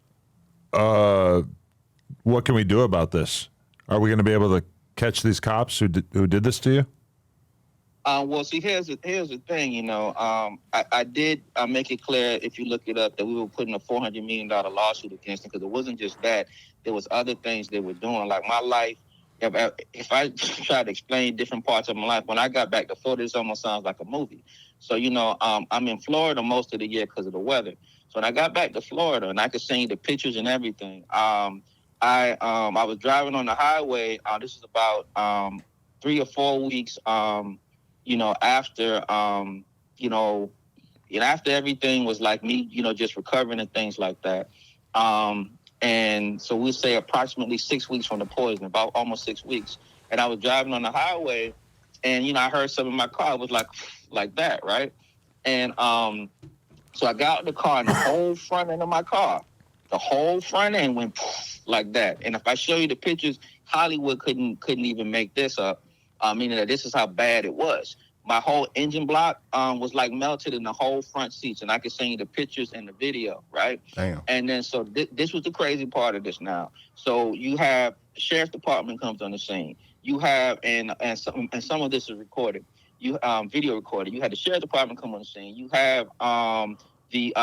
What can we do about this? Are we going to be able to catch these cops who did this to you? Well, see, here's the thing. I did make it clear, if you look it up, that we were putting a $400 million lawsuit against them, because it wasn't just that. There was other things they were doing. Like my life, if I try to explain different parts of my life, when I got back to Florida, this almost sounds like a movie. So, I'm in Florida most of the year because of the weather. So when I got back to Florida, and I could send you the pictures and everything, I was driving on the highway. This is about 3 or 4 weeks, after after everything was like me, just recovering and things like that. And so we say approximately 6 weeks from the poison, about almost 6 weeks. And I was driving on the highway, and I heard something in my car. It was like that, right? And so I got out of the car, and the whole front end of my car, the whole front end went like that. And if I show you the pictures, Hollywood couldn't even make this up, meaning that this is how bad it was. My whole engine block was like melted in the whole front seats, and I could send you the pictures and the video, right? Damn. And then so this was the crazy part of this now. So you have the sheriff's department comes on the scene. You have and some of this is recorded. You video recorded. You had the sheriff's department come on the scene. You have the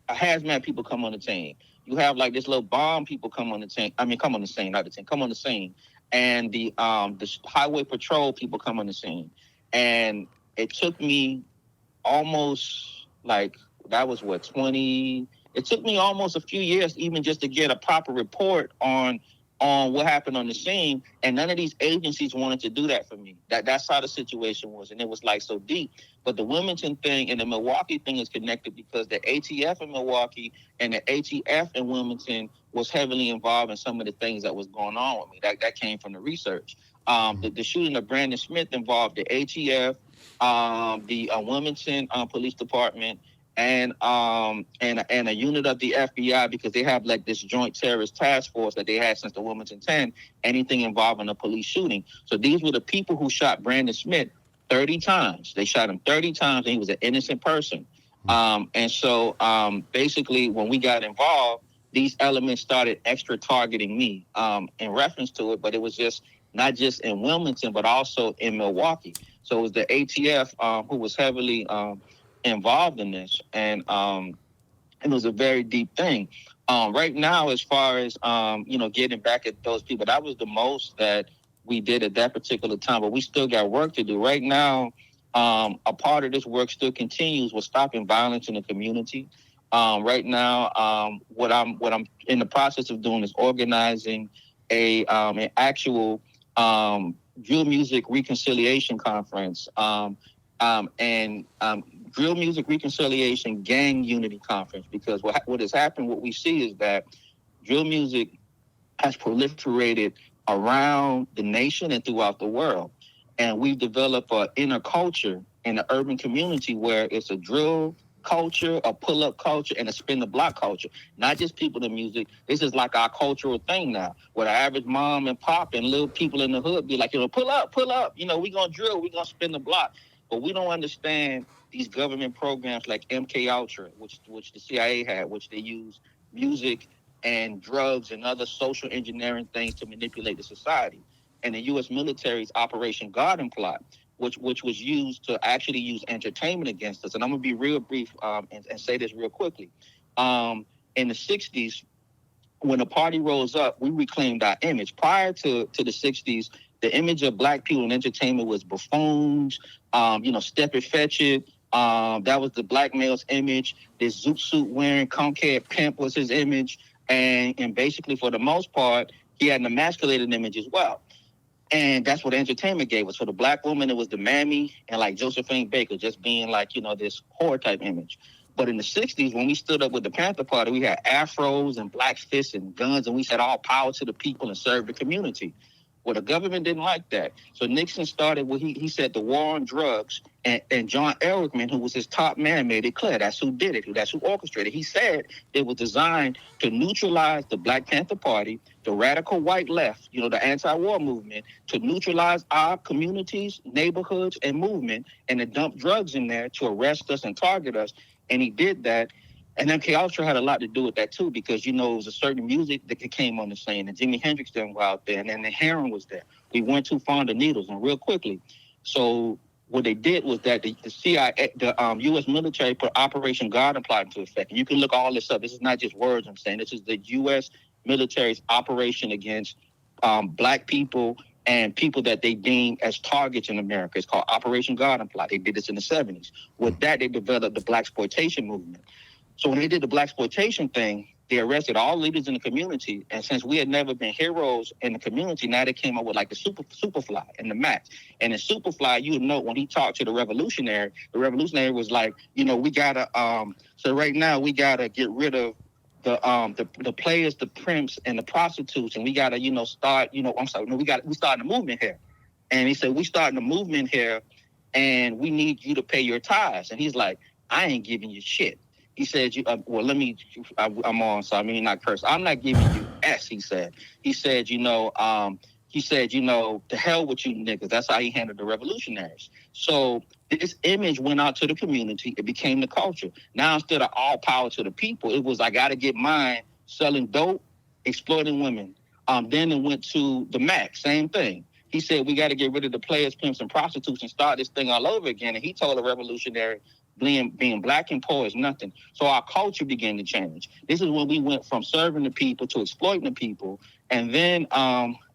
hazmat people come on the scene. You have like this little bomb people come on the scene. Come on the scene, not the scene. Come on the scene, and the highway patrol people come on the scene. And it took me almost it took me almost a few years even just to get a proper report on what happened on the scene. And none of these agencies wanted to do that for me. That's how the situation was. And it was like so deep. But the Wilmington thing and the Milwaukee thing is connected because the ATF in Milwaukee and the ATF in Wilmington was heavily involved in some of the things that was going on with me. That came from the research. The shooting of Brandon Smith involved the ATF, the Wilmington Police Department, and a unit of the FBI, because they have like this joint terrorist task force that they had since the Wilmington 10, anything involving a police shooting. So these were the people who shot Brandon Smith 30 times. They shot him 30 times, and he was an innocent person. And so basically when we got involved, these elements started extra targeting me in reference to it, but it was just not just in Wilmington, but also in Milwaukee. So it was the ATF who was heavily involved in this, and it was a very deep thing. Right now, as far as getting back at those people, that was the most that we did at that particular time, but we still got work to do. Right now, a part of this work still continues with stopping violence in the community. Right now, what I'm in the process of doing is organizing an actual Drill Music Reconciliation Conference, and Drill Music Reconciliation Gang Unity Conference, because what has happened, what we see is that drill music has proliferated around the nation and throughout the world. And we've developed an inner culture in the urban community where it's a drill culture, a pull-up culture, and a spin the block culture. Not just people in music. This is like our cultural thing now, where the average mom and pop and little people in the hood be like, pull up. We gonna drill, we gonna spin the block. But we don't understand these government programs like MK Ultra, which the CIA had, which they use music and drugs and other social engineering things to manipulate the society. And the U.S. military's Operation Garden Plot, which was used to actually use entertainment against us. And I'm going to be real brief and say this real quickly. In the 60s, when the party rose up, we reclaimed our image. Prior to the 60s, the image of black people in entertainment was buffoons, step it, fetch it. That was the black male's image. This zoot suit wearing, conk-head pimp was his image. And basically, for the most part, he had an emasculated image as well. And that's what entertainment gave us. For the black woman, it was the mammy and like Josephine Baker, just being like, this whore type image. But in the 60s, when we stood up with the Panther Party, we had afros and black fists and guns, and we said all power to the people and serve the community. Well, the government didn't like that. So Nixon started what he said, the war on drugs, and John Ehrlichman, who was his top man, made it clear that's who did it, that's who orchestrated. He said it was designed to neutralize the Black Panther Party, the radical white left, the anti-war movement, to neutralize our communities, neighborhoods, and movement, and to dump drugs in there to arrest us and target us. And he did that. And MK Ultra had a lot to do with that too, because it was a certain music that came on the scene, and Jimi Hendrix then were out there, and then the heroin was there. We weren't too fond of needles, and real quickly. So what they did was that the CIA, the U.S. military put Operation Garden Plot into effect. And you can look all this up. This is not just words I'm saying. This is the U.S. military's operation against black people and people that they deem as targets in America. It's called Operation Garden Plot. They did this in the 70s. With that, they developed the blaxploitation movement. So when they did the blaxploitation thing, they arrested all leaders in the community. And since we had never been heroes in the community, now they came up with like the Superfly and the Max. And in Superfly, you would know when he talked to the revolutionary was like, we gotta so right now we gotta get rid of the players, the pimps, and the prostitutes, and we gotta, start, we starting a movement here. And he said, we starting a movement here, and we need you to pay your tithes. And he's like, I ain't giving you shit. He said, I'm on, so I mean not curse. I'm not giving you S, he said. He said, to hell with you niggas. That's how he handled the revolutionaries. So this image went out to the community. It became the culture. Now, instead of all power to the people, it was, I got to get mine, selling dope, exploiting women. Then it went to the Max, same thing. He said, we got to get rid of the players, pimps, and prostitutes and start this thing all over again. And he told the revolutionary, being black and poor is nothing. So our culture began to change. This is when we went from serving the people to exploiting the people. And then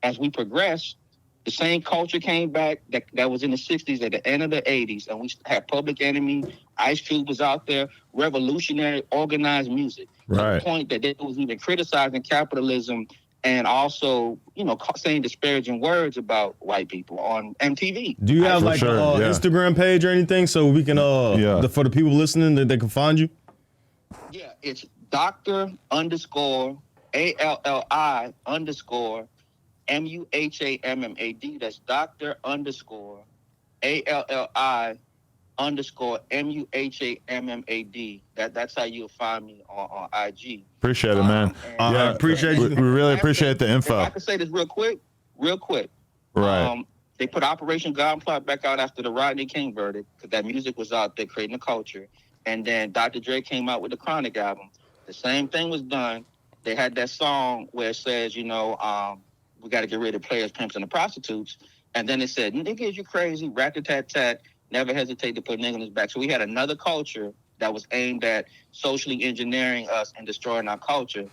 as we progressed, the same culture came back that was in the 60s at the end of the 80s. And we had Public Enemy, Ice Cube was out there, revolutionary, organized music. Right. To the point that they was even criticizing capitalism and also, saying disparaging words about white people on MTV. Do you have Instagram page or anything so we can, for the people listening, that they can find you? Yeah, it's Dr_ALLI_MUHAMMAD. That's Dr_ALLI_MUHAMMAD. That's how you'll find me on IG. Appreciate it, man. Appreciate you. We really appreciate the info. If I can say this real quick. Right. They put Operation Garden Plot back out after the Rodney King verdict because that music was out there creating a culture. And then Dr. Dre came out with the Chronic album. The same thing was done. They had that song where it says, we got to get rid of players, pimps, and the prostitutes. And then it said, niggas, you crazy, rat-a-tat-tat, never hesitate to put niggas on his back. So we had another culture that was aimed at socially engineering us and destroying our culture.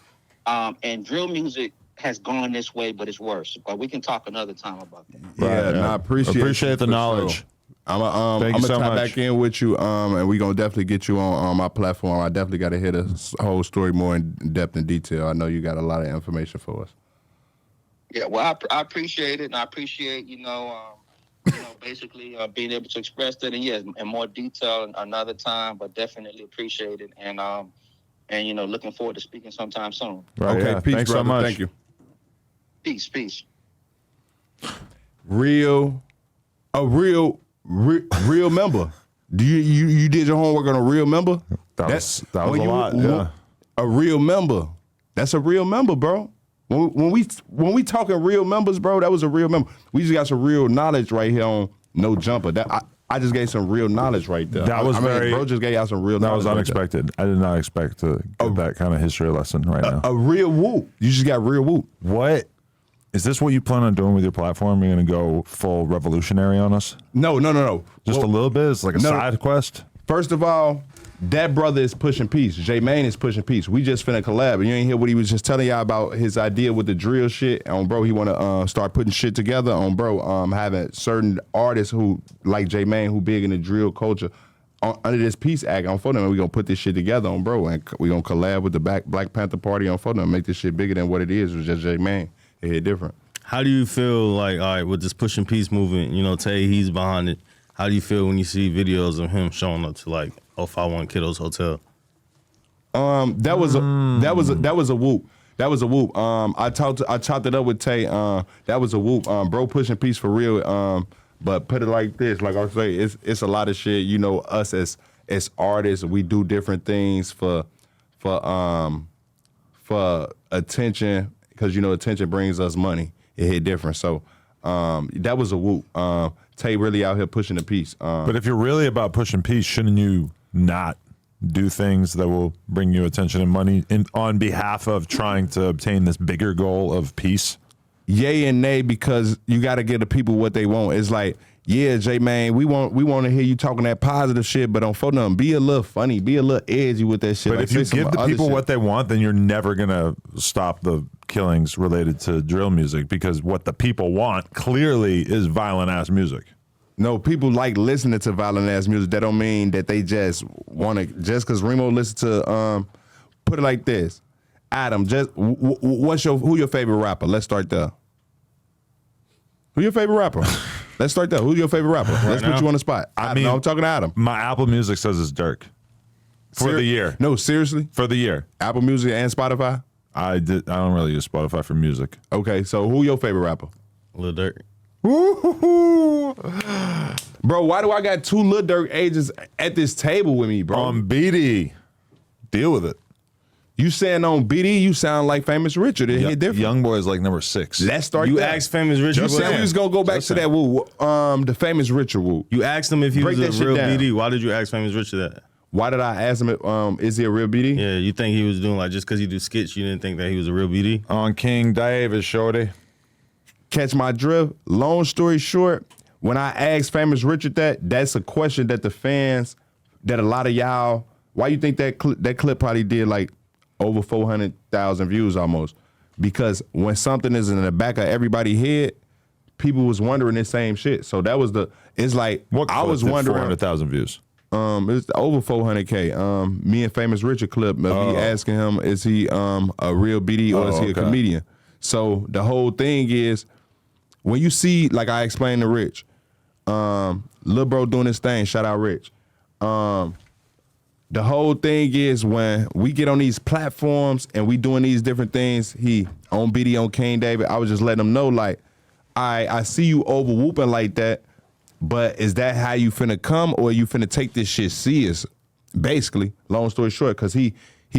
And drill music has gone this way, but it's worse. But we can talk another time about that. I appreciate the knowledge. Sure. I'm gonna tie back in with you, and we're gonna definitely get you on my platform. I definitely got to hear the whole story more in depth and detail. I know you got a lot of information for us. Yeah, well, I appreciate it, and I appreciate basically being able to express that, and yes, in more detail another time, but definitely appreciate it, and looking forward to speaking sometime soon. Right, Okay, yeah. peace, Thanks brother. so much. Thank you. Peace. Real member. Do you did your homework on a real member? That was a when lot. Yeah. A real member. That's a real member, bro. When we talking real members, bro, that was a real member. We just got some real knowledge right here on No Jumper. That I just gave some real knowledge right there. That was bro just gave y'all some real knowledge. That was unexpected. I did not expect to get that kind of history lesson right now. A real whoop. You just got real whoop. What? Is this what you plan on doing with your platform? You're going to go full revolutionary on us? No. Just a little bit? It's like a side quest? First of all, that brother is pushing peace. J Mane is pushing peace. We just finna collab. And you ain't hear what he was just telling y'all about his idea with the drill shit. On bro, he wanna start putting shit together. On bro, having certain artists who like J Mane who big in the drill culture under this peace act on for them, and we gonna put this shit together on bro, and we gonna collab with the Black Panther Party on for them, and make this shit bigger than what it is. It was just J Mane. It hit different. How do you feel like, all right, with this pushing peace movement, Tay, he's behind it. How do you feel when you see videos of him showing up to like 051 Kiddo's hotel? That was a whoop. That was a whoop. I chopped it up with Tay. That was a whoop. Bro pushing peace for real. But put it like this, like I say, it's a lot of shit. Us as artists, we do different things for attention, because attention brings us money. It hit different. So that was a whoop. Tay really out here pushing the peace. But if you're really about pushing peace, shouldn't you not do things that will bring you attention and money on behalf of trying to obtain this bigger goal of peace? Yay and nay, because you got to give the people what they want. It's like, yeah, J Mane, we want to hear you talking that positive shit, but on phone them, be a little funny, be a little edgy with that shit. But if you give the people what they want, then you're never gonna stop the killings related to drill music, because what the people want clearly is violent ass music. No, people like listening to violent ass music. That don't mean that they just want to. Just because Remo listen to, put it like this, Adam. Just who your favorite rapper? Let's start there. Who your favorite rapper? Let's start there. Who's your favorite rapper? Let's put you on the spot. I'm talking to Adam. My Apple Music says it's Dirk. For the year. No, seriously? For the year. Apple Music and Spotify? I don't really use Spotify for music. Okay, so who your favorite rapper? Lil Durk. Bro, why do I got two Lil Durk agents at this table with me, bro? On BD. Deal with it. You saying on BD, you sound like Famous Richard. It hit different. Young Boy is like number 6. Let's start You there. asked Famous Richard. You said we was gonna go back to that woo, the Famous Richard woo. You asked him if he Break that was a shit real down. BD. Why did you ask Famous Richard that? Why did I ask him? Is he a real BD? Yeah, you think he was doing like just because he do skits, you didn't think that he was a real BD? On King David, shorty. Catch my drift. Long story short, when I asked Famous Richard that's a question that the fans, that a lot of y'all, why you think that clip probably did like over 400,000 views almost? Because when something is in the back of everybody's head, people was wondering the same shit. So that was it's like, I was wondering. 400,000 views. It's over 400K. Me and Famous Richard clip, me asking him, is he a real BD or is he a comedian? So the whole thing is, when you see, like I explained to Rich, Lil Bro doing his thing, shout out Rich. The whole thing is, when we get on these platforms and we doing these different things, he on BD on King David, I was just letting him know, like, I see you over whooping like that, but is that how you finna come, or you finna take this shit serious? Basically, long story short, because he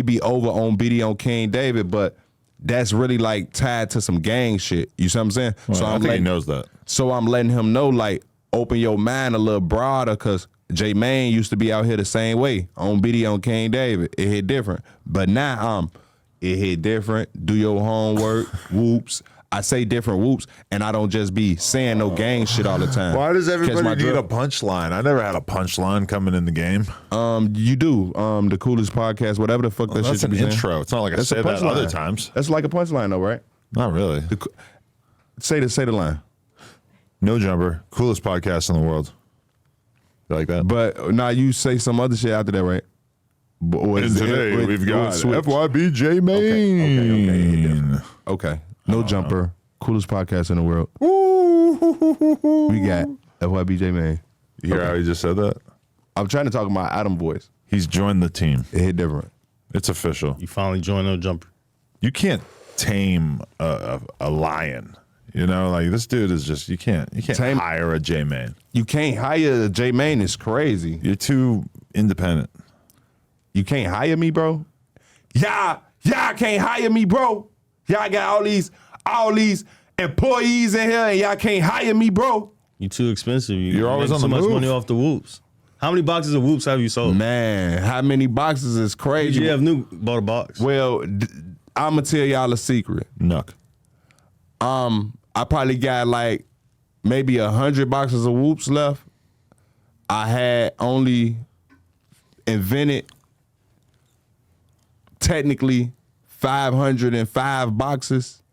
be over on BD on King David, but that's really like tied to some gang shit. You see what I'm saying? Well, so I think he knows that. So I'm letting him know, like, open your mind a little broader, because J Mane used to be out here the same way on BD on King David. It hit different, but now it hit different. Do your homework. Whoops. I say different whoops, and I don't just be saying no gang shit all the time. Why does everybody need drift? a punchline? I never had a punchline coming in the game. You do. The coolest podcast, whatever the fuck that shit That's an you be saying. intro. It's not like I said that other times. That's like a punchline though, right? Not really. Say the line. No Jumper, coolest podcast in the world. You like that? But now you say some other shit after that, right? And today we've got FYB J Mane. Okay. No Jumper, Coolest podcast in the world. We got FYB J Mane. You hear how he just said that? I'm trying to talk my Adam voice. He's joined the team. It hit different. It's official. You finally joined No Jumper. You can't tame a lion. You know, like this dude is just you can't hire a J Mane. You can't hire a J Mane. It's crazy. You're too independent. You can't hire me, bro. Y'all can't hire me, bro. Y'all got all these employees in here, and y'all can't hire me, bro. You too expensive. You're always make on so the much move. money off the whoops. How many boxes of whoops have you sold? Man, how many boxes is crazy? You have bought a box. Well, I'm gonna tell y'all a secret. Nuck. I probably got like maybe 100 boxes of whoops left. I had only invented technically 505 boxes,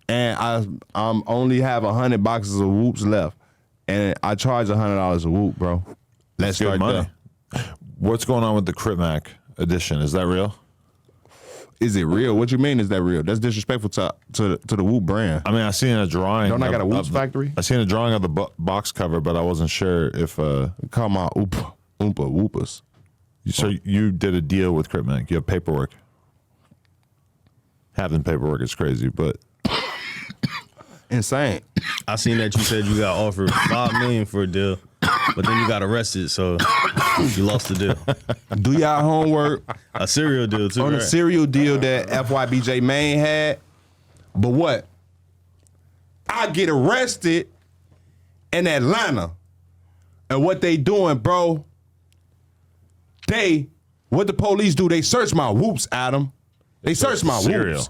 and I'm only have 100 boxes of whoops left, and I charge $100 a whoop, bro. Let's Good start money. there. What's going on with the Crip Mac edition? Is that real? Is it real? What you mean? Is that real? That's disrespectful to the Whoop brand. I mean, I seen a drawing. Don't I got a Whoops factory? I seen a drawing of the box cover, but I wasn't sure if. Call my Oompa Whoopas. So you did a deal with Crip Mac. You have paperwork. Having paperwork is crazy, but Insane. I seen that you said you got offered $5 million for a deal, but then you got arrested, so you lost the deal. Do y'all homework A cereal deal too, on right? the cereal deal that FYB J Mane had. But what? I get arrested in Atlanta. And what they doing, bro? What the police do, they search my whoops, Adam. They search my cereal. whoops.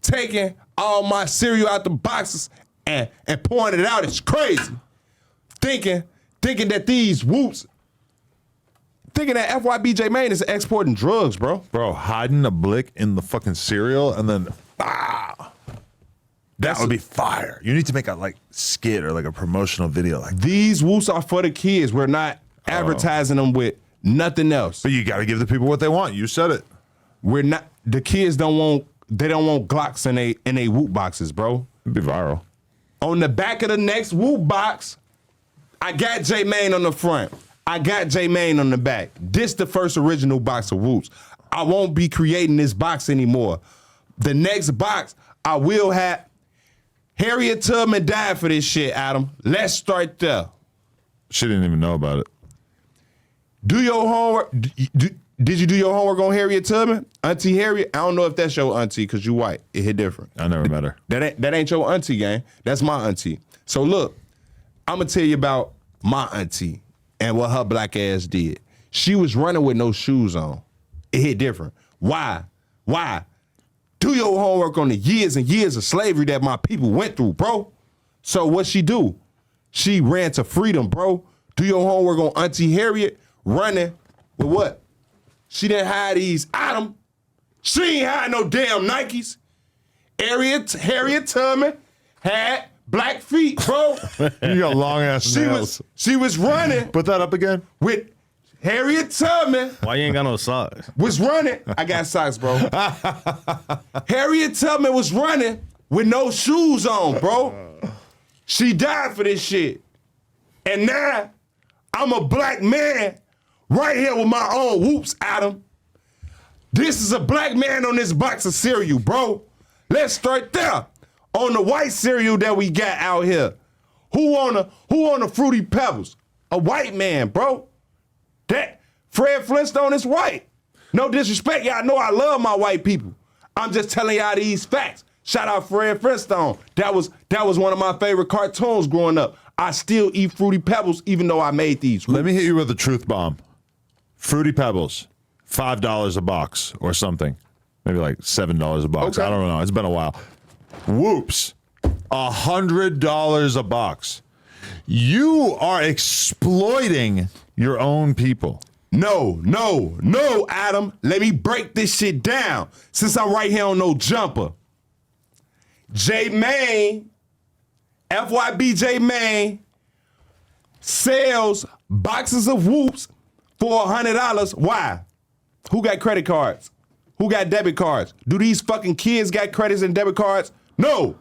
Taking all my cereal out the boxes and pouring it out. It's crazy. Thinking that these whoops, thinking that FYB J Mane is exporting drugs, bro. bro, hiding a blick in the fucking cereal and then that would be fire. You need to make a like skit or like a promotional video like that. These whoops are for the kids. We're not advertising them with nothing else. But you got to give the people what they want. You said it. We're not. The kids don't want Glocks in they whoop boxes, bro. It'd be viral. On the back of the next whoop box, I got J Mane on the front. I got J Mane on the back. This the first original box of whoops. I won't be creating this box anymore. The next box, I will have. Harriet Tubman died for this shit, Adam. Let's start there. She didn't even know about it. Do your homework. Did you do your homework on Harriet Tubman? Auntie Harriet? I don't know if that's your auntie because you white. It hit different. I never met her. That ain't your auntie, gang. That's my auntie. So look, I'm going to tell you about my auntie and what her black ass did. She was running with no shoes on. It hit different. Why? Do your homework on the years and years of slavery that my people went through, bro. So what she do? She ran to freedom, bro. Do your homework on Auntie Harriet running with what? She didn't hide these items. She ain't hide no damn Nikes. Harriet Tubman had black feet, bro. You got long ass nails. She was running Put that up again. with Harriet Tubman. Why you ain't got no socks? Was running. I got socks, bro. Harriet Tubman was running with no shoes on, bro. She died for this shit. And now I'm a black man right here with my own whoops, Adam. This is a black man on this box of cereal, bro. Let's start there. On the white cereal that we got out here. Who on the Fruity Pebbles? A white man, bro. That Fred Flintstone is white. No disrespect, y'all know I love my white people. I'm just telling y'all these facts. Shout out Fred Flintstone. That was one of my favorite cartoons growing up. I still eat Fruity Pebbles even though I made these. Let me hit you with a truth bomb. Fruity Pebbles, $5 a box or something. Maybe like $7 a box. Okay. I don't know. It's been a while. Whoops, $100 a box. You are exploiting your own people. No, Adam. Let me break this shit down since I'm right here on No Jumper. J Mane, FYB J Mane, sells boxes of whoops for $100. Why? Who got credit cards? Who got debit cards? Do these fucking kids got credits and debit cards? No.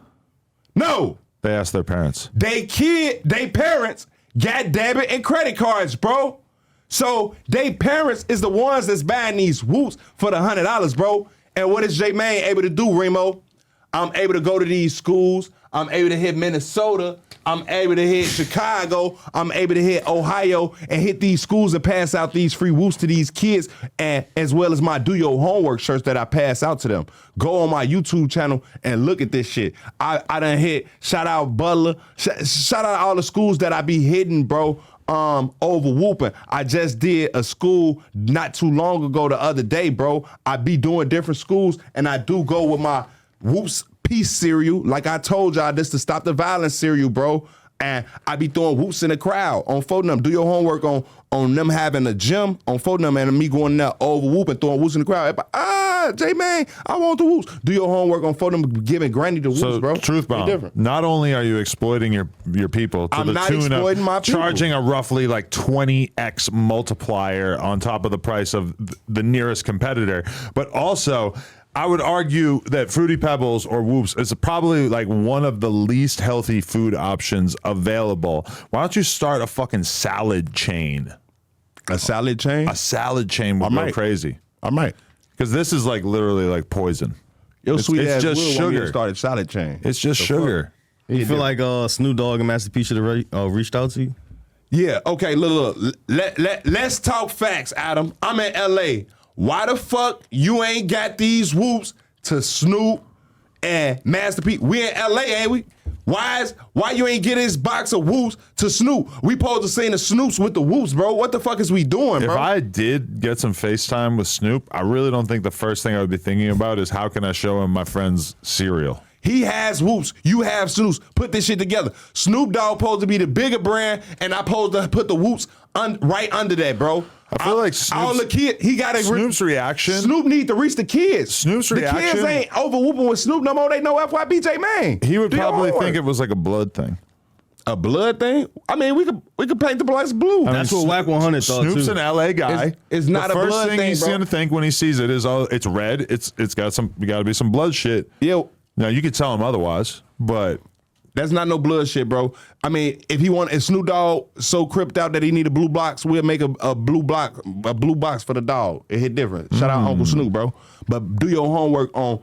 They asked their parents. They parents got debit and credit cards, bro. So they parents is the ones that's buying these whoops for the $100, bro. And what is J Mane able to do, Remo? I'm able to go to these schools. I'm able to hit Minnesota. I'm able to hit Chicago. I'm able to hit Ohio and hit these schools and pass out these free whoops to these kids, and as well as my Do Your Homework shirts that I pass out to them. Go on my YouTube channel and look at this shit. I done hit, shout out Butta, shout out all the schools that I be hitting, bro. Over whooping. I just did a school not too long ago the other day, bro. I be doing different schools, and I do go with my whoops peace cereal. Like I told y'all, this to stop the violence cereal, bro. And I be throwing whoops in the crowd on phone them. Do your homework on them having a gym on phone them and me going there over whooping, throwing whoops in the crowd. J Mane, I want the whoops. Do your homework on phone them giving Granny the whoops, bro. Truth bomb. Not only are you exploiting your people to the tune of charging a roughly like 20x multiplier on top of the price of the nearest competitor, but also I would argue that Fruity Pebbles or Whoops is probably like one of the least healthy food options available. Why don't you start a fucking salad chain? A salad chain? A salad chain would go crazy. I might. Because this is like literally like poison. It's just sugar. Started salad chain. It's just sugar. You feel like Snoop Dogg and Master P should have reached out to you? Yeah. Okay. Look. Let's talk facts, Adam. I'm in LA. Why the fuck you ain't got these whoops to Snoop and Master P? We in LA, ain't we? Why you ain't get his box of whoops to Snoop? We supposed to sing the Snoops with the whoops, bro. What the fuck is we doing, bro? If I did get some FaceTime with Snoop, I really don't think the first thing I would be thinking about is how can I show him my friend's cereal. He has whoops. You have Snoops. Put this shit together. Snoop Dogg supposed to be the bigger brand, and I supposed to put the whoops right under that, bro. I feel like all the kid, he got Snoop's reaction. Snoop need to reach the kids. Snoop's reaction. The kids ain't over whooping with Snoop no more. They know FYB J Mane. He would probably think it was like a blood thing. A blood thing? I mean, we could paint the bloods blue. That's what Whack 100 thought Snoop's too. an LA guy. It's not a blood thing, first thing he's bro. gonna think when he sees it is, oh, it's red. It's got to be some blood shit. Yeah. Now you could tell him otherwise, but that's not no blood shit, bro. I mean, if Snoop Dogg so cripped out that he need a blue box, we'll make a blue box for the dog. It hit different. Shout out Uncle Snoop, bro. But do your homework on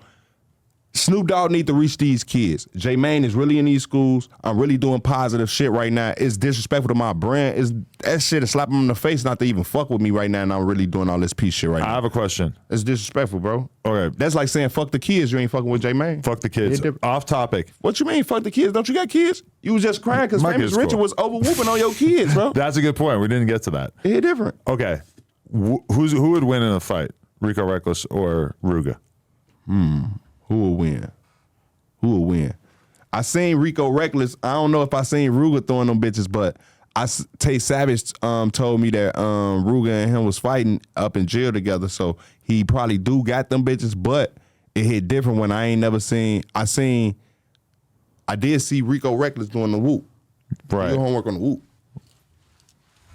Snoop Dogg need to reach these kids. J Mane is really in these schools. I'm really doing positive shit right now. It's disrespectful to my brand. That shit is slapping him in the face not to even fuck with me right now, and I'm really doing all this peace shit right now. I have a question. It's disrespectful, bro. Okay. That's like saying fuck the kids. You ain't fucking with J Mane. Fuck the kids. Off topic. What you mean fuck the kids? Don't you got kids? You was just crying because Famous Richard was over whooping on your kids, bro. That's a good point. We didn't get to that. It's different. Okay. Who would win in a fight? Rico Reckless or Ruga? Who will win? Who will win? I seen Rico Reckless. I don't know if I seen Ruga throwing them bitches, but Tay Savage told me that Ruga and him was fighting up in jail together, so he probably do got them bitches, but it hit different when I ain't never seen. I did see Rico Reckless doing the whoop. Right. Do your homework on the whoop.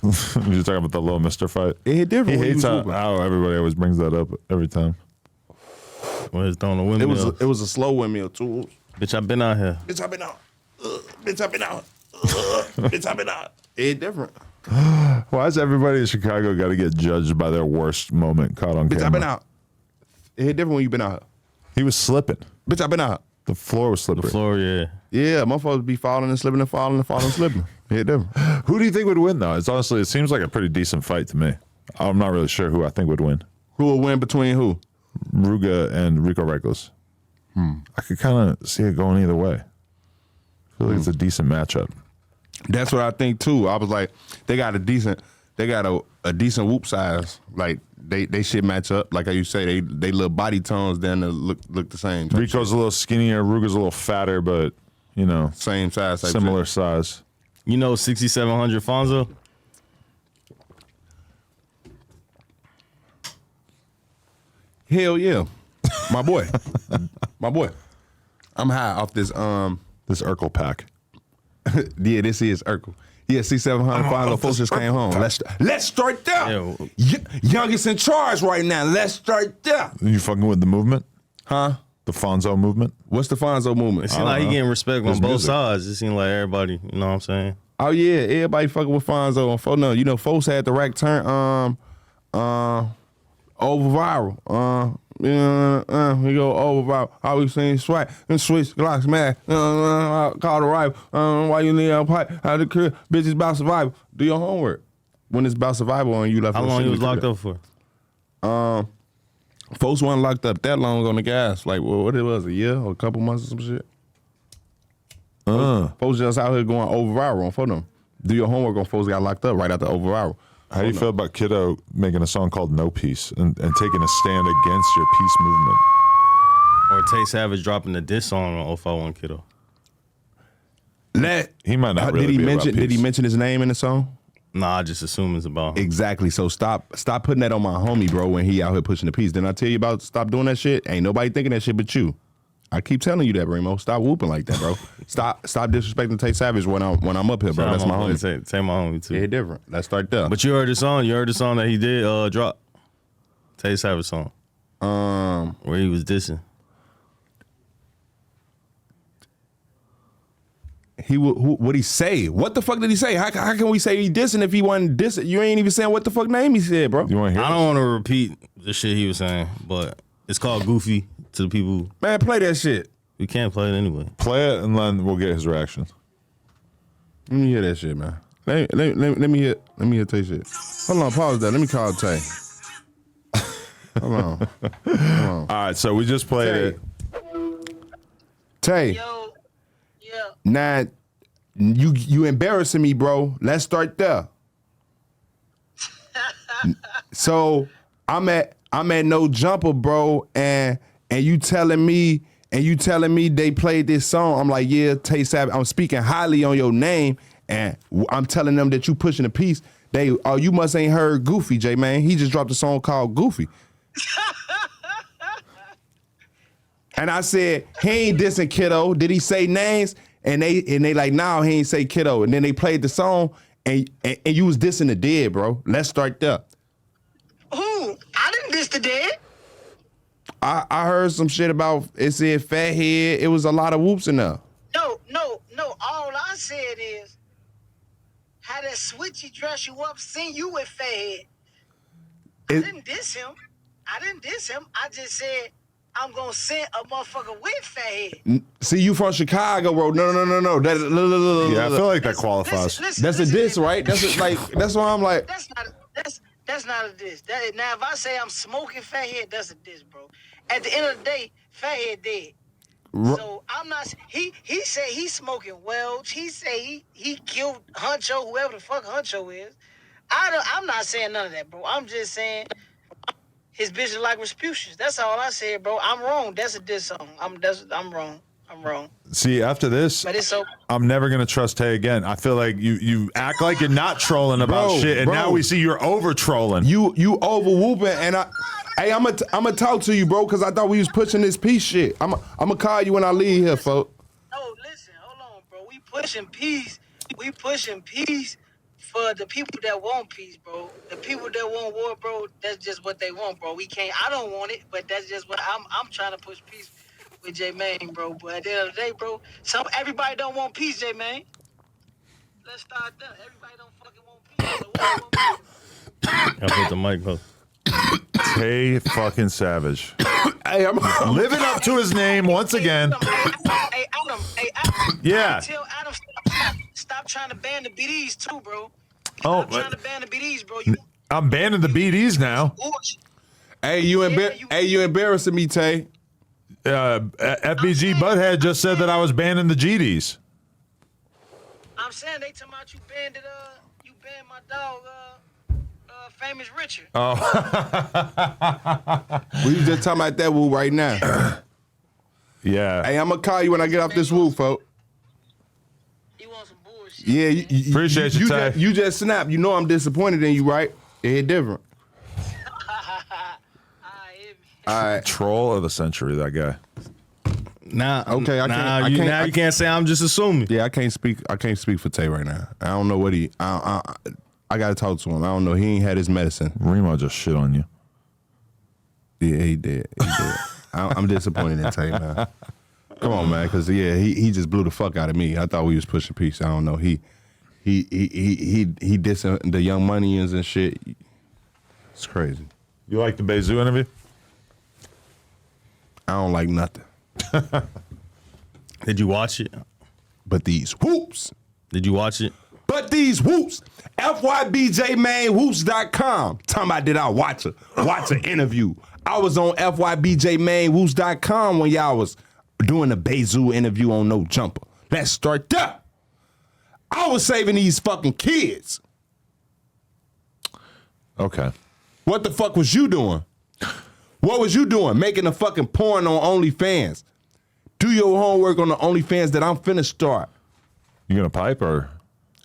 You're talking about the Little Mister fight? It hit different. He hates how everybody always brings that up every time. When it's throwing a windmill. It was a slow windmill too. Bitch, I've been out here. Bitch, I've been out. Bitch, I've been out. Bitch, I've been out. It different. Why has everybody in Chicago got to get judged by their worst moment caught on camera? Bitch, I've been out. It hit different when you been out. He was slipping. Bitch, I've been out. The floor was slippery. The floor, yeah. Yeah, motherfuckers be falling and slipping and falling and falling and slipping. It hit different. Who do you think would win, though? It seems like a pretty decent fight to me. I'm not really sure who I think would win. Who will win between who? Ruga and Rico Reckless. I could kind of see it going either way. I feel like it's a decent matchup. That's what I think too. I was like, they got a decent whoop size. Like they shit match up. Like how you say, they little body tones then look the same. Rico's a little skinnier, Ruga's a little fatter, but you know, same size, similar size. You know, 6700 Fonzo. Hell yeah, my boy, my boy. I'm high off this This Urkel pack. Yeah, this is Urkel. Yeah, C700 Fonzo. Folks just came home. Let's start there. Youngest in charge right now. Let's start there. You fucking with the movement? Huh? The Fonzo movement? What's the Fonzo movement? It seems like he getting respect on both sides. It seems like everybody, you know what I'm saying? Oh yeah, everybody fucking with Fonzo on phone. No, you know, folks had the rack turn over viral. We go over viral. How we seen swag and switch Glocks, man. Call the rival. Why you need a pipe? How the crib? Bitches about survival. Do your homework. When it's about survival and you left. How long he was locked up for? Folks weren't locked up that long on the gas. Like, what it was, a year or a couple months or some shit? Folks just out here going over viral on for them. Do your homework on folks got locked up right after over viral. How do you feel about Kiddo making a song called No Peace and taking a stand against your peace movement? Or Tay Savage dropping the diss song on 051 Kiddo? He might not really be about peace. Did he mention his name in the song? Nah, I just assume it's about him. Exactly. So stop putting that on my homie, bro, when he out here pushing the peace. Didn't I tell you about stop doing that shit? Ain't nobody thinking that shit but you. I keep telling you that, Remo. Stop whooping like that, bro. Stop disrespecting Tay Savage when I'm up here, bro. That's my homie. Tay my homie too. Yeah, different. Let's start there. But you heard the song. You heard the song that he did drop. Tay Savage song. Where he was dissing. What'd he say? What the fuck did he say? How can we say he dissing if he wasn't dissing? You ain't even saying what the fuck name he said, bro. You want to hear? I don't want to repeat the shit he was saying, but it's called Goofy to the people. Man, play that shit. We can't play it anyway. Play it and then we'll get his reaction. Let me hear that shit, man. Let me hear Tay shit. Hold on, pause that. Let me call Tay. Hold on. All right, so we just played it. Tay. Yo, yeah. Now, you embarrassing me, bro. Let's start there. So I'm at No Jumper, bro, and you telling me they played this song. I'm like, yeah, Tay Savage. I'm speaking highly on your name, and I'm telling them that you pushing the piece. You must ain't heard Goofy, J Mane. He just dropped a song called Goofy. And I said, he ain't dissing Kiddo. Did he say names? And they like, nah, he ain't say Kiddo. And then they played the song, and you was dissing the dead, bro. Let's start there. Who? I didn't diss the dead. I heard some shit about it said fat head. It was a lot of whoops in there. No. All I said is, how that switchy dress you up, seen you with fat head. I didn't diss him. I just said, I'm gonna send a motherfucker with fat head. See, you from Chicago, bro. No. Yeah, I feel like that qualifies. That's a diss, right? That's why I'm like. That's not a diss. Now, if I say I'm smoking fat head, that's a diss, bro. At the end of the day, fat head dead. So I'm not. He said he's smoking Welch. He say he killed Huncho, whoever the fuck Huncho is. I'm not saying none of that, bro. I'm just saying his bitch is like Respucious. That's all I said, bro. I'm wrong. That's a diss song. I'm wrong. I'm wrong. See, after this, But it's so. I'm never gonna trust Tay again. I feel like you act like you're not trolling about shit, and now we see you're over trolling. You over whooping, and I'm gonna talk to you, bro, because I thought we was pushing this peace shit. I'm gonna call you when I leave here, folks. No, listen, hold on, bro. We pushing peace. For the people that want peace, bro. The people that want war, bro, that's just what they want, bro. I don't want it, but that's just what I'm trying to push peace with J Mane, bro. But at the end of the day, bro, everybody don't want peace, J Mane. Let's start there. Everybody don't fucking want peace. So what want peace? I put the mic close. Tay fucking Savage. Hey, I'm living up to his name once again. Hey, Adam. Yeah. Tell Adam stop trying to ban the BDs too, bro. Oh, Stop trying to ban the BDs, bro. I'm banning the BDs now. Hey, you embarrassing me, Tay. FBG Butthead just said that I was banning the GDs. I'm saying they talking about you banned my dog, Famous Richard. Oh. We just talking about that woo right now. Yeah. Hey, I'm gonna call you when I get off this woo, folks. You want some bullshit? Yeah, Appreciate you, Tay. You just snapped. You know I'm disappointed in you, right? It different. All right. Troll of the century, that guy. Nah, Okay, I now can't. you can't say I'm just assuming. Yeah, I can't speak for Tay right now. I don't know what I gotta talk to him. I don't know. He ain't had his medicine. Remo just shit on you. Yeah, he did. I'm disappointed in Tay, man. Come on, man, because he just blew the fuck out of me. I thought we was pushing peace. I don't know. He dissing the Young Moneyans and shit. It's crazy. You like the Bezoo interview? I don't like nothing Did you watch it? but these whoops. Did you watch it? But these whoops. FYB J Mane whoops.com. Talking about did I watch an interview. I was on FYB J Mane whoops.com when y'all was doing a Bezoo interview on No Jumper. Let's start that. I was saving these fucking kids. Okay. What the fuck was you doing? What was you doing? Making a fucking porn on OnlyFans. Do your homework on the OnlyFans that I'm finna start. You gonna pipe or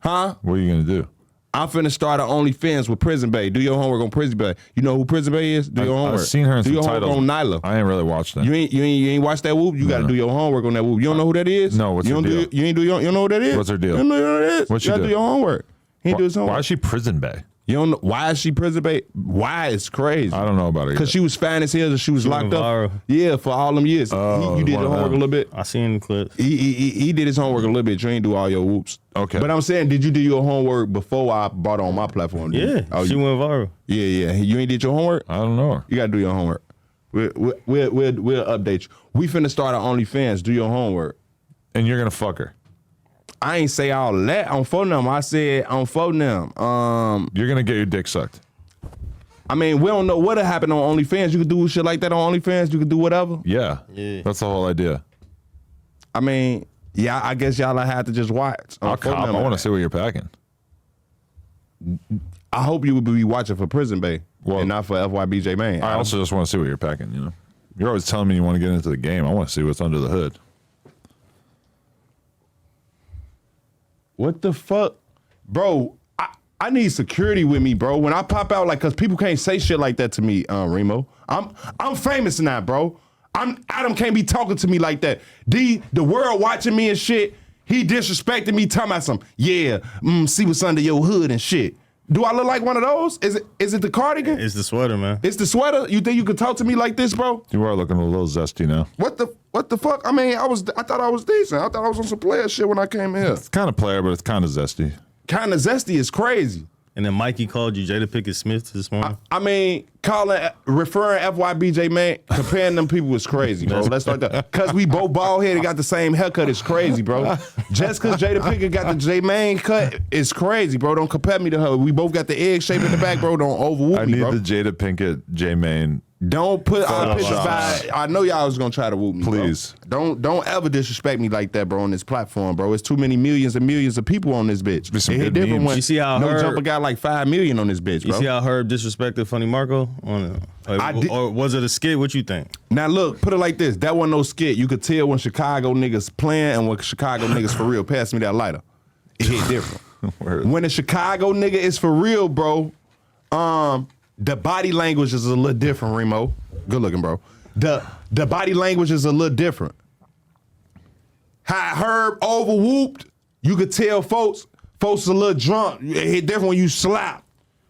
Huh? what are you gonna do? I'm finna start an OnlyFans with Prison Bae. Do your homework on Prison Bae. You know who Prison Bae is? Do your homework. I've seen her in Do some your titles. homework on Nyla. I ain't really watched that. You ain't watched that whoop? You gotta do your homework on that whoop. You don't know who that is? No, what's you her don't deal? You don't know who that is? What's her deal? You don't know who that is? What she You gotta do? do your homework. He do his homework. Why is she Prison Bae? You don't know why is she Prison Bae? Why is crazy? I don't know about her. Because she was fine as hell and she was locked up. viral. Yeah, for all them years. You did one your of homework them. a little bit. I seen the clips. He did his homework a little bit. You ain't do all your whoops. Okay. But I'm saying, did you do your homework before I brought her on my platform? Yeah, she went viral. Yeah. You ain't did your homework? I don't know her. You gotta do your homework. We'll update you. We finna start our OnlyFans. Do your homework. And you're gonna fuck her. I ain't say all that on phone them. I said on phone them. You're gonna get your dick sucked. I mean, we don't know what'll happen on OnlyFans. You could do shit like that on OnlyFans. You could do whatever. Yeah. That's the whole idea. I mean, yeah, I guess y'all have to just watch. I'll cop. I want to see what you're packing. I hope you would be watching for Prison Bae and not for FYB J Mane. I also just want to see what you're packing. You know, you're always telling me you want to get into the game. I want to see what's under the hood. What the fuck? Bro, I need security with me, bro. When I pop out, like, cause people can't say shit like that to me, Remo. I'm famous now, bro. Adam can't be talking to me like that. The world watching me and shit, he disrespecting me, talking about some, see what's under your hood and shit. Do I look like one of those? Is it the cardigan? It's the sweater, man. It's the sweater? You think you could talk to me like this, bro? You are looking a little zesty now. What the fuck? I mean, I thought I was decent. I thought I was on some player shit when I came here. It's kind of player, but it's kind of zesty. Kind of zesty is crazy. And then Mikey called you Jada Pinkett Smith this morning. I mean, referring FYB J Mane, comparing them people is crazy, bro. Let's start that. Cause we both bald headed, got the same haircut. It's crazy, bro. Just cause Jada Pinkett got the J Mane cut, it's crazy, bro. Don't compare me to her. We both got the egg shape in the back, bro. Don't overwhoop me, bro. I need the Jada Pinkett J Mane. Don't put our pictures by. I know y'all was gonna try to whoop me, please. Bro. Don't ever disrespect me like that, bro. On this platform, bro. It's too many millions and millions of people on this bitch. Be some good memes. You see how No Jumper got like 5 million on this bitch, bro. You see how Herb disrespected Funny Marco? Or was it a skit? What you think? Now look, put it like this. That wasn't no skit. You could tell when Chicago niggas playing and when Chicago niggas for real. Pass me that lighter. It hit different. When a Chicago nigga is for real, bro, the body language is a little different, Remo. Good looking, bro. The body language is a little different. How Herb overwhooped, you could tell folks a little drunk. It hit different when you slap.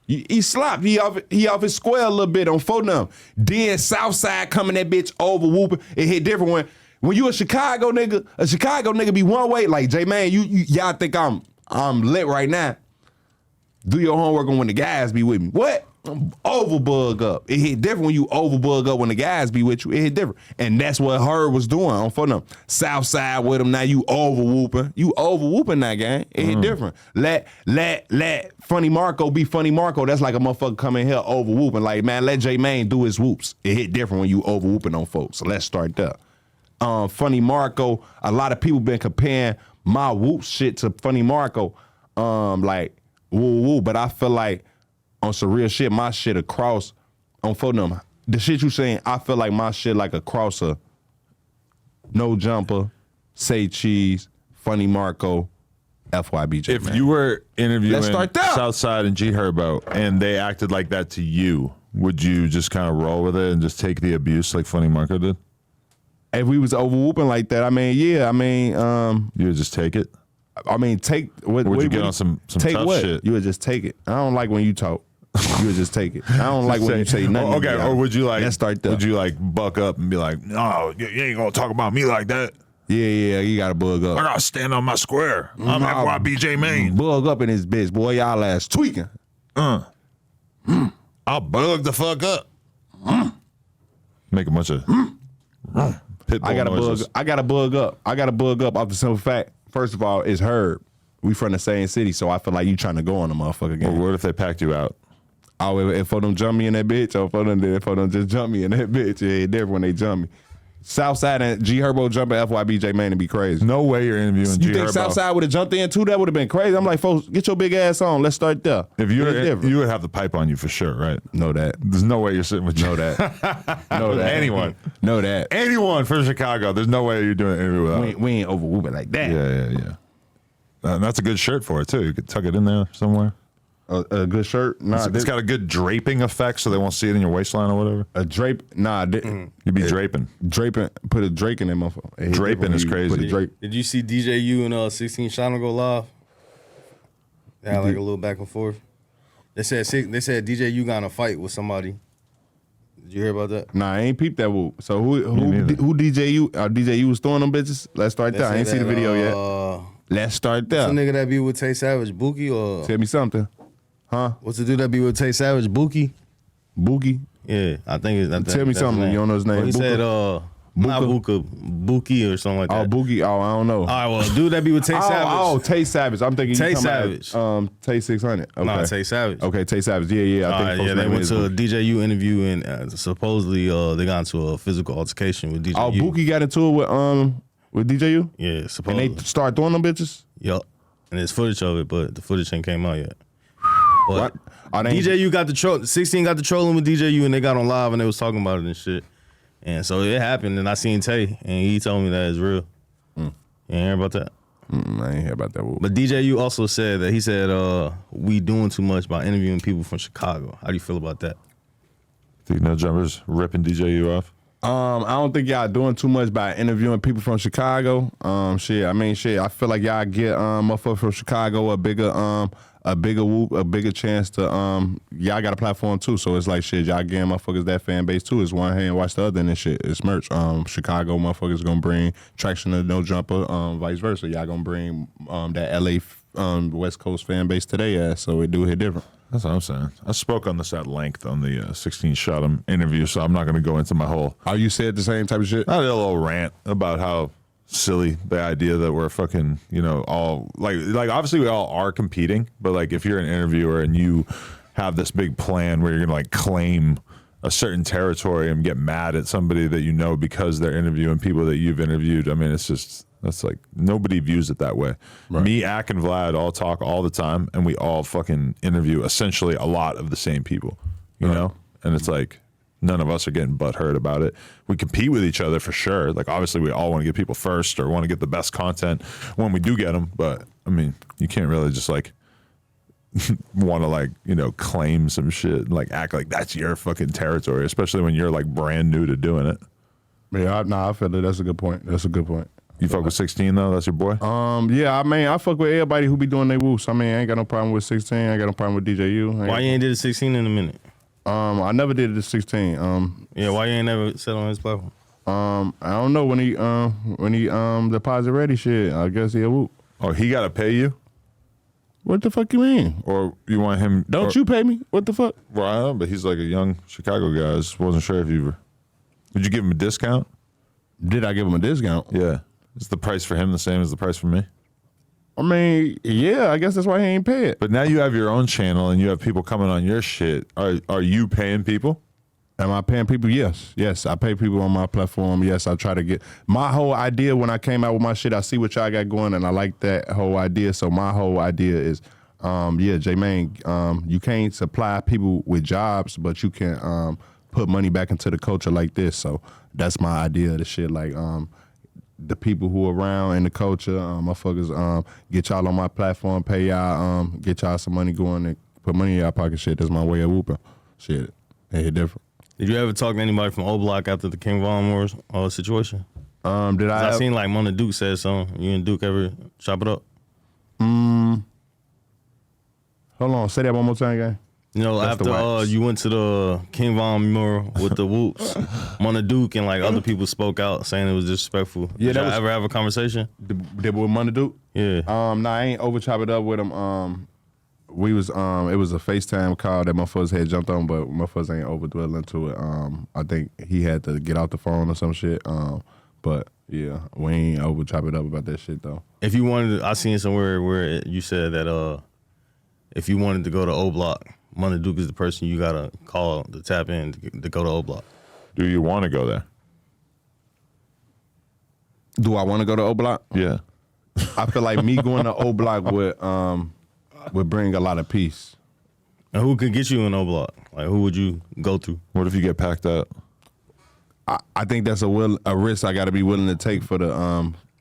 He slapped. He off his square a little bit on phone. Then Southside coming that bitch over whooping. It hit different when you a Chicago nigga be one way. Like J Mane, y'all think I'm lit right now. Do your homework on when the guys be with me. What? Overbug up. It hit different when you overbug up when the guys be with you. It hit different. And that's what Herb was doing on phone. Southside with him. Now you overwhooping. You overwhooping that gang. It hit different. Let Funny Marco be Funny Marco. That's like a motherfucker coming here overwhooping. Like, man, let J Mane do his whoops. It hit different when you overwhooping on folks. So let's start there. Funny Marco, a lot of people been comparing my whoop shit to Funny Marco. Like, woo, but I feel like on some real shit, my shit across on phone. The shit you saying, I feel like my shit like a crosser. No Jumper, Say Cheese, Funny Marco, FYB J Mane. If you were interviewing Southside and G Herbo and they acted like that to you, would you just kind of roll with it and just take the abuse like Funny Marco did? if we was over whooping like that, I mean, yeah, I mean, you would just take it. I mean, take what? Would you get on some take tough what? shit? You would just take it. I don't like when you talk. You would just take it. I don't like when you say nothing. Okay, or would you like? Let's start there. Would you like buck up and be like, no, you ain't gonna talk about me like that. Yeah, you gotta bug up. I gotta stand on my square. I'm FYB J Mane. Bug up in this bitch, boy. Y'all ass tweaking. I'll bug the fuck up. Make a bunch of pit bull noises. I gotta bug up. I gotta bug up off the simple fact. First of all, it's Herb. We from the same city, so I feel like you trying to go on the motherfucker again. Well, what if they packed you out? Oh, if for them jump me in that bitch, or if for them just jump me in that bitch, yeah, different when they jump me. Southside and G Herbo jumping FYB J Mane to be crazy. No way you're interviewing G You think Herbo. Southside would have jumped in too? That would have been crazy. I'm like, folks, get your big ass on. Let's start there. If you would have the pipe on you for sure, right? Know that. There's no way you're sitting with Know that. Know that. anyone. Know that. Anyone from Chicago. There's no way you're doing an interview without. We ain't over whooping like that. Yeah. And that's a good shirt for it too. You could tuck it in there somewhere. A good shirt. Nah, It's got a good draping effect, so they won't see it in your waistline or whatever. a drape. Nah, You'd be draping. draping. Put a drake in that motherfucker. Draping is crazy. Put a drape. Did you see DJU and 16 Shana go live? They had like a little back and forth. They said DJU got in a fight with somebody. Did you hear about that? Nah, I ain't peeped that whoop. So who neither. DJU? DJU was throwing them bitches. Let's start there. I ain't see the video yet. Let's start there. The nigga that be with Tay Savage, Bookie, or Tell me something. Huh? what's the dude that be with Tay Savage, Bookie? Boogie? Yeah, I think it's. Tell me something. You don't know his name. Well, he said, not Buka, Bookie or something like that. Oh, Boogie. Oh, I don't know. All right, well, dude that be with Tay Savage. Oh, Tay Savage. I'm thinking Tay you talking Savage. about Tay 600. Okay. Nah, Tay Savage. Okay, Tay Savage. Yeah. I think Yeah, they name went is to a Boogie. DJU interview and supposedly they got into a physical altercation with DJU. Oh, Boogie got into it with DJU? Yeah, And supposedly. they start throwing them bitches? Yup. And there's footage of it, but the footage ain't came out yet. But What? Oh, they ain't- DJU got the 16 got the trolling with DJU and they got on live and they was talking about it and shit. And so it happened and I seen Tay and he told me that it's real. You ain't hear about that? I ain't hear about that. Whoop. But DJU also said that he said we doing too much by interviewing people from Chicago. How do you feel about that? Think No Jumpers ripping DJU off? I don't think y'all doing too much by interviewing people from Chicago. I feel like y'all get motherfuckers from Chicago a bigger whoop, a bigger chance to y'all got a platform too. So it's like shit, y'all getting motherfuckers that fan base too. It's one hand watch the other and this shit. It's merch. Chicago motherfuckers gonna bring traction to No Jumper, vice versa. Y'all gonna bring that LA West Coast fan base to their ass, so it do hit different. That's what I'm saying. I spoke on this at length on the 16 Shot 'em interview, so I'm not going to go into my whole. Are you said the same type of shit? I did a little rant about how silly the idea that we're fucking, all like obviously we all are competing, but like if you're an interviewer and you have this big plan where you're going to like claim a certain territory and get mad at somebody that you know because they're interviewing people that you've interviewed, I mean, that's like nobody views it that way. Right. Me, Ak, and Vlad all talk all the time, and we all fucking interview essentially a lot of the same people, you know? And it's like none of us are getting butthurt about it. We compete with each other for sure. Like obviously we all want to get people first or want to get the best content when we do get them, but I mean, you can't really just like want to like, claim some shit and like act like that's your fucking territory, especially when you're like brand new to doing it. Yeah, I feel it. That's a good point. You fuck with 16 though? That's your boy? Yeah, I mean, I fuck with everybody who be doing their whoops. I mean, I ain't got no problem with 16. I ain't got no problem with DJU. Why you ain't did a 16 in a minute? I never did the 16. Yeah, why you ain't never said on his platform? I don't know when he deposit ready shit. I guess he'll whoop. Oh, he got to pay you? What the fuck you mean? Or you want him? Don't you pay me? What the fuck? Well, I don't know, but he's like a young Chicago guy. I just wasn't sure if you were. Did you give him a discount? Did I give him a discount? Yeah. Is the price for him the same as the price for me? I mean, yeah, I guess that's why he ain't pay it. But now you have your own channel and you have people coming on your shit. Are you paying people? Am I paying people? Yes. I pay people on my platform. Yes, I try to get my whole idea when I came out with my shit. I see what y'all got going, and I like that whole idea. So my whole idea is, J Mane, you can't supply people with jobs, but you can put money back into the culture like this. So that's my idea of the shit. Like, the people who are around in the culture, motherfuckers, get y'all on my platform, pay y'all, get y'all some money going and put money in y'all pocket. Shit, that's my way of whooping. Shit, it hit different. Did you ever talk to anybody from O Block after the King Von Wars situation? Did I? I seen like Mona Duke said something. You and Duke ever chop it up? Hold on, say that one more time, gang. You know, That's the after wax. you went to the King Von mural with the whoops, Mona Duke and like other people spoke out saying it was disrespectful. Yeah, Did that y'all was- ever have a conversation? Did what Money do? Yeah. Nah, I ain't over chop it up with him. We was it was a FaceTime call that motherfuckers had jumped on, but motherfuckers ain't over dwelling to it. I think he had to get out the phone or some shit. But yeah, we ain't over chop it up about that shit though. If you wanted, I seen somewhere where you said that if you wanted to go to O Block, Mona Duke is the person you gotta call to tap in to go to O Block. Do you want to go there? Do I want to go to O Block? Yeah. I feel like me going to O Block would bring a lot of peace. And who could get you in O Block? Like who would you go to? What if you get packed up? I think that's a risk I got to be willing to take for the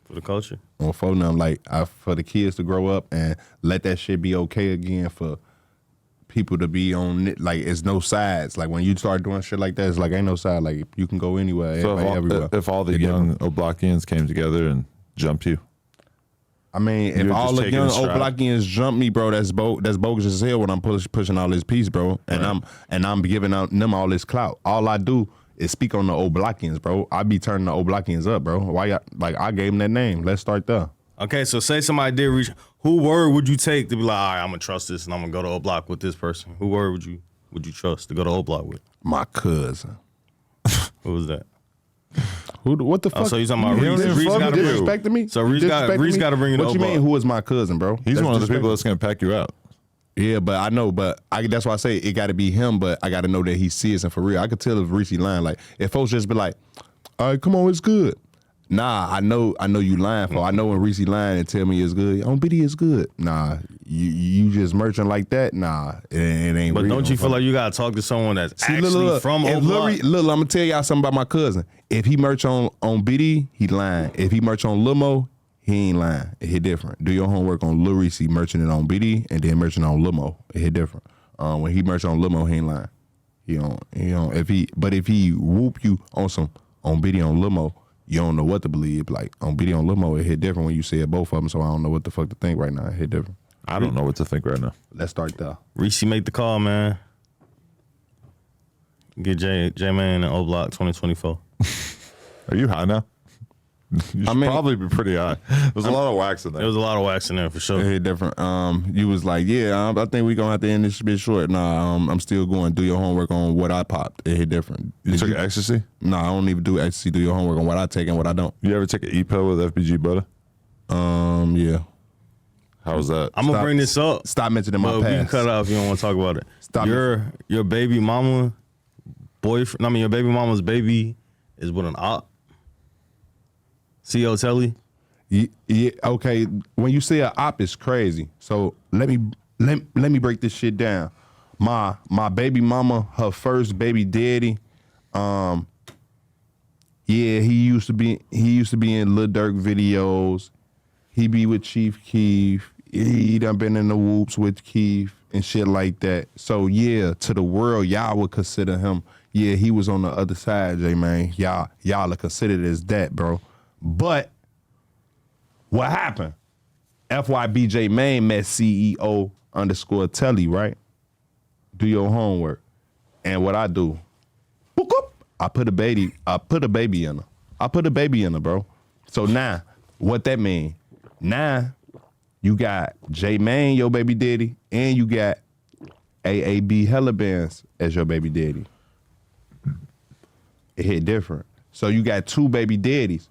For the culture? for them, like for the kids to grow up and let that shit be okay again, for people to be on it. Like it's no sides. Like when you start doing shit like that, it's like ain't no side. Like you can go anywhere, So everywhere. if all the It young different. Oblockians came together and jumped you, I mean, if You're all just the taking young a stride. Oblockians jump me, bro, that's bogus as hell when I'm pushing all this peace, bro. And I'm giving out them all this clout. All I do is speak on the Oblockians, bro. I be turning the Oblockians up, bro. Why? I gave them that name. Let's start there. Okay, so say somebody did reach. Who word would you take to be like, all right, I'm gonna trust this and I'm gonna go to O Block with this person? Who word would you trust to go to O Block with? My cousin. Who was that? What the Oh, fuck? so you talking about You Reese? don't Reese fuck gotta me, bring- disrespecting me? So Reese Disrespecting gotta me? bring it What to you O mean? Block. Who is my cousin, bro? he's That's one of the people disrespectful. that's gonna pack you out. Yeah, but I know, that's why I say it got to be him. But I got to know that he's serious and for real. I could tell if Reese lying. Like if folks just be like, "All right, come on, it's good." Nah, I know you lying for. I know when Reese lying and tell me it's good. On BD it's good. Nah, you just merchant like that. Nah, it ain't. But real, don't you feel motherfucker. like you gotta talk to someone that's See, actually from O if Block? look, I'm gonna tell y'all something about my cousin. If he merch on BD, he lying. If he merch on Limo, he ain't lying. It hit different. Do your homework on Lil Reese merching it on BD and then merching on Limo. It hit different. When he merch on Limo, he ain't lying. He don't. If he whoop you on BD on Limo, you don't know what to believe. Like on BD on Limo, it hit different when you said both of them. So I don't know what the fuck to think right now. It hit different. I don't know what to think right now. Let's start there. Reese, make the call, man. Get J Mane in O Block 2024. Are you high now? You should mean- probably be pretty high. There's a lot of wax in there. There was a lot of wax in there for It sure. hit different. You was like, yeah, I think we gonna have to end this bit short. Nah, I'm still going. Do your homework on what I popped. It hit different. You took ecstasy? Nah, I don't even do ecstasy. Do your homework on what I take and what I don't. You ever take an E-pill with FBG Butta? Yeah. How was that? I'm gonna Stop- bring this up, Stop mentioning my but we can past. cut it off if you don't want to talk about it. Stop Your baby mama boyfriend. I mean, your baby mama's baby is with an op. CO Telly. Yeah, okay. When you say a op, it's crazy. So let me break this shit down. My baby mama, her first baby daddy, yeah, he used to be in Lil Durk videos. He be with Chief Keef. He done been in the whoops with Keef and shit like that. So yeah, to the world, y'all would consider him. Yeah, he was on the other side, J Mane. Y'all are considered as that, bro. But what happened? FYB J Mane met CEO _ Telly, right? Do your homework. And what I do, boop, boop, I put a baby in her. I put a baby in her, bro. So now, what that mean? Now, you got J Mane, your baby daddy, and you got AAB Hella Bands as your baby daddy. It hit different. So you got two baby daddies.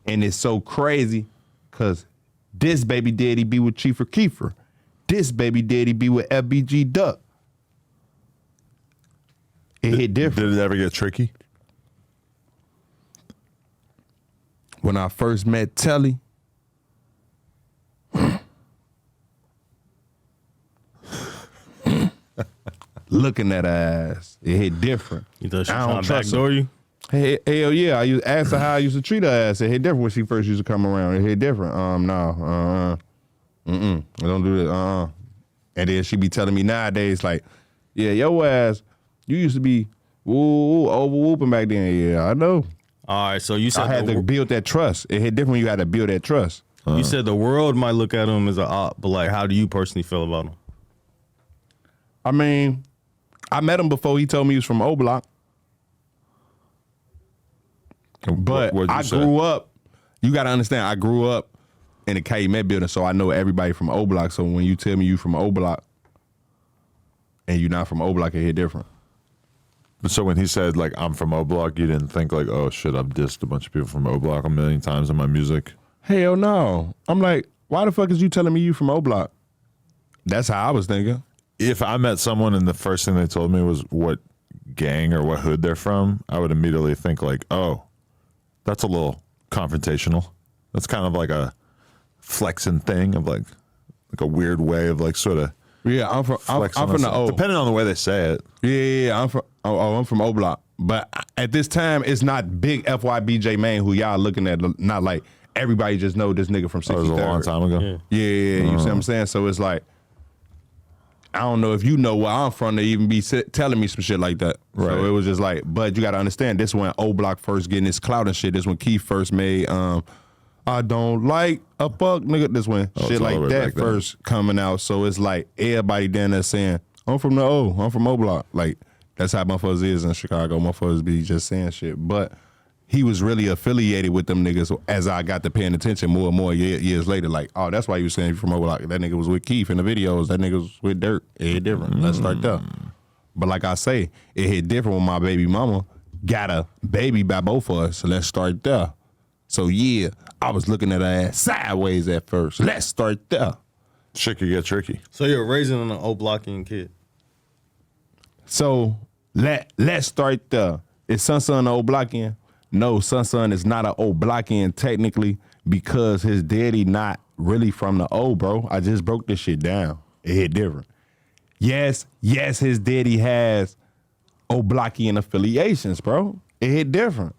And it's so crazy because this baby daddy be with Chief Keefer. This baby daddy be with FBG Duck. It hit different. Did it ever get tricky? When I first met Telly, looking at her ass, it hit different. You thought she I was don't trying to trust backdoor you? Hell yeah, I asked her how I used to treat her ass. It hit different when she first used to come around. It hit different. I don't do that. And then she be telling me nowadays, like, yeah, your ass, you used to be Ooh, over whooping back then. Yeah, I know. All right, so you said I had to build that trust. It hit different when you had to build that trust. You said the world might look at him as an op, but like, how do you personally feel about him? I mean, I met him before he told me he was from O Block. But I grew up, you got to understand, I grew up in the Calumet building, so I know everybody from O Block. So when you tell me you from O Block and you're not from O Block, it hit different. So when he said, like, I'm from O Block, you didn't think, like, oh, shit, I've dissed a bunch of people from O Block a million times in my music? Hell no. I'm like, why the fuck is you telling me you from O Block? That's how I was thinking. If I met someone and the first thing they told me was what gang or what hood they're from, I would immediately think, like, oh, that's a little confrontational. That's kind of like a flexing thing of, like a weird way of, like, sort of. Yeah, I'm from the O. Depending on the way they say it. Yeah, I'm from O Block. But at this time, it's not big FYB J Mane who y'all looking at. Not like everybody just know this nigga from 63rd. It was a long time ago. Yeah, you see what I'm saying? So it's like, I don't know if you know where I'm from to even be telling me some shit like that. Right. So it was just like, but you got to understand, this when O Block first getting his clout and shit. This when Keith first made I don't like a fuck nigga. This when shit like that first coming out. So it's like everybody down there saying, I'm from the O. I'm from O Block. Like, that's how motherfuckers is in Chicago. Motherfuckers be just saying shit. But he was really affiliated with them niggas as I got to paying attention more and more years later. Like, oh, that's why you was saying you from O Block. That nigga was with Keith in the videos. That nigga was with Dirt. It hit different. Let's start there. But like I say, it hit different when my baby mama got a baby by both of us. So let's start there. So yeah, I was looking at her ass sideways at first. Let's start there. Shit could get tricky. So you're raising an O Blockian kid. So let's start there. Is Son an O Blockian? No, Son is not an O Blockian technically because his daddy not really from the O, bro. I just broke this shit down. It hit different. Yes, his daddy has O Blockian affiliations, bro. It hit different.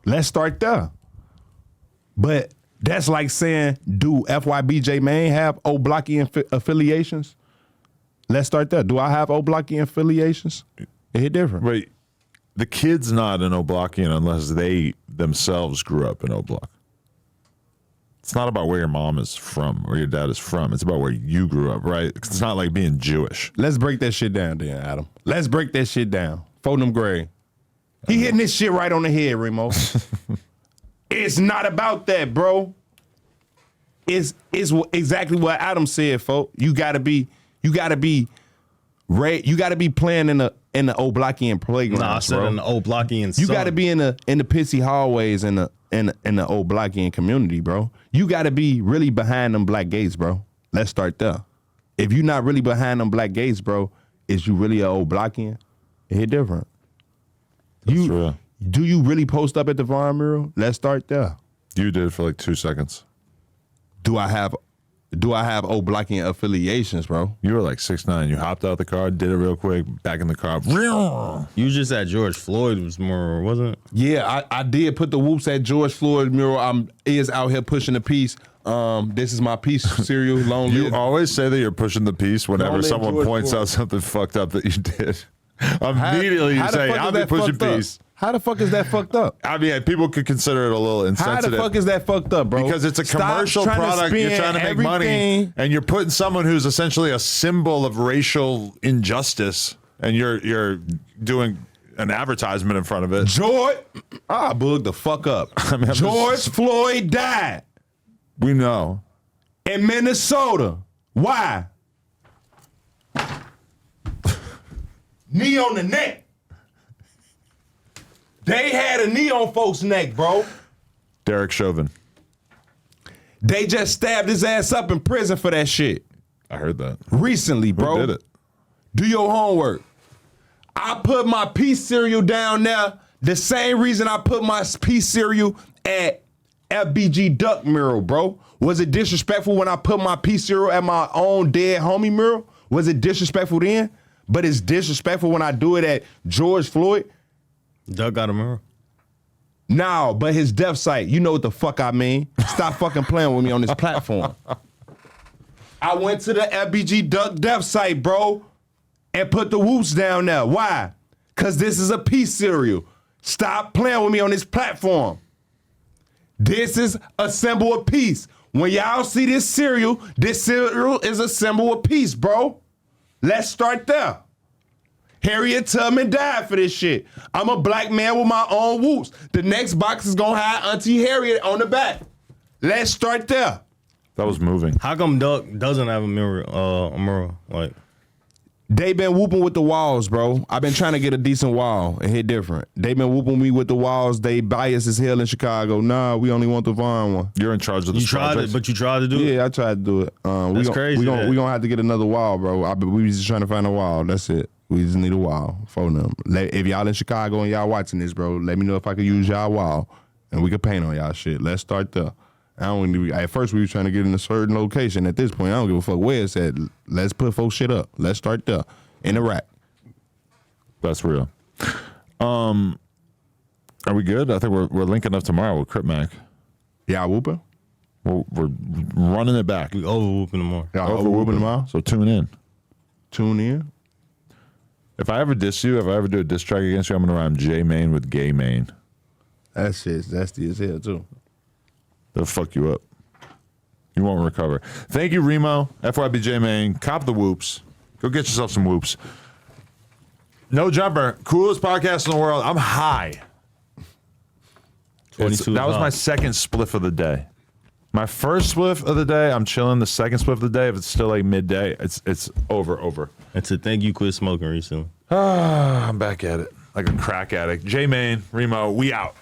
Let's start there. But that's like saying, do FYB J Mane have O Blockian affiliations? Let's start there. Do I have O Blockian affiliations? It hit different. Wait, the kid's not an O Blockian unless they themselves grew up in O Block. It's not about where your mom is from or your dad is from. It's about where you grew up, right? It's not like being Jewish. Let's break that shit down then, Adam. Let's break that shit down. Fold Gray. He hitting this shit right on the head, Remo. It's not about that, bro. It's exactly what Adam said, folks. You gotta be playing in the O Blockian playground. Nah, I said bro. in the O Blockian. You gotta be in the pissy hallways in the O Blockian community, bro. You gotta be really behind them black gates, bro. Let's start there. If you're not really behind them black gates, bro, is you really a O Blockian? It hit different. That's real. Do you really post up at the Vaughn mural? Let's start there. You did for like 2 seconds. Do I have O Blockian affiliations, bro? You were like 6'9". You hopped out the car, did it real quick, back in the car. You just at George Floyd was more, wasn't it? Yeah, I did put the whoops at George Floyd mural. I'm out here pushing the piece. This is my piece cereal. Long You live. always say that you're pushing the piece whenever live someone George points Floyd. out something fucked up that you did. Immediately you say, I'll be pushing peace. How the fuck is that fucked up? I mean, people could consider it a little How insensitive. the fuck is that fucked up, bro? Because it's a Stop commercial trying to product. You're spin trying to make money. everything. And you're putting someone who's essentially a symbol of racial injustice, and you're doing an advertisement in front of it. Boog the fuck up. mean, George Floyd died We know. in Minnesota. Why? Knee on the neck. They had a knee on folks' neck, bro. Derek Chauvin. They just stabbed his ass up in prison for that shit. I heard that. Recently, bro. Who did it? Do your homework. I put my peace cereal down there the same reason I put my peace cereal at FBG Duck mural, bro. Was it disrespectful when I put my peace cereal at my own dead homie mural? Was it disrespectful then? But it's disrespectful when I do it at George Floyd? Doug got a mirror. No, but his death site, you know what the fuck I mean. Stop fucking playing with me on this platform. I went to the FBG Duck death site, bro, and put the whoops down there. Why? Because this is a peace cereal. Stop playing with me on this platform. This is a symbol of peace. When y'all see this cereal is a symbol of peace, bro. Let's start there. Harriet Tubman died for this shit. I'm a black man with my own whoops. The next box is gonna have Auntie Harriet on the back. Let's start there. That was moving. How come Duck doesn't have a mural? Like, they been whooping with the walls, bro. I've been trying to get a decent wall and hit different. They been whooping me with the walls. They biased as hell in Chicago. Nah, we only want the Vaughn one. You're in charge of this project. But you tried to do it? Yeah, I tried to do it. That's crazy. We gonna have to get another wall, bro. We just trying to find a wall. That's it. We just need a wall for them. If y'all in Chicago and y'all watching this, bro, let me know if I can use y'all wall and we can paint on y'all shit. Let's start there. At first we were trying to get in a certain location. At this point, I don't give a fuck where it's at. Let's put folks shit up. Let's start there. In the rack. That's real. Are we good? I think we're linking up tomorrow with Crip Mac. Y'all whooping? We're running it back. We over whooping tomorrow. Y'all over whooping tomorrow? So tune in. Tune in. If I ever diss you, if I ever do a diss track against you, I'm gonna rhyme J Mane with Gay Mane. That shit's nasty as hell too. They'll fuck you up. You won't recover. Thank you, Remo. FYB J Mane. Cop the whoops. Go get yourself some whoops. No Jumper. Coolest podcast in the world. I'm high. 22 that was my second spliff of the day. My first spliff of the day, I'm chilling. The second spliff of the day, if it's still like midday, it's over. And to thank you quit smoking recently. I'm back at it. Like a crack addict. J Mane, Remo, we out.